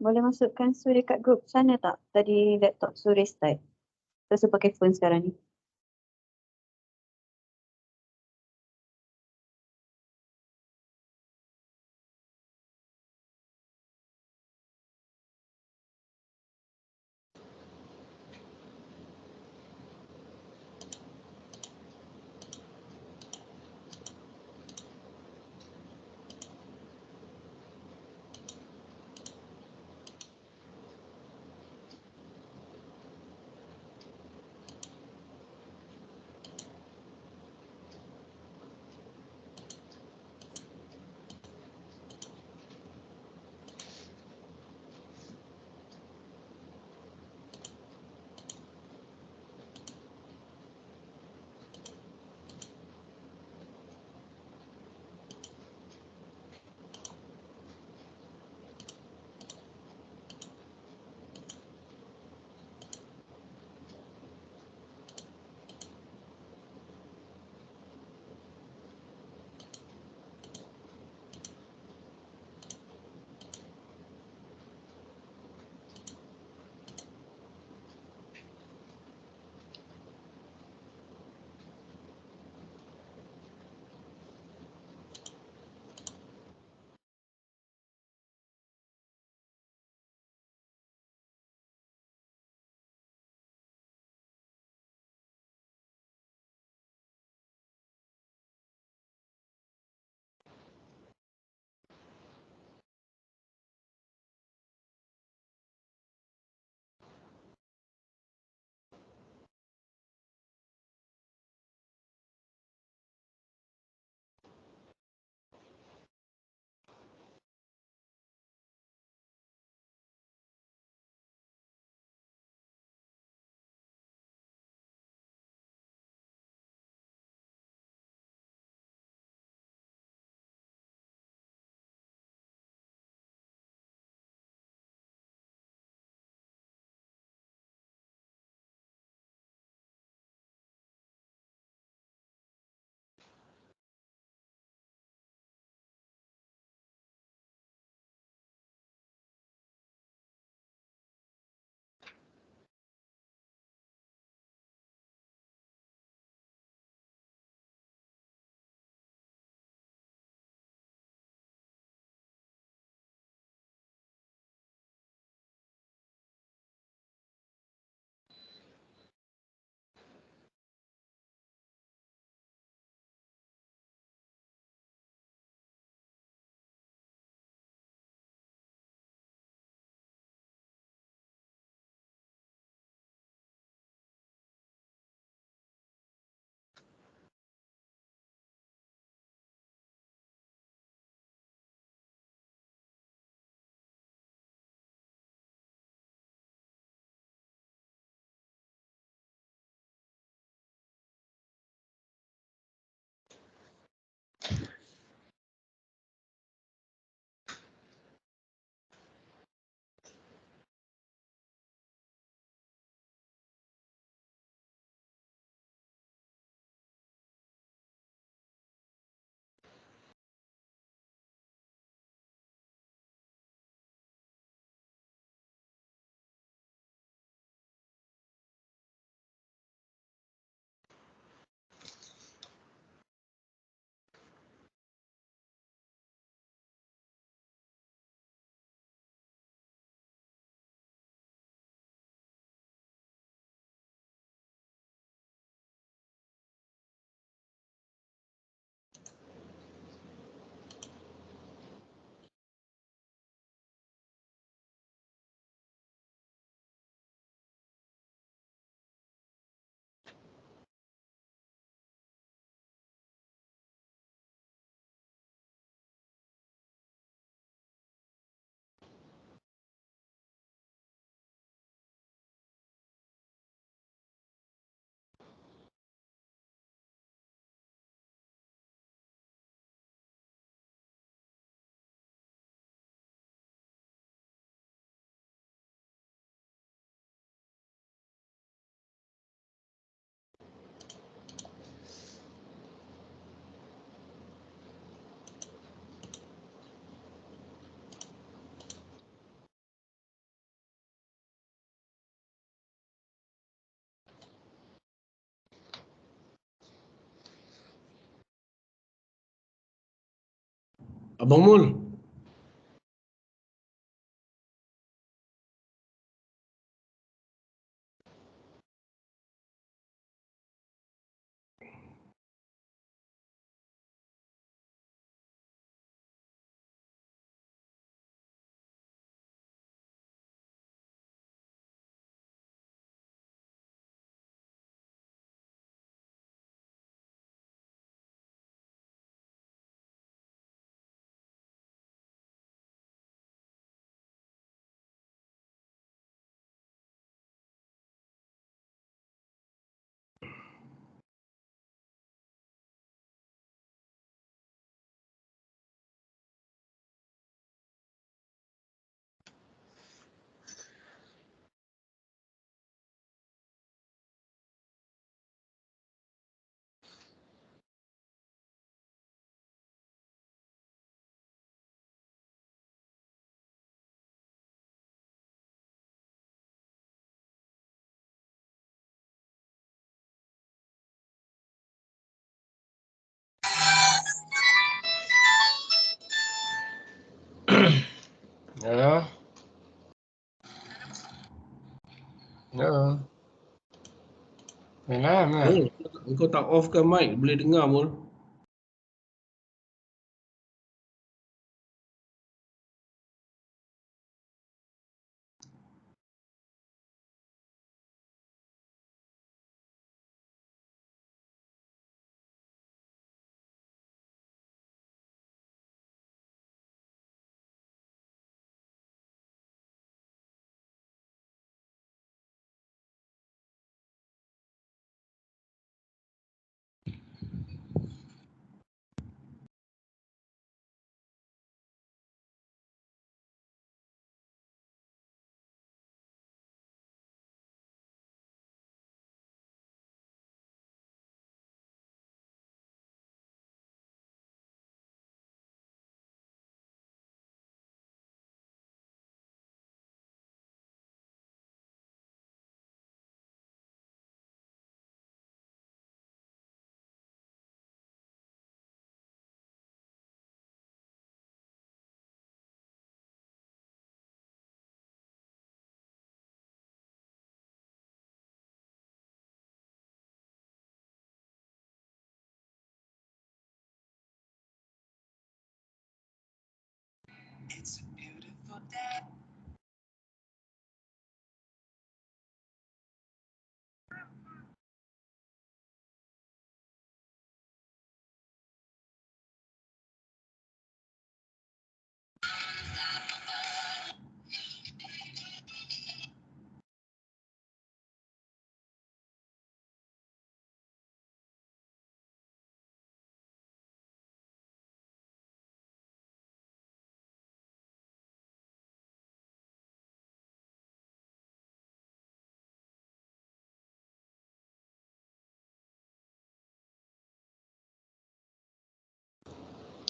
Boleh masukkan Su dekat grup sana tak? Tadi laptop Su restart. So Su pakai phone sekarang ni. Abang Mul. Ya. Ya. Mana? Mul, engkau tak off ke mic, boleh dengar Mul.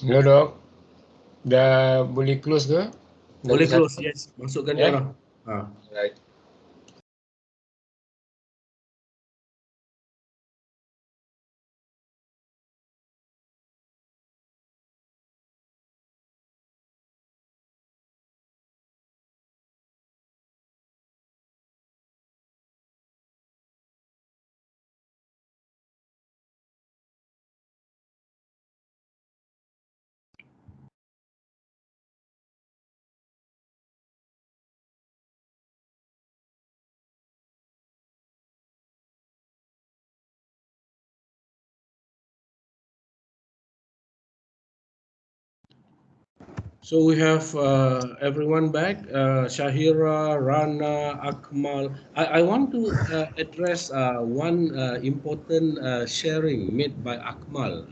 Ya dok. Dah boleh close ke? Boleh Lagi close, satu. yes. Masukkan dia lah. Ha. Right. So we have everyone back, Shahira, Rana, Akmal. I want to address one important sharing made by Akmal.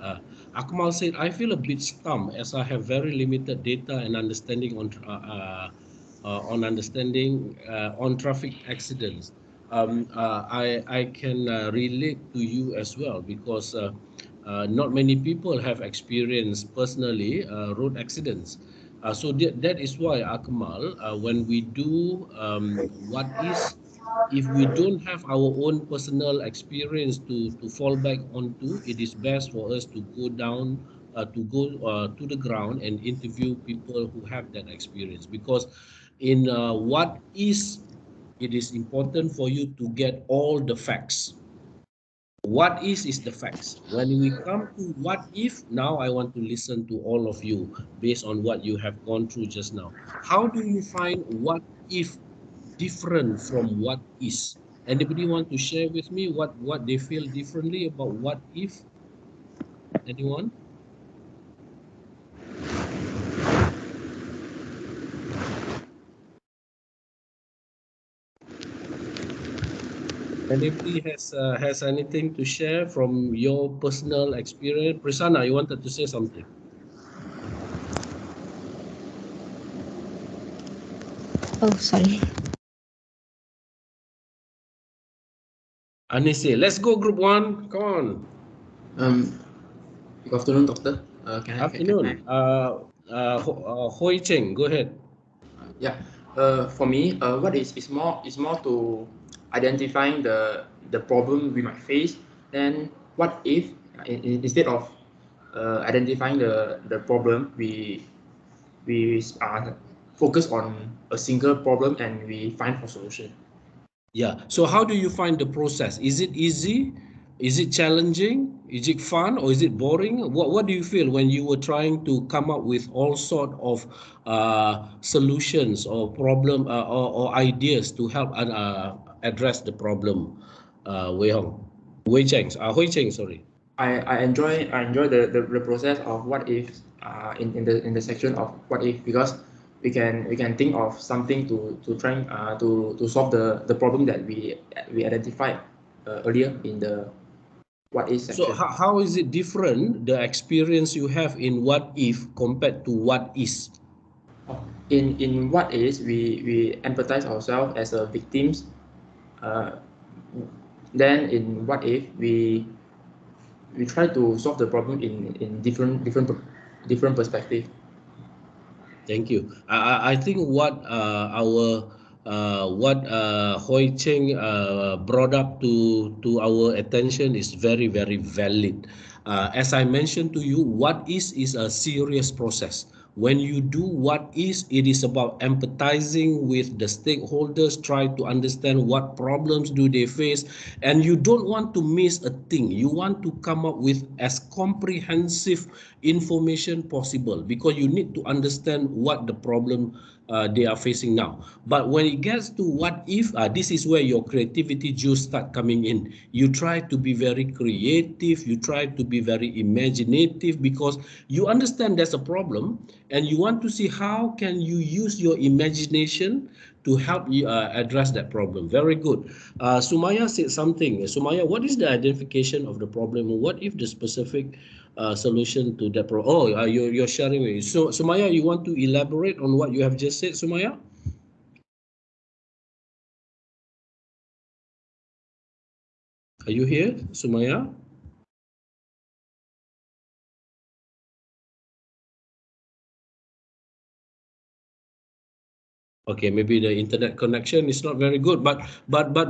Akmal said, I feel a bit stumped as I have very limited data and understanding on understanding on traffic accidents. I can relate to you as well because not many people have experienced personally road accidents. So that is why Akmal, when we do what is, if we don't have our own personal experience to fall back onto, it is best for us to go down to go to the ground and interview people who have that experience, because in what is, it is important for you to get all the facts. What is the facts. When we come to what if, now I want to listen to all of you based on what you have gone through just now. How do you find what if different from what is? Anybody want to share with me what they feel differently about what if? Anyone? Anybody has anything to share from your personal experience? Prasanna, you wanted to say something? Oh, sorry. Anise, let's go group one. Come on. Good afternoon, doctor. Can Afternoon. Hoi Cheng, go ahead. Yeah. For me, what is more to identifying the problem we might face. Then what if instead of identifying the problem, we focus on a single problem and we find a solution. Yeah. So how do you find the process? Is it easy? Is it challenging? Is it fun, or is it boring? What do you feel when you were trying to come up with all sort of solutions or problem or ideas to help address the problem? Wei Hong, Hui Cheng, sorry. I enjoy the process of what if in the section of what if, because we can think of something to try to solve the problem that we identified earlier in the what if So section. how is it different, the experience you have in what if compared to what is? In what is, we empathize ourselves as a victims. Then in what if we try to solve the problem in different perspective. Thank you. I think what Hoi Cheng brought up to our attention is very, very valid. As I mentioned to you, what is a serious process. When you do what is, it is about empathizing with the stakeholders, try to understand what problems do they face, and you don't want to miss a thing. You want to come up with as comprehensive information possible, because you need to understand what the problem they are facing now. But when it gets to what if, this is where your creativity juice start coming in. You try to be very creative, you try to be very imaginative, because you understand there's a problem and you want to see how can you use your imagination to help you address that problem. Very good. Sumaya said something. Sumaya, what is the identification of the problem? What if the specific solution to that problem? Oh, you're sharing with me. So, Sumaya, you want to elaborate on what you have just said, Sumaya? Are you here, Sumaya? Okay, maybe the internet connection is not very good, but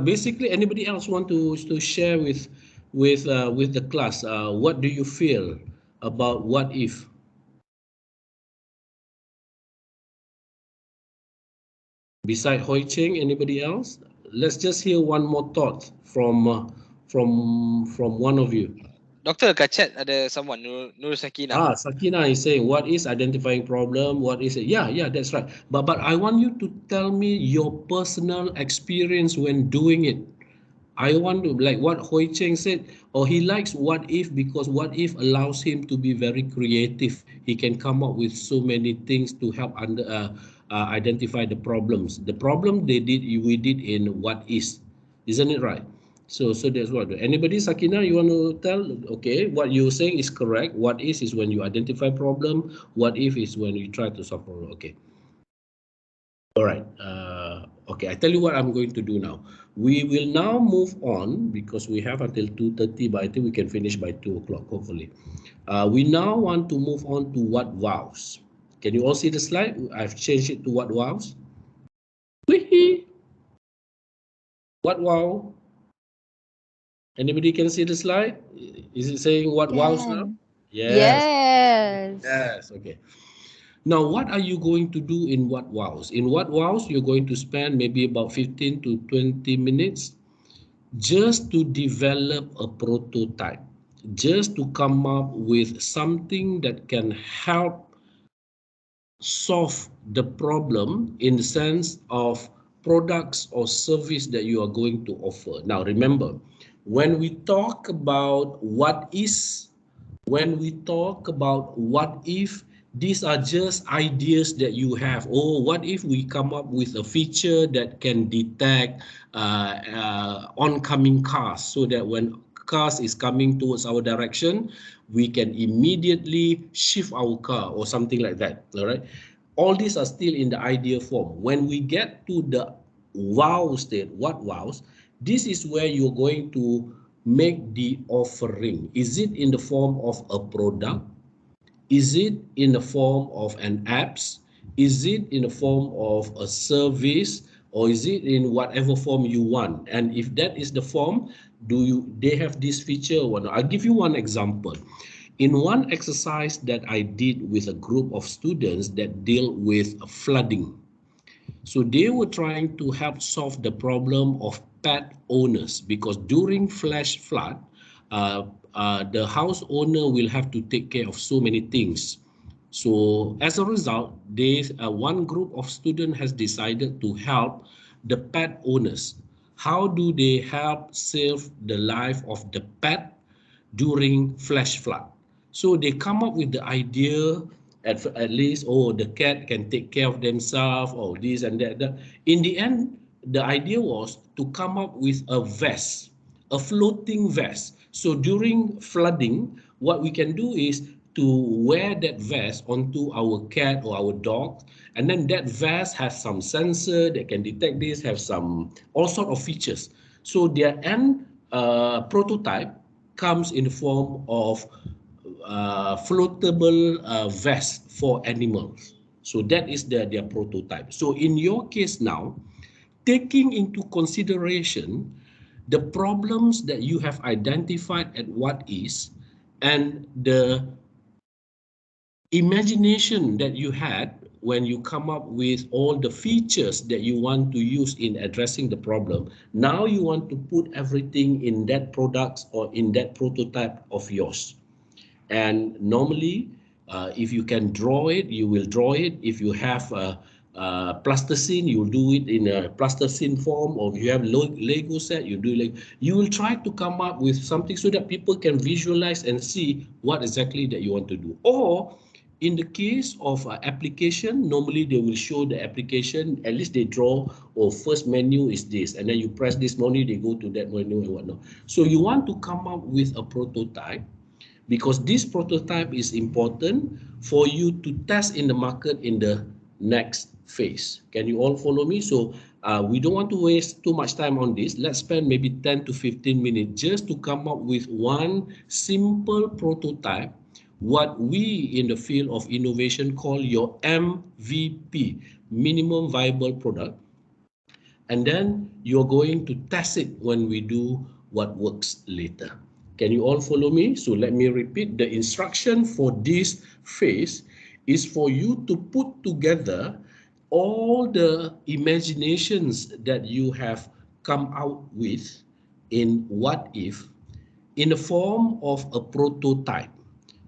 basically, anybody else want to share with the class? What do you feel about what if? Beside Hoi Cheng, anybody else? Let's just hear one more thought from one of you. Doctor, kat chat ada someone, Nur Sakina. Sakina is saying, what is identifying problem? What is it? Yeah, that's right. But I want you to tell me your personal experience when doing it. I want to, like what Hoi Cheng said, or he likes what if because what if allows him to be very creative. He can come up with so many things to help identify the problems. The problem we did in what is, isn't it right? So that's what. Anybody, Sakina, you want to tell? Okay, what you're saying is correct. What is when you identify problem. What if is when you try to solve problem. Okay. All right. Okay, I tell you what I'm going to do now. We will now move on because we have until 2:30, but I think we can finish by 2 o'clock, hopefully. We now want to move on to what vows. Can you all see the slide? I've changed it to what vows. Whee! What wow? Anybody can see the slide? Is it saying what vows now? Yes. Yes. Yes. Okay. Now, what are you going to do in what wows? In what wows, you're going to spend maybe about 15 to 20 minutes just to develop a prototype, just to come up with something that can help solve the problem in the sense of products or service that you are going to offer. Now, remember, when we talk about what is, when we talk about what if, these are just ideas that you have. Oh, what if we come up with a feature that can detect oncoming cars, so that when cars is coming towards our direction, we can immediately shift our car or something like that. All right. All these are still in the idea form. When we get to the wow state, what wows, this is where you're going to make the offering. Is it in the form of a product? Is it in the form of an apps? Is it in the form of a service? Or is it in whatever form you want? And if that is the form, they have this feature or not? I'll give you one example. In one exercise that I did with a group of students that deal with flooding, so they were trying to help solve the problem of pet owners, because during flash flood, the house owner will have to take care of so many things. So as a result, one group of students has decided to help the pet owners. How do they help save the life of the pet during flash flood? So they come up with the idea, at least, oh, the cat can take care of themselves, or this and that. In the end, the idea was to come up with a vest, a floating vest. So during flooding, what we can do is to wear that vest onto our cat or our dog, and then that vest has some sensor that can detect this, have some all sort of features. So their end prototype comes in the form of floatable vest for animals. So that is their prototype. So in your case now, taking into consideration the problems that you have identified at what is, and the imagination that you had when you come up with all the features that you want to use in addressing the problem, now you want to put everything in that product or in that prototype of yours. And normally, if you can draw it, you will draw it. If you have plasticine, you'll do it in a plasticine form, or if you have Lego set, you do like, you will try to come up with something so that people can visualize and see what exactly that you want to do. Or in the case of application, normally they will show the application, at least they draw, or first menu is this, and then you press this menu, they go to that menu and whatnot. So you want to come up with a prototype, because this prototype is important for you to test in the market in the next phase. Can you all follow me? So we don't want to waste too much time on this. Let's spend maybe 10 to 15 minutes just to come up with one simple prototype, what we in the field of innovation call your MVP, minimum viable product. And then you're going to test it when we do what works later. Can you all follow me? So let me repeat. The instruction for this phase is for you to put together all the imaginations that you have come out with in what if, in the form of a prototype.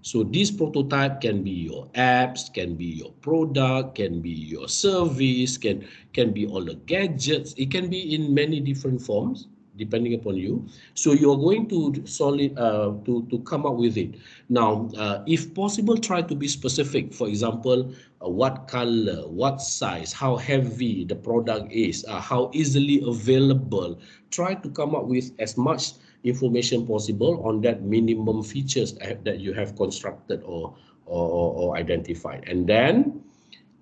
So this prototype can be your apps, can be your product, can be your service, can be all the gadgets. It can be in many different forms depending upon you. So you're going to to come up with it. Now, if possible, try to be specific. For example, what color, what size, how heavy the product is, how easily available. Try to come up with as much information possible on that minimum features that you have constructed or identified. And then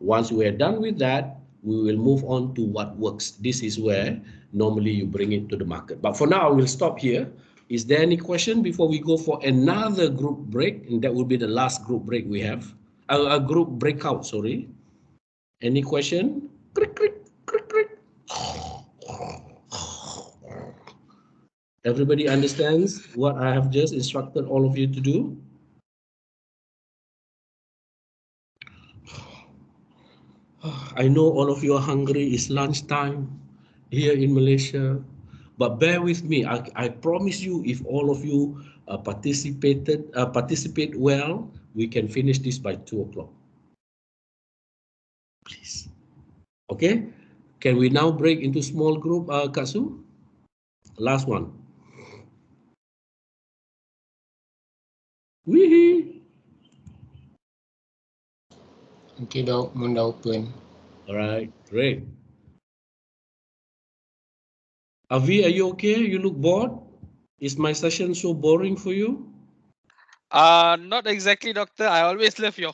once we are done with that, we will move on to what works. This is where normally you bring it to the market. But for now, we'll stop here. Is there any question before we go for another group break? And that will be the last group break we have. A group breakout, sorry. Any question? Crick, crick, crick, crick. Everybody understands what I have just instructed all of you to do? I know all of you are hungry. It's lunchtime here in Malaysia. But bear with me. I promise you, if all of you participate well, we can finish this by 2 o'clock. Please. Okay? Can we now break into small group, Katsu? Last one. Wee. Okay, dah open. All right, great. Avi, are you okay? You look bored. Is my session so boring for you? Not exactly, doctor. I always love your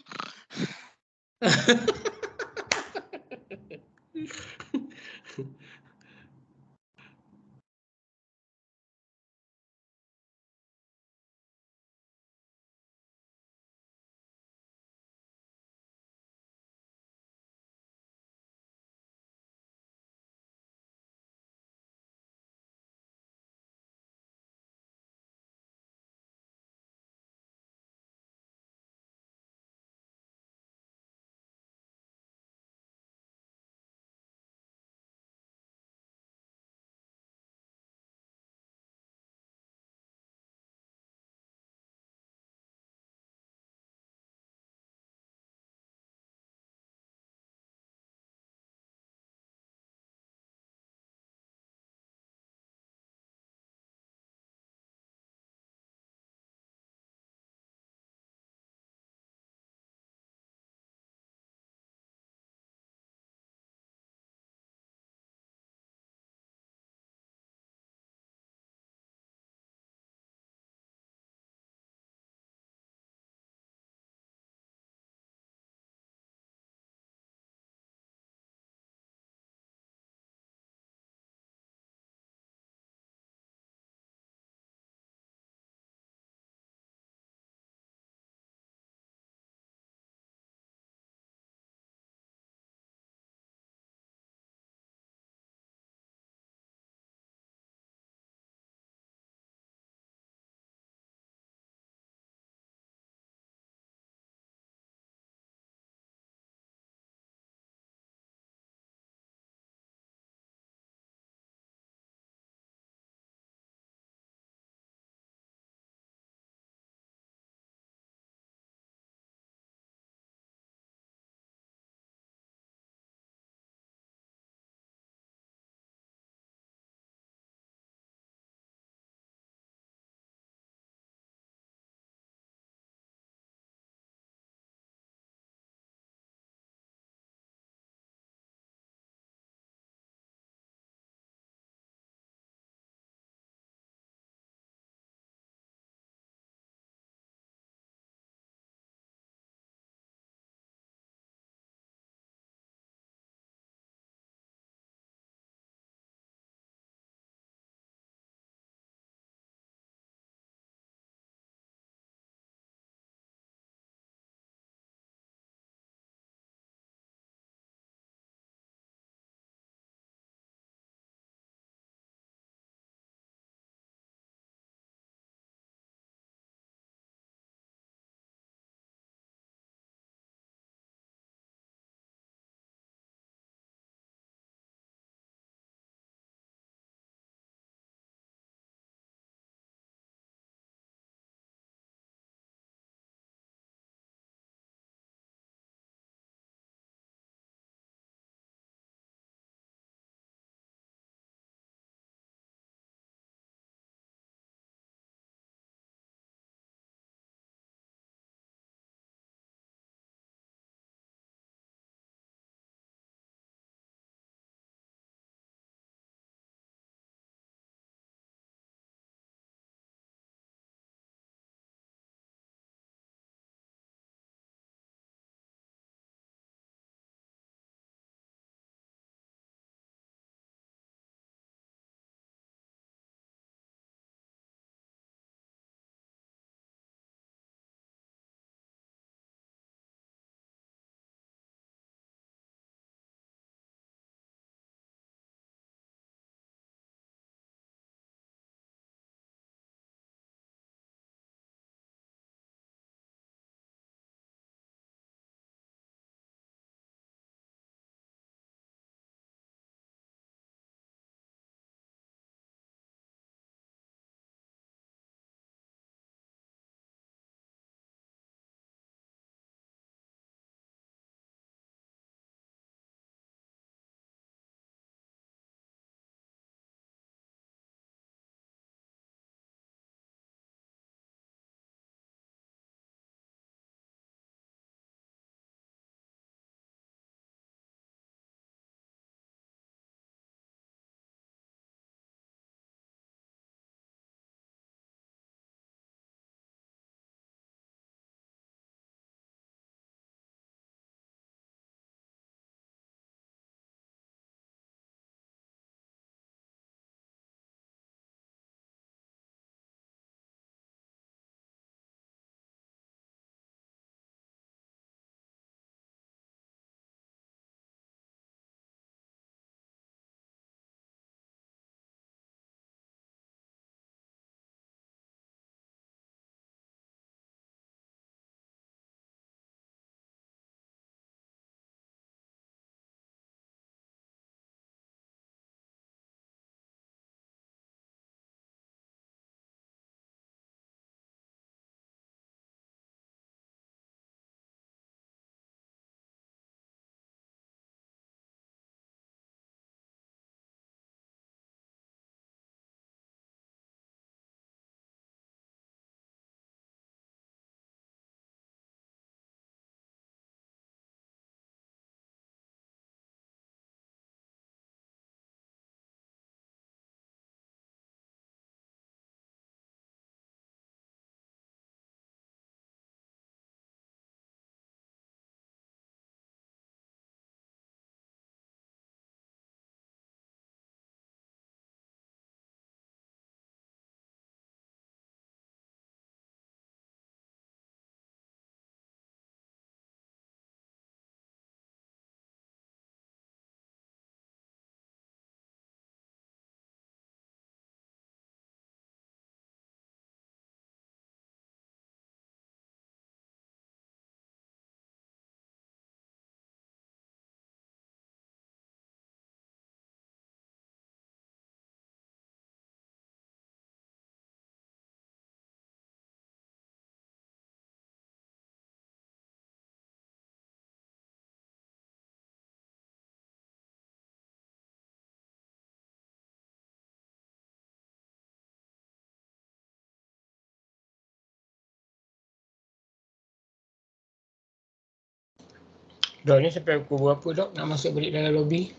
Dok, ni sampai pukul berapa dok nak masuk balik dalam lobby?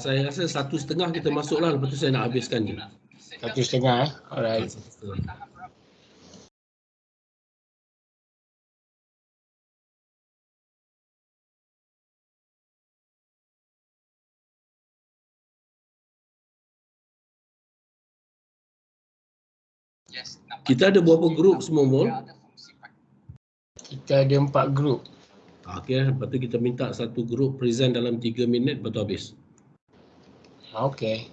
Saya rasa 1:30 kita masuklah, lepas tu saya nak habiskan je. 1:30 Alright. 1:30. Kita ada berapa grup semua, Mol? Kita ada 4 grup. Okey, lepas tu kita minta satu grup present dalam 3 minit, lepas tu habis. Okey.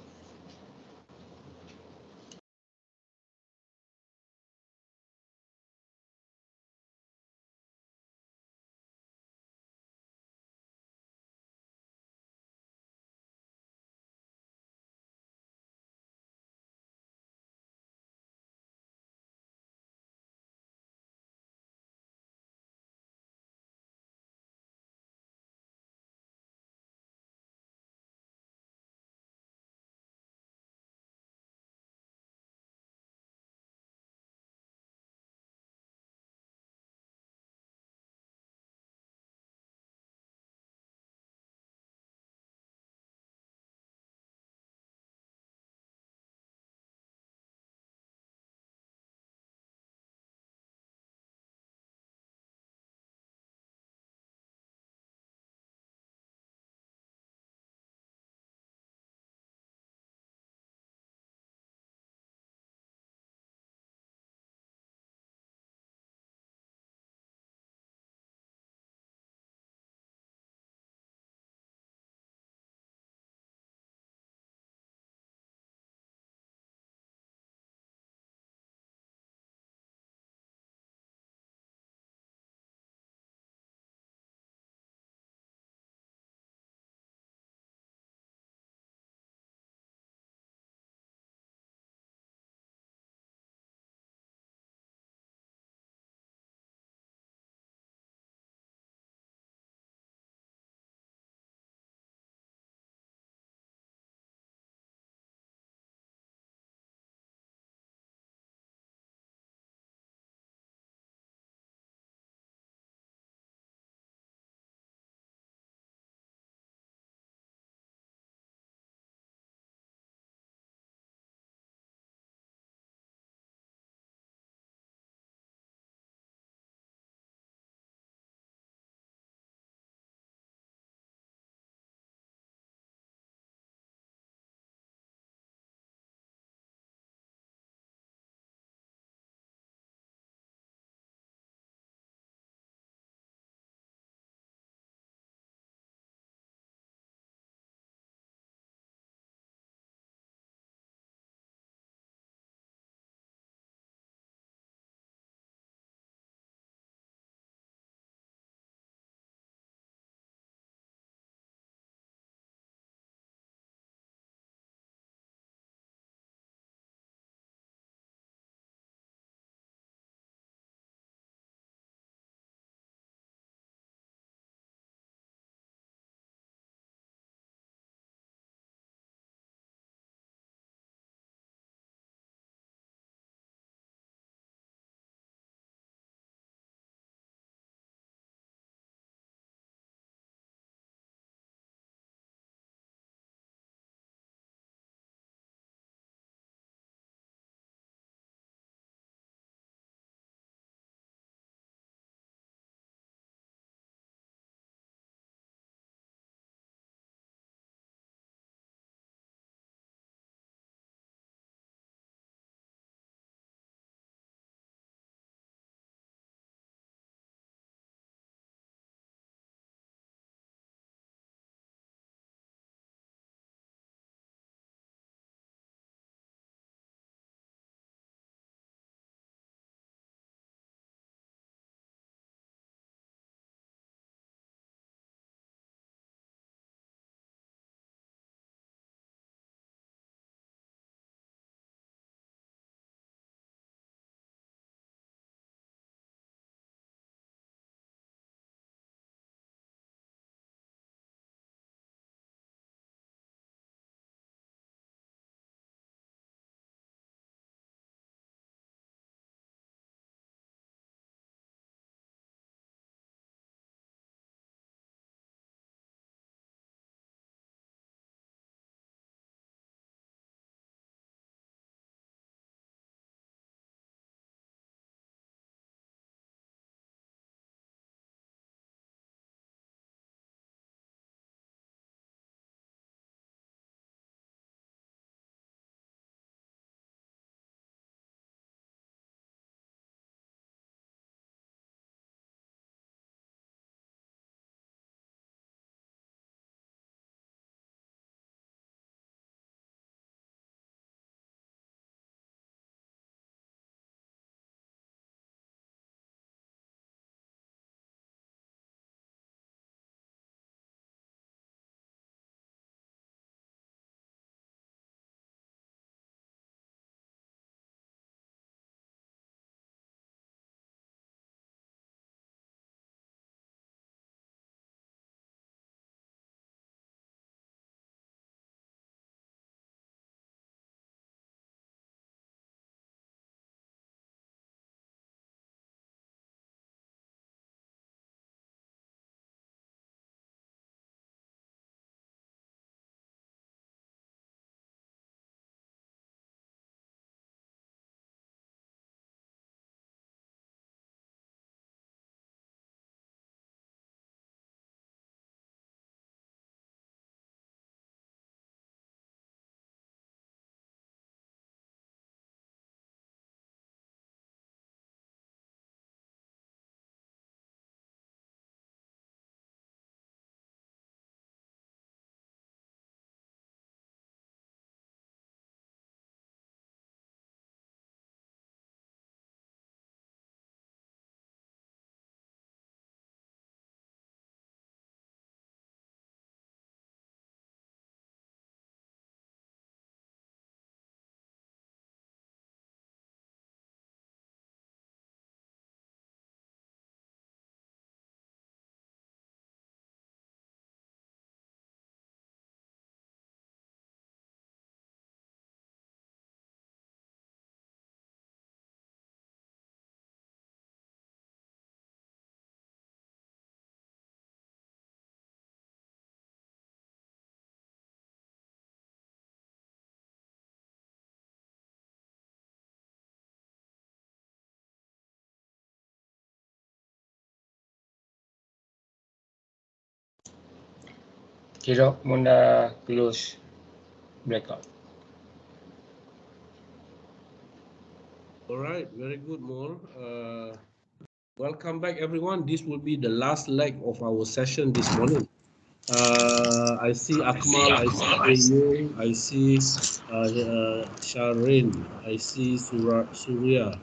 Kira muna close blackout. All right, very good, Mol. Welcome back, everyone. This will be the last leg of our session this morning. I see Akmal, I see Ayung, I see Sharin, I see Suryani,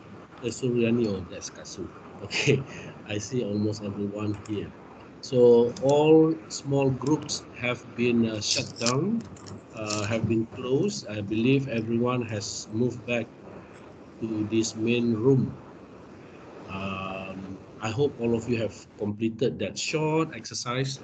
oh, that's Kasu. Okay, I see almost everyone here. So all small groups have been shut down, have been closed. I believe everyone has moved back to this main room. I hope all of you have completed that short exercise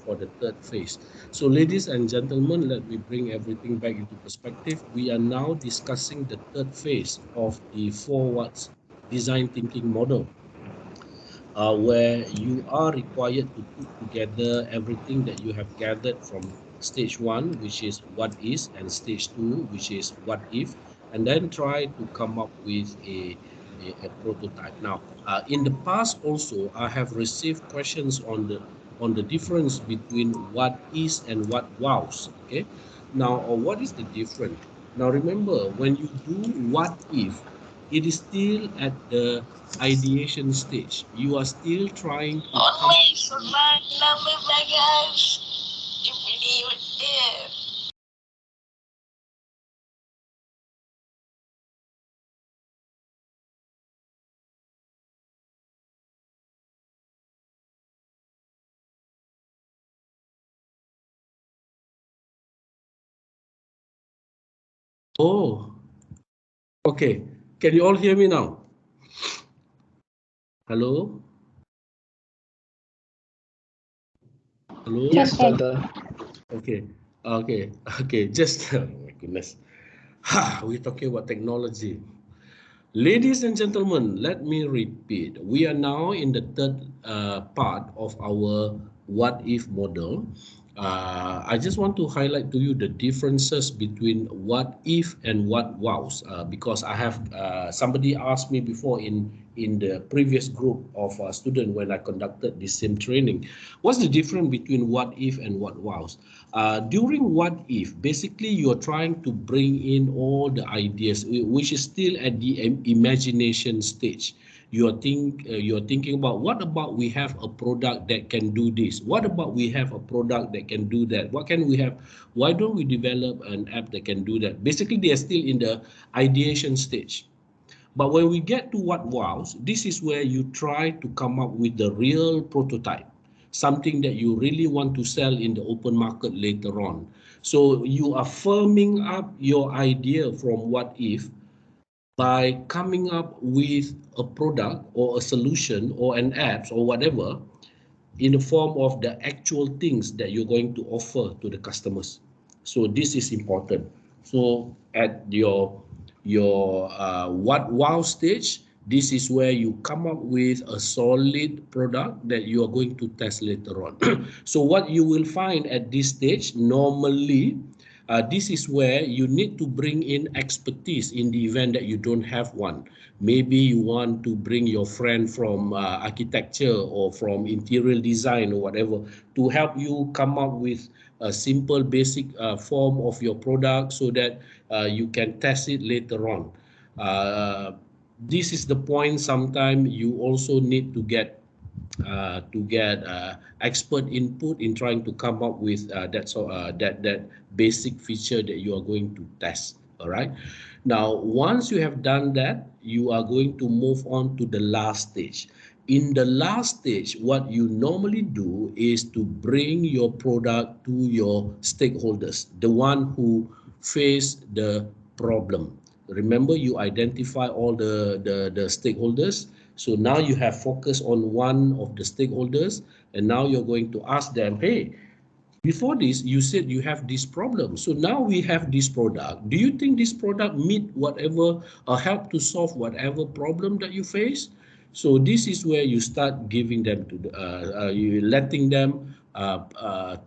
for the third phase. So ladies and gentlemen, let me bring everything back into perspective. We are now discussing the third phase of the 4 What's design thinking model, where you are required to put together everything that you have gathered from stage 1, which is what is, and stage 2, which is what if, and then try to come up with a prototype. Now, in the past also, I have received questions on the difference between what is and what was. Okay, now what is the difference? Now remember, when you do what if, it is still at the ideation stage. You are still trying to Oh, okay. Can you all hear me now? Hello? Hello? Yes, Doctor. Okay. Okay. Okay. Just, oh my goodness. We're talking about technology. Ladies and gentlemen, let me repeat. We are now in the third part of our what if model. I just want to highlight to you the differences between what if and what was, because I have somebody asked me before in the previous group of students when I conducted the same training, what's the difference between what if and what was? During what if, basically you're trying to bring in all the ideas, which is still at the imagination stage. You're thinking about, what about we have a product that can do this? What about we have a product that can do that? What can we have? Why don't we develop an app that can do that? Basically, they are still in the ideation stage. But when we get to what was, this is where you try to come up with the real prototype, something that you really want to sell in the open market later on. So you are firming up your idea from what if by coming up with a product or a solution or an app or whatever in the form of the actual things that you're going to offer to the customers. So this is important. So at your what wow stage, this is where you come up with a solid product that you are going to test later on. So what you will find at this stage, normally, this is where you need to bring in expertise in the event that you don't have one. Maybe you want to bring your friend from architecture or from interior design or whatever to help you come up with a simple basic form of your product so that you can test it later on. This is the point. Sometimes you also need to get expert input in trying to come up with that basic feature that you are going to test. All right. Now, once you have done that, you are going to move on to the last stage. In the last stage, what you normally do is to bring your product to your stakeholders, the one who face the problem. Remember, you identify all the stakeholders. So now you have focused on one of the stakeholders, and now you're going to ask them, hey, before this, you said you have this problem. So now we have this product. Do you think this product meet whatever or help to solve whatever problem that you face? So this is where you start giving them to you letting them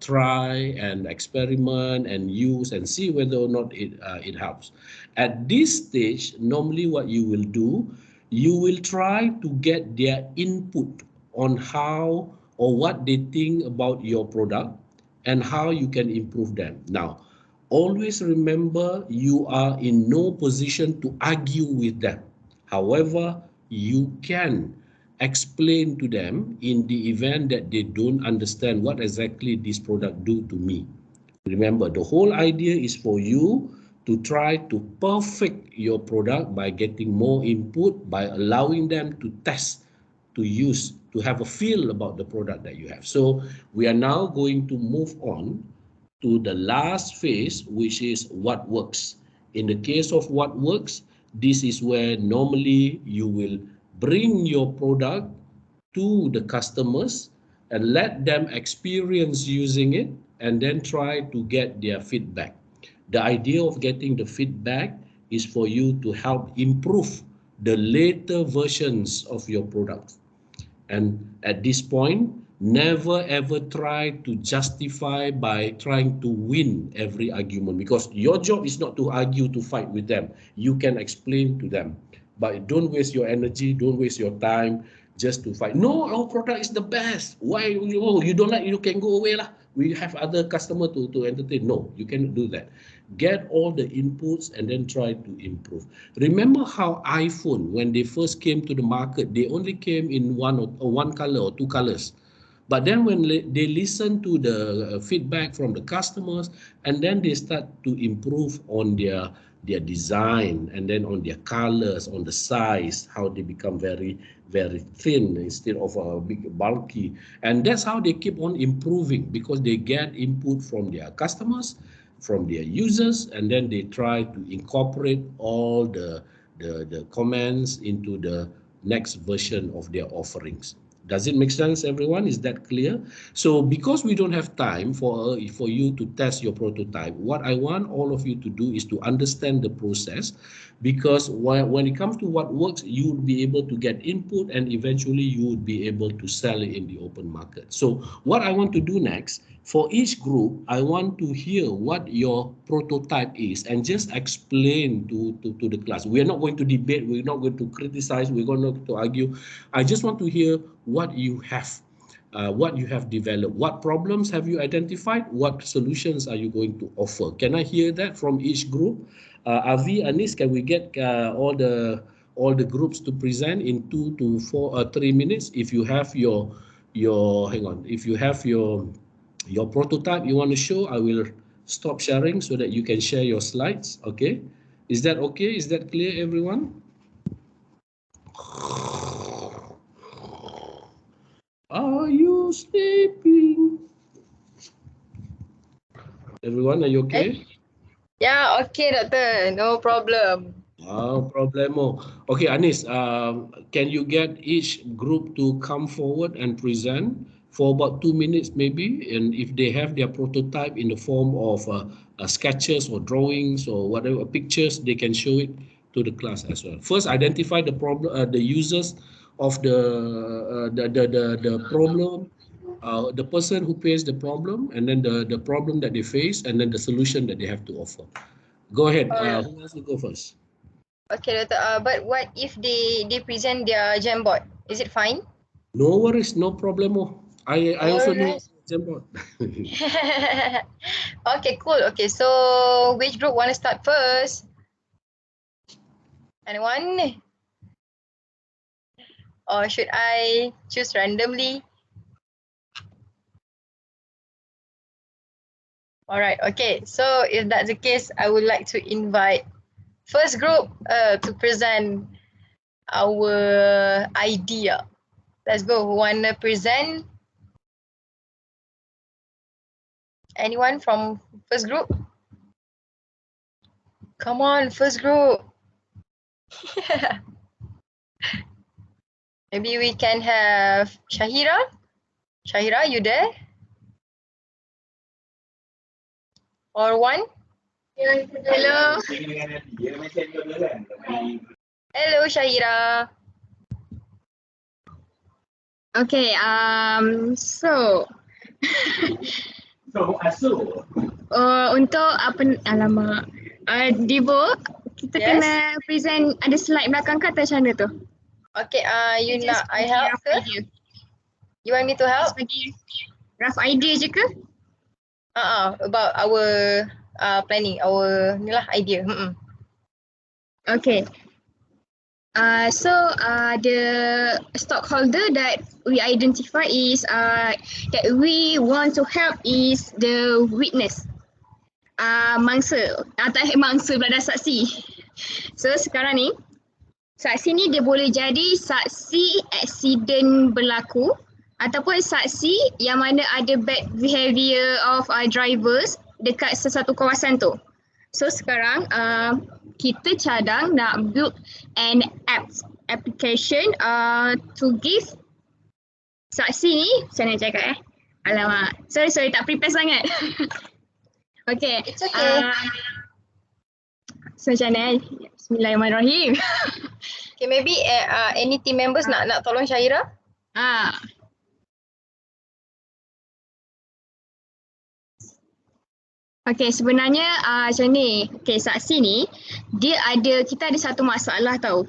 try and experiment and use and see whether or not it helps. At this stage, normally what you will do, you will try to get their input on how or what they think about your product, and how you can improve them. Now, always remember you are in no position to argue with them. However, you can explain to them in the event that they don't understand what exactly this product do to me. Remember, the whole idea is for you to try to perfect your product by getting more input, by allowing them to test, to use, to have a feel about the product that you have. So we are now going to move on to the last phase, which is what works. In the case of what works, this is where normally you will bring your product to the customers and let them experience using it and then try to get their feedback. The idea of getting the feedback is for you to help improve the later versions of your product. And at this point, never ever try to justify by trying to win every argument, because your job is not to argue, to fight with them. You can explain to them, but don't waste your energy, don't waste your time just to fight. No, our product is the best. Why? Oh, you don't like, you can go away lah. We have other customer to entertain. No, you cannot do that. Get all the inputs and then try to improve. Remember how iPhone, when they first came to the market, they only came in one color or two colors. But then when they listen to the feedback from the customers, and then they start to improve on their design, and then on their colors, on the size, how they become very, very thin instead of big, bulky. And that's how they keep on improving, because they get input from their customers, from their users, and then they try to incorporate all the comments into the next version of their offerings. Does it make sense, everyone? Is that clear? So because we don't have time for you to test your prototype, what I want all of you to do is to understand the process, because when it comes to what works, you will be able to get input and eventually you will be able to sell it in the open market. So what I want to do next, for each group, I want to hear what your prototype is and just explain to the class. We are not going to debate, we're not going to criticize, we're going to argue. I just want to hear what you have developed. What problems have you identified? What solutions are you going to offer? Can I hear that from each group? Avi, Anis, can we get all the groups to present in 2 to 3 minutes? If you have your hang on, if you have your prototype you want to show, I will stop sharing so that you can share your slides. Okay, is that okay? Is that clear, everyone? Are you sleeping? Everyone, are you okay? Yeah, okay, doctor. No problem. No problemo. Okay, Anis, can you get each group to come forward and present for about 2 minutes maybe? And if they have their prototype in the form of sketches or drawings or whatever, pictures, they can show it to the class as well. First, identify the problem, the users of the problem, the person who faced the problem, and then the problem that they face, and then the solution that they have to offer. Go ahead. Who wants to go first? Okay, doctor. But what if they present their Jamboard? Is it fine? No worries, no problemo. I also know Jamboard. Okay, cool. Okay, so which group want to start first? Anyone? Or should I choose randomly? All right, okay. So if that's the case, I would like to invite first group to present our idea. Let's go. Who want to present? Anyone from first group? Come on, first group. Maybe we can have Shahira. Shahira, you there? Or one? Hello. Hello, Shahira. Okay, so untuk apa alamak Divo, kita kena present ada slide belakang ke atau macam mana tu? Okay, you nak I help ke? You want me to help? Bagi rough idea je ke? About our planning, our ni lah idea. Okay. The stockholder that we identify is that we want to help is the witness. Mangsa, tak mangsa pula dah saksi. So sekarang ni, saksi ni dia boleh jadi saksi aksiden berlaku ataupun saksi yang mana ada bad behaviour of drivers dekat sesuatu kawasan tu. So sekarang kita cadang nak build an application to give saksi ni, macam mana cakap alamak, sorry tak prepare sangat. Okay. It's okay. So macam mana Bismillahirrahmanirrahim. Okay, maybe any team members nak tolong Syahira? Okay, sebenarnya macam ni. Okay, saksi ni kita ada satu masalah tau.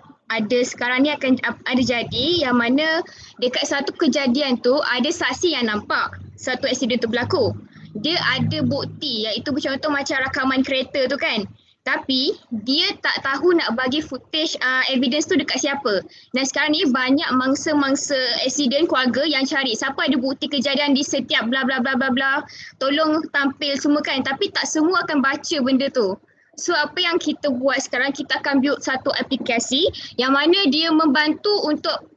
Sekarang ni akan ada jadi yang mana dekat satu kejadian tu ada saksi yang nampak satu aksiden tu berlaku. Dia ada bukti iaitu contoh macam rakaman kereta tu kan. Tapi dia tak tahu nak bagi footage evidence tu dekat siapa. Dan sekarang ni banyak mangsa-mangsa aksiden keluarga yang cari siapa ada bukti kejadian di setiap bla bla bla bla bla. Tolong tampil semua kan. Tapi tak semua akan baca benda tu. So apa yang kita buat sekarang, kita akan build satu aplikasi yang mana dia membantu untuk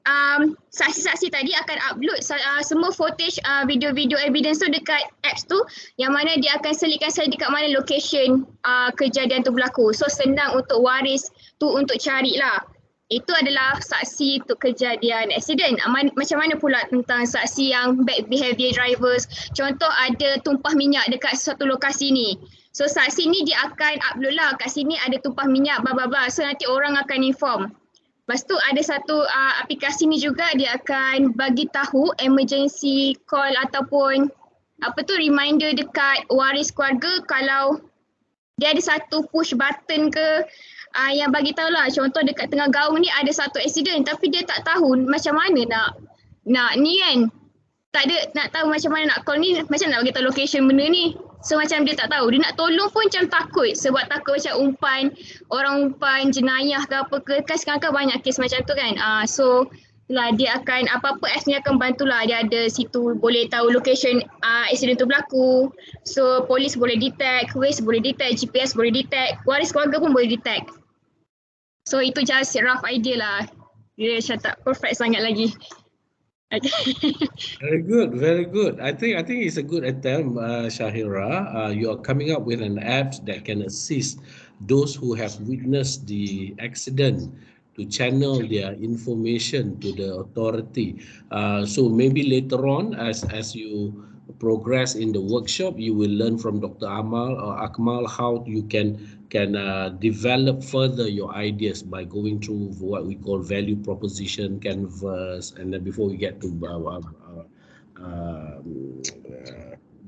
saksi-saksi tadi akan upload semua footage video-video evidence tu dekat apps tu yang mana dia akan selitkan dekat mana location kejadian tu berlaku. So senang untuk waris tu untuk carilah. Itu adalah saksi untuk kejadian aksiden. Macam mana pula tentang saksi yang bad behaviour drivers? Contoh ada tumpah minyak dekat suatu lokasi ni. So saksi ni dia akan upload lah kat sini ada tumpah minyak bla bla bla. So nanti orang akan inform. Lepas tu ada satu aplikasi ni juga dia akan bagi tahu emergency call ataupun reminder dekat waris keluarga kalau dia ada satu push button ke yang bagi tahu lah. Contoh dekat tengah gaung ni ada satu aksiden tapi dia tak tahu macam mana nak ni kan. Tak ada nak tahu macam mana nak call ni, macam nak bagi tahu location benda ni. So macam dia tak tahu, dia nak tolong pun macam takut sebab takut macam orang umpan jenayah ke apa ke, kan sekarang kan banyak kes macam tu kan. So lah dia akan apa-apa apps ni akan bantulah, dia ada situ boleh tahu location accident tu berlaku. So polis boleh detect, Waze boleh detect, GPS boleh detect, waris keluarga pun boleh detect. So itu just rough idea lah. Dia macam tak perfect sangat lagi. Okay. Very good. I think it's a good attempt, Shahira. You are coming up with an app that can assist those who have witnessed the accident to channel their information to the authority. So maybe later on, as you progress in the workshop, you will learn from Dr. Akmal how you can develop further your ideas by going through what we call value proposition canvas, and then before we get to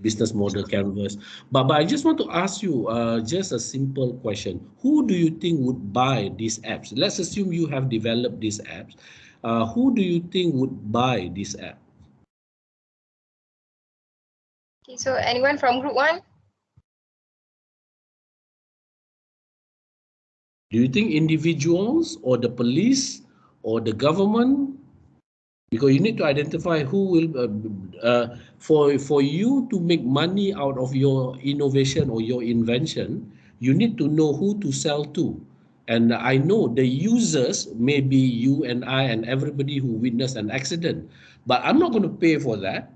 business model canvas. But I just want to ask you just a simple question. Who do you think would buy these apps? Let's assume you have developed these apps. Who do you think would buy this app? Okay, so anyone from group 1? Do you think individuals or the police or the government? Because you need to identify who will, for you to make money out of your innovation or your invention, you need to know who to sell to. And I know the users may be you and I and everybody who witnessed an accident, but I'm not going to pay for that.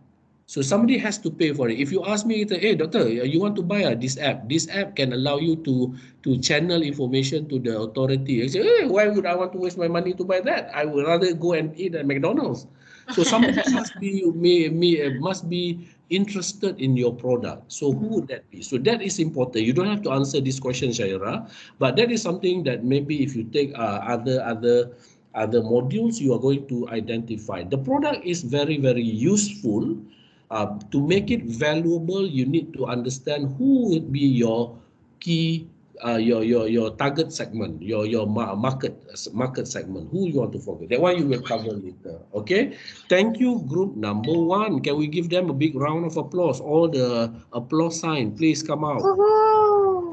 So somebody has to pay for it. If you ask me, hey doctor, you want to buy this app? This app can allow you to channel information to the authority. I say, hey, why would I want to waste my money to buy that? I would rather go and eat at McDonald's. So somebody must be interested in your product. So who would that be? So that is important. You don't have to answer this question, Shaira, but that is something that maybe if you take other modules, you are going to identify. The product is very, very useful. To make it valuable, you need to understand who would be your key your target segment, your market segment, who you want to focus. That one you will cover later. Okay. Thank you, group number 1. Can we give them a big round of applause? All the applause sign, please come out.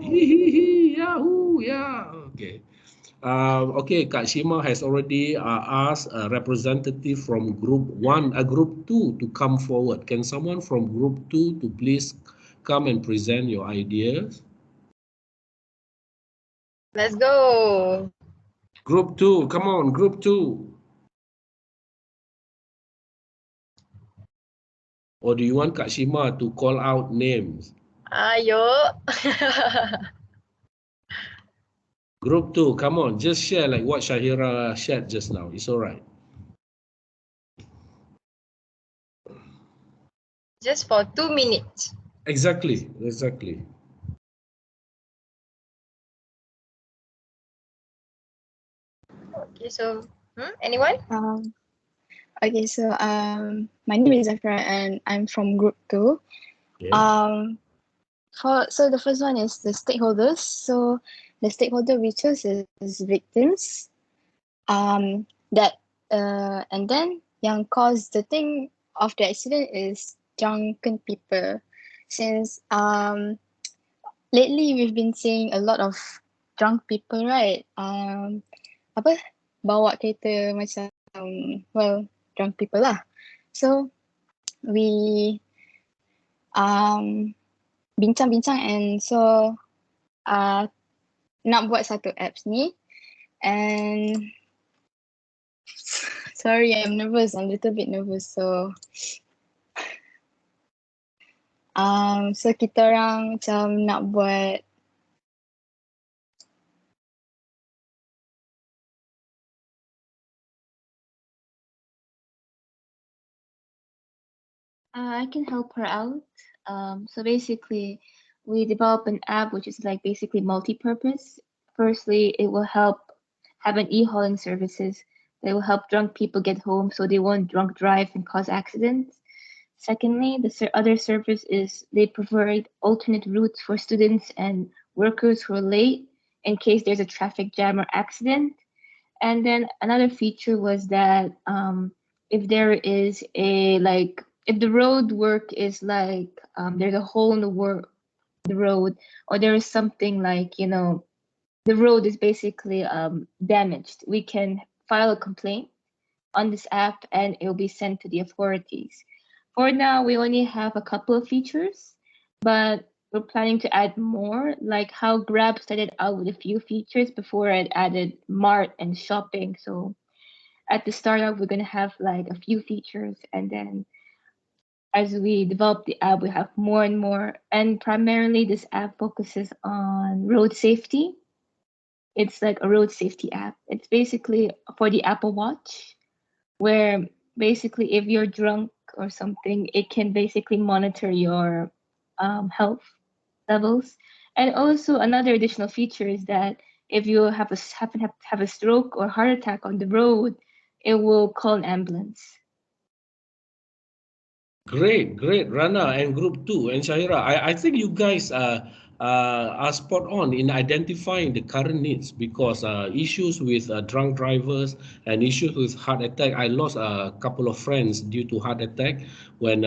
Yahoo! Yeah. Okay. Okay, Kak Shima has already asked a representative from group 1, group 2 to come forward. Can someone from group 2 to please come and present your ideas? Let's go. Group 2, come on, group 2. Or do you want Kak Shima to call out names? Ayo. Group 2, come on, just share like what Shahira shared just now. It's all right. Just for 2 minutes. Exactly. Okay, so anyone? Okay, so my name is Zafra and I'm from group 2. Yeah. So the first one is the stakeholders. So the stakeholder we chose is victims. That and then yang caused the thing of the accident is drunken people. Since lately we've been seeing a lot of drunk people, right? Bawa kereta macam drunk people lah. So we bincang-bincang and so nak buat satu apps ni and sorry, I'm nervous. I'm a little bit nervous. So kita orang macam nak buat I can help her out. So basically, we develop an app which is like basically multi-purpose. Firstly, it will help have an e-hauling services that will help drunk people get home so they won't drunk drive and cause accidents. Secondly, the other service is they provide alternate routes for students and workers who are late in case there's a traffic jam or accident. And then another feature was that if there is if the road work is like there's a hole in the road, or there is something like the road is basically damaged, we can file a complaint on this app and it will be sent to the authorities. For now, we only have a couple of features, but we're planning to add more, like how Grab started out with a few features before it added Mart and shopping. So at the startup, we're going to have like a few features, and then as we develop the app, we have more and more. And primarily, this app focuses on road safety. It's like a road safety app. It's basically for the Apple Watch, where basically if you're drunk or something, it can basically monitor your health levels. And also another additional feature is that if you happen to have a stroke or heart attack on the road, it will call an ambulance. Great, Rana and Group 2 and Shahira. I think you guys are spot on in identifying the current needs, because issues with drunk drivers and issues with heart attack. I lost a couple of friends due to heart attack when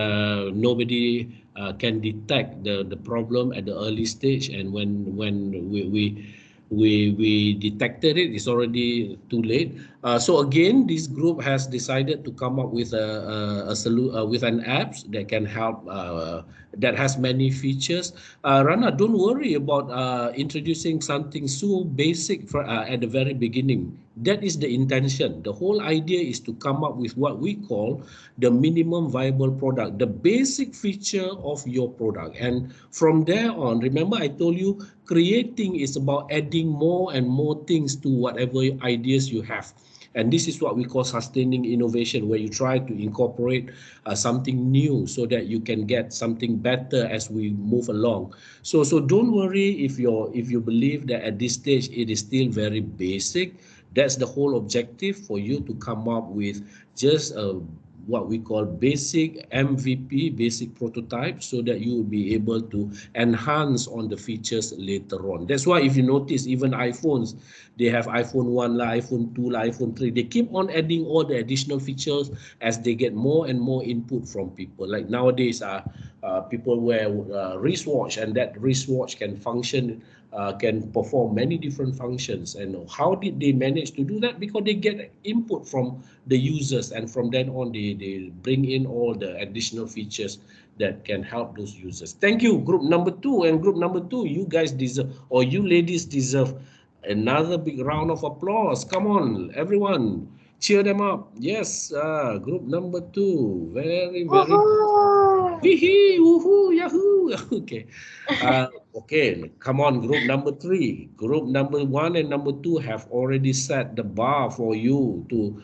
nobody can detect the problem at the early stage, and when we detected it, it's already too late. So again, this group has decided to come up with with an app that can help, that has many features. Rana, don't worry about introducing something so basic at the very beginning. That is the intention. The whole idea is to come up with what we call the minimum viable product, the basic feature of your product. And from there on, remember I told you, creating is about adding more and more things to whatever ideas you have. And this is what we call sustaining innovation, where you try to incorporate something new so that you can get something better as we move along. So don't worry if you believe that at this stage it is still very basic. That's the whole objective, for you to come up with just what we call basic MVP, basic prototype, so that you will be able to enhance on the features later on. That's why if you notice, even iPhones, they have iPhone 1, iPhone 2, iPhone 3. They keep on adding all the additional features as they get more and more input from people. Like nowadays, people wear wristwatch, and that wristwatch can function, can perform many different functions. And how did they manage to do that? Because they get input from the users, and from then on they bring in all the additional features that can help those users. Thank you, group number 2. And group number 2, you guys deserve, or you ladies deserve, another big round of applause. Come on, everyone, cheer them up. Yes, group number 2, very Wee-hee, woohoo, yahoo. Okay. Okay, come on, group number 3. Group number 1 and number 2 have already set the bar for you to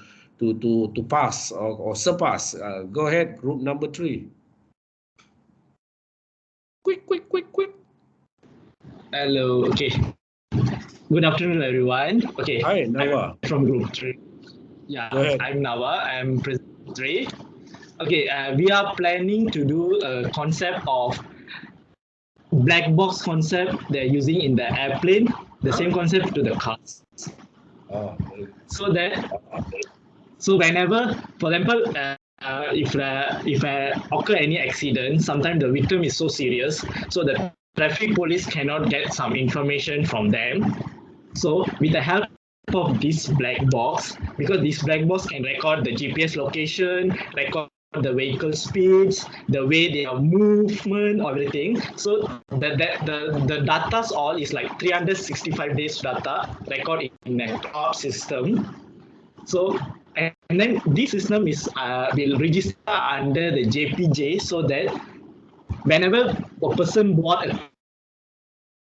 pass or surpass. Go ahead, group number 3. Quick. Hello, okay. Good afternoon, everyone. Okay. Hi, Nawa. I'm from group 3. Yeah, Go ahead. I'm Nawa. I'm president 3. Okay, we are planning to do a concept of black box concept they're using in the airplane, the same concept to the cars. So whenever, for example, if occur any accident, sometimes the victim is so serious, so the traffic police cannot get some information from them. So with the help of this black box, because this black box can record the GPS location, record the vehicle speeds, the way they are movement, everything. So the data all is like 365 days data record in a cloud system. So and then this system is will register under the JPJ, so that whenever a person bought a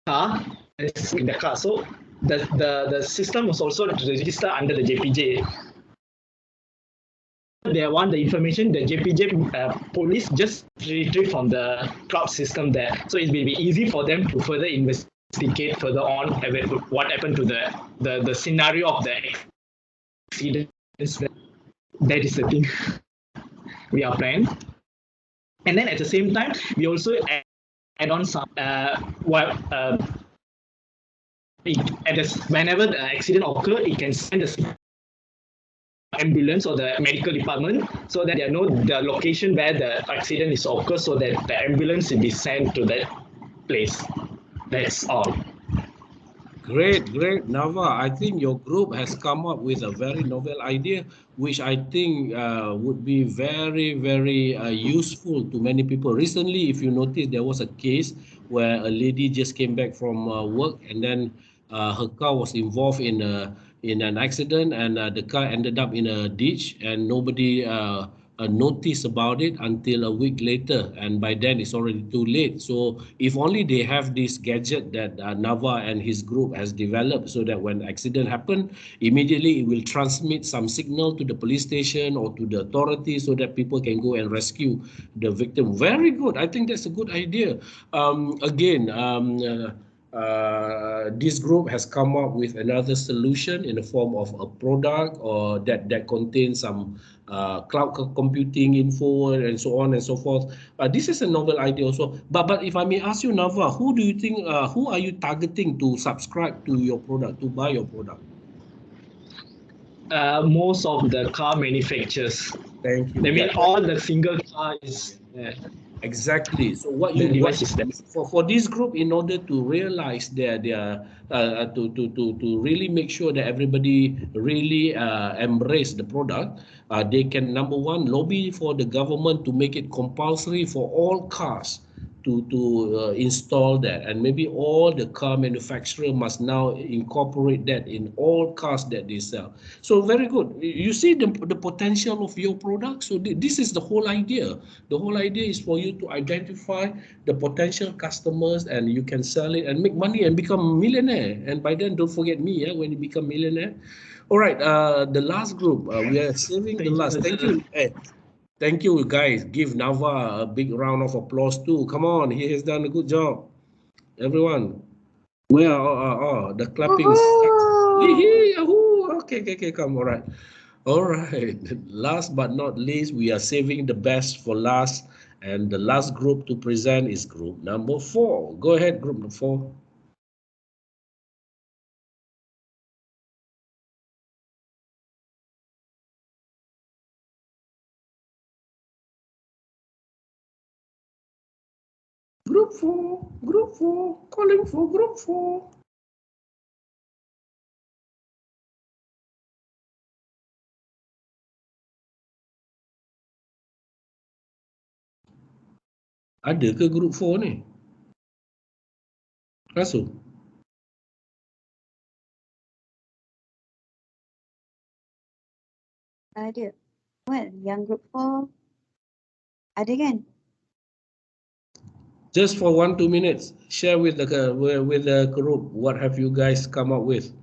car, it's in the car. So the system was also registered under the JPJ. They want the information, the JPJ police just retrieve from the cloud system there. So it will be easy for them to further investigate further on what happened to the scenario of the accident. That is the thing we are planning. And then at the same time, we also add on some whenever the accident occurs, it can send the ambulance or the medical department, so that they know the location where the accident is occurred, so that the ambulance will be sent to that place. That's all. Great, Nava. I think your group has come up with a very novel idea, which I think would be very, very useful to many people. Recently, if you notice, there was a case where a lady just came back from work, and then her car was involved in an accident, and the car ended up in a ditch, and nobody noticed about it until a week later, and by then it's already too late. So if only they have this gadget that Nava and his group has developed, so that when accident happen, immediately it will transmit some signal to the police station or to the authorities, so that people can go and rescue the victim. Very good. I think that's a good idea. This group has come up with another solution in the form of a product or that contains some cloud computing info and so on and so forth. This is a novel idea also. But if I may ask you, Nava, who do you think, who are you targeting to subscribe to your product, to buy your product? Most of the car manufacturers. Thank you. I mean, all the single car is. Exactly. So what you for this group, in order to realize their to really make sure that everybody really embrace the product, they can, number one, lobby for the government to make it compulsory for all cars to install that, and maybe all the car manufacturer must now incorporate that in all cars that they sell. So very good. You see the potential of your product. So this is the whole idea. The whole idea is for you to identify the potential customers, and you can sell it and make money and become a millionaire. And by then, don't forget me, when you become millionaire. All right, the last group, we are saving the last. Thank you. Thank you, guys. Give Nava a big round of applause too. Come on, he has done a good job. Everyone, where are the clapping? Okay, come. All right. All right. Last but not least, we are saving the best for last. And the last group to present is group number 4. Go ahead, group number 4. Group 4, group 4, calling for group 4. Ada ke group 4 ni? Masuk? Ada. Well, yang group 4 ada kan? Just for 1-2 minutes, share with the group what have you guys come up with.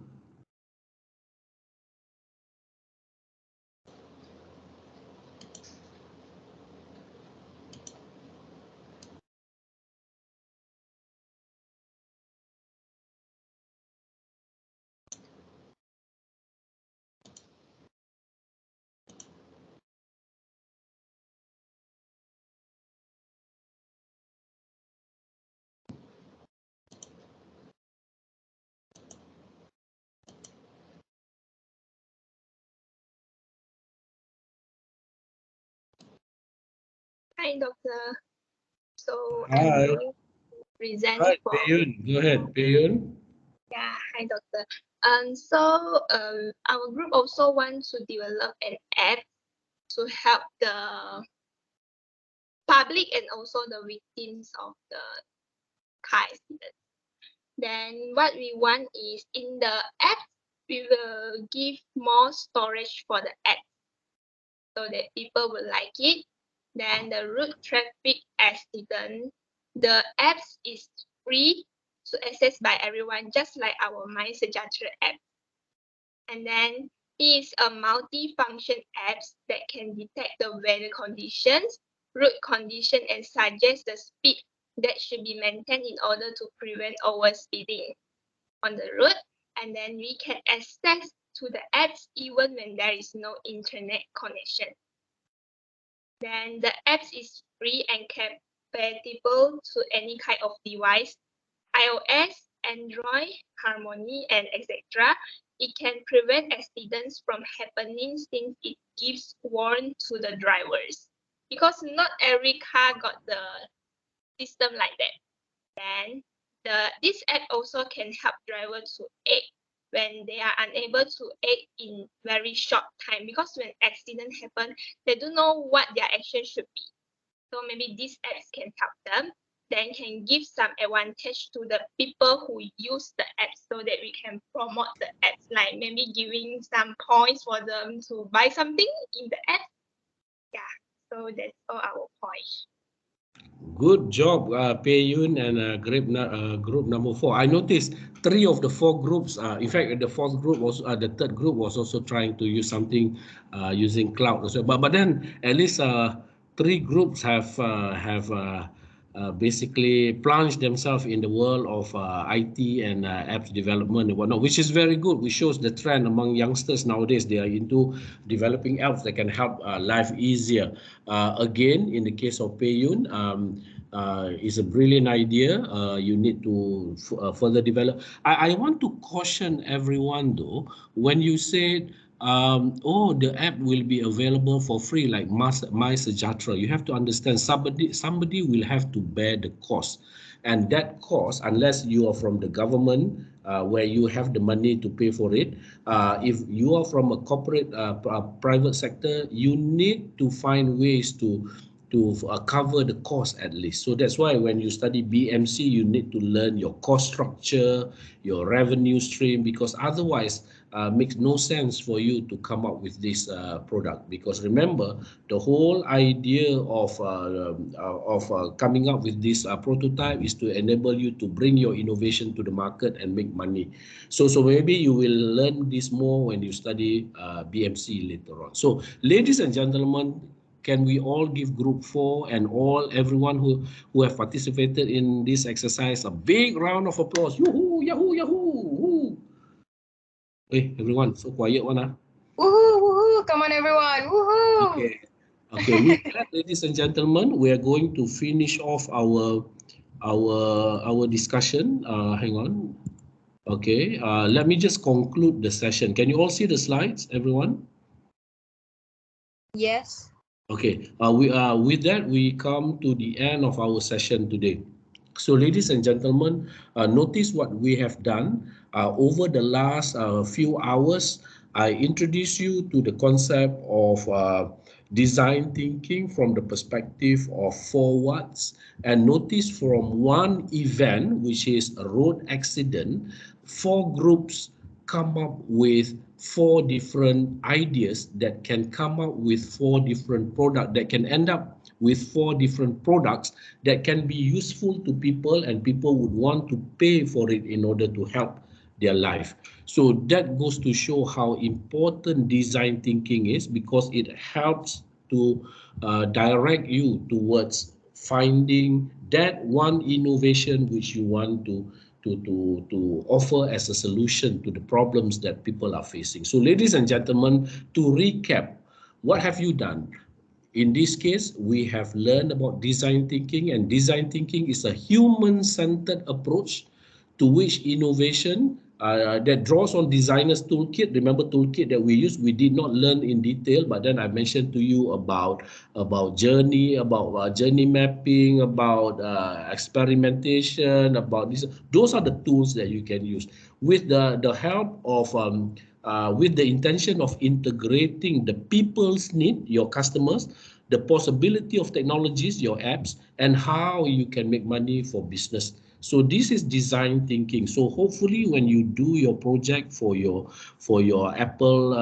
Hi, Doctor. So Hi. I'm going to present Right, for. Peyun. Go ahead, Peyun. Yeah, hi, Doctor. So our group also wants to develop an app to help the public and also the victims of the car accident. Then what we want is in the app, we will give more storage for the app so that people will like it. Then the road traffic accident, the apps is free to access by everyone, just like our My Sejahtera app. And then it is a multi-function apps that can detect the weather conditions, road condition, and suggest the speed that should be maintained in order to prevent overspeeding on the road. And then we can access to the apps even when there is no internet connection. Then the apps is free and compatible to any kind of device, iOS, Android, Harmony, and etc. It can prevent accidents from happening since it gives warning to the drivers. Because not every car got the system like that. Then this app also can help drivers to aid when they are unable to aid in very short time, because when accident happen, they don't know what their action should be. So maybe these apps can help them, then can give some advantage to the people who use the app so that we can promote the apps, like maybe giving some points for them to buy something in the app. Yeah, so that's all our points. Good job, Peyun and group number 4. I noticed 3 of the 4 groups. In fact, the fourth group was the third group was also trying to use something using cloud also. But then at least 3 groups have basically plunged themselves in the world of IT and apps development and whatnot, which is very good. Which shows the trend among youngsters nowadays. They are into developing apps that can help life easier. Again, in the case of Peyun, is a brilliant idea. You need to further develop. I want to caution everyone though, when you say oh, the app will be available for free like My Sejahtera. You have to understand somebody will have to bear the cost, and that cost, unless you are from the government where you have the money to pay for it, if you are from a corporate private sector, you need to find ways to cover the cost at least. So that's why when you study BMC, you need to learn your cost structure, your revenue stream, because otherwise makes no sense for you to come up with this product. Because remember, the whole idea of coming up with this prototype is to enable you to bring your innovation to the market and make money. So maybe you will learn this more when you study BMC later on. So ladies and gentlemen, can we all give group 4 and everyone who have participated in this exercise a big round of applause? Yahoo, yahoo, yahoo! Hey, everyone, so quiet one. Woohoo, woohoo. Come on, everyone. Woohoo! Okay. Okay, with that, ladies and gentlemen, we are going to finish off our discussion. Hang on. Okay, let me just conclude the session. Can you all see the slides, everyone? Yes. Okay, with that, we come to the end of our session today. So, ladies and gentlemen, notice what we have done over the last few hours. I introduced you to the concept of design thinking from the perspective of 4 whats. And notice from one event, which is a road accident, 4 groups come up with 4 different ideas that can come up with 4 different products that can end up with 4 different products that can be useful to people, and people would want to pay for it in order to help their life. So that goes to show how important design thinking is, because it helps to direct you towards finding that one innovation which you want to offer as a solution to the problems that people are facing. So, ladies and gentlemen, to recap, what have you done? In this case, we have learned about design thinking, and design thinking is a human-centered approach to which innovation that draws on designer's toolkit. Remember toolkit that we use, we did not learn in detail, but then I mentioned to you about journey, about journey mapping, about experimentation, about this. Those are the tools that you can use with the help of with the intention of integrating the people's need, your customers, the possibility of technologies, your apps, and how you can make money for business. So this is design thinking. So hopefully when you do your project for your Apple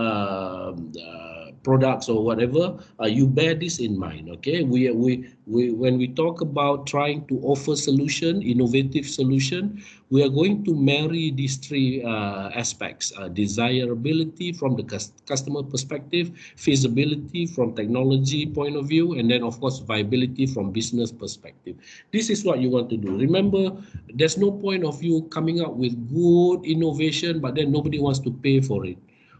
products or whatever, you bear this in mind. Okay, we when we talk about trying to offer solution, innovative solution, we are going to marry these 3 aspects: desirability from the customer perspective, feasibility from technology point of view, and then of course viability from business perspective. This is what you want to do. Remember, there's no point of you coming up with good innovation but then nobody wants to pay for it,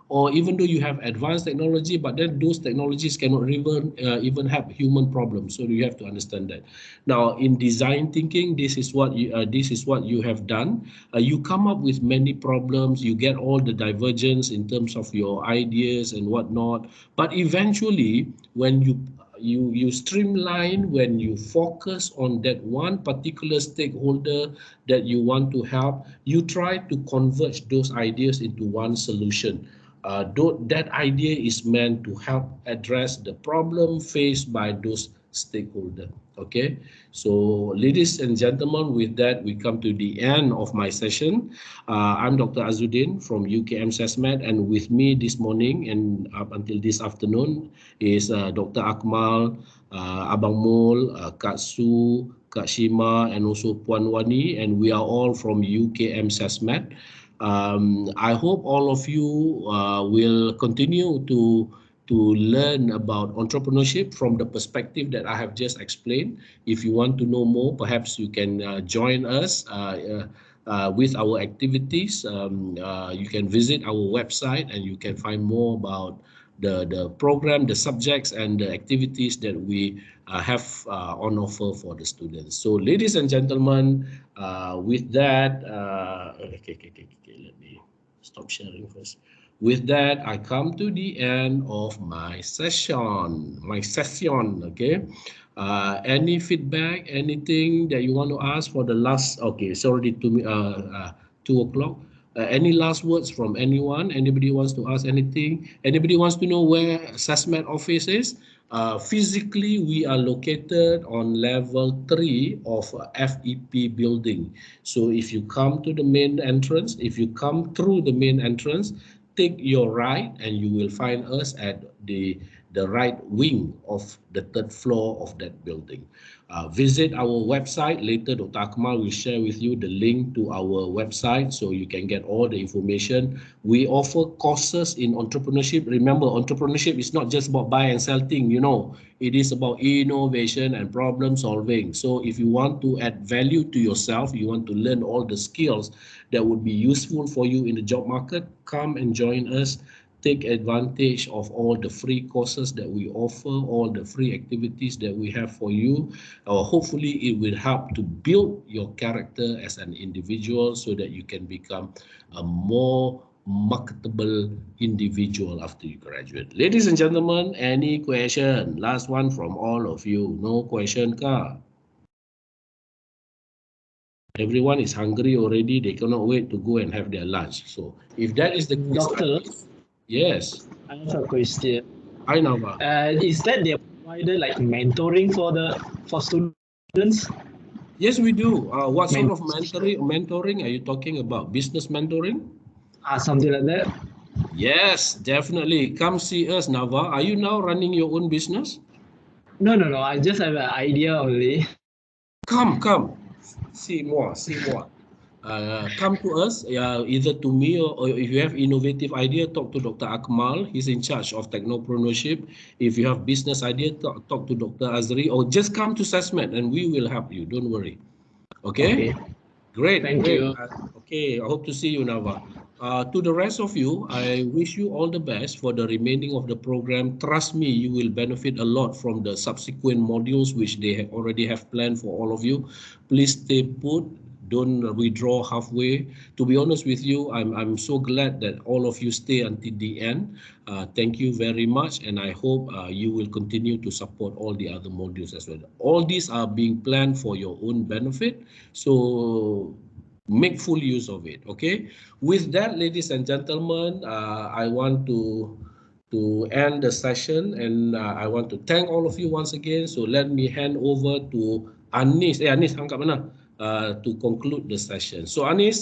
or even though you have advanced technology but then those technologies cannot even have human problems. So you have to understand that. Now in design thinking, this is what you have done. You come up with many problems, you get all the divergence in terms of your ideas and whatnot, but eventually when you streamline, when you focus on that one particular stakeholder that you want to help, you try to converge those ideas into one solution. That idea is meant to help address the problem faced by those stakeholders. Okay, so ladies and gentlemen, with that we come to the end of my session. I'm Dr. Azuddin from UKM SESMED, and with me this morning and up until this afternoon is Dr. Akmal, Abang Mul, Kak Su, Kak Shima, and also Puan Wani, and we are all from UKM SESMED. I hope all of you will continue to learn about entrepreneurship from the perspective that I have just explained. If you want to know more, perhaps you can join us with our activities. You can visit our website and you can find more about the program, the subjects, and the activities that we have on offer for the students. So, ladies and gentlemen, with that, okay, let me stop sharing first. With that, I come to the end of my session. Okay. Any feedback, anything that you want to ask for the last? Okay, it's already 2 o'clock. Any last words from anyone? Anybody wants to ask anything? Anybody wants to know where SESMED office is? Physically, we are located on level 3 of FEP building. So if you come to the main entrance, if you come through the main entrance, take your right and you will find us at the right wing of the 3rd floor of that building. Visit our website. Later, Dr. Akmal will share with you the link to our website so you can get all the information. We offer courses in entrepreneurship. Remember, entrepreneurship is not just about buy and sell things, you know. It is about innovation and problem solving. So if you want to add value to yourself, you want to learn all the skills that would be useful for you in the job market, come and join us take advantage of all the free courses that we offer, all the free activities that we have for you. Hopefully it will help to build your character as an individual so that you can become a more marketable individual after you graduate. Ladies and gentlemen, any question? Last one from all of you. No question, ka? Everyone is hungry already. They cannot wait to go and have their lunch. So if that is the case, Doctor, yes. I have a question. Hi, Nava. Is that they provided like mentoring for students? Yes, we do. What sort of mentoring are you talking about? Business mentoring? Something like that. Yes, definitely. Come see us, Nava. Are you now running your own business? No. I just have an idea only. Come. See more. Come to us, either to me or if you have innovative idea, talk to Dr. Akmal. He's in charge of technopreneurship. If you have business idea, talk to Dr. Azri, or just come to SESMED and we will help you. Don't worry. Okay? Great. Thank you. Okay, I hope to see you, Nava. To the rest of you, I wish you all the best for the remaining of the program. Trust me, you will benefit a lot from the subsequent modules which they already have planned for all of you. Please stay put. Don't withdraw halfway. To be honest with you, I'm so glad that all of you stay until the end. Thank you very much, and I hope you will continue to support all the other modules as well. All these are being planned for your own benefit, so make full use of it. Okay. With that, ladies and gentlemen, I want to end the session, and I want to thank all of you once again. So let me hand over to Anis. Anis, angkat mana? To conclude the session. So Anis,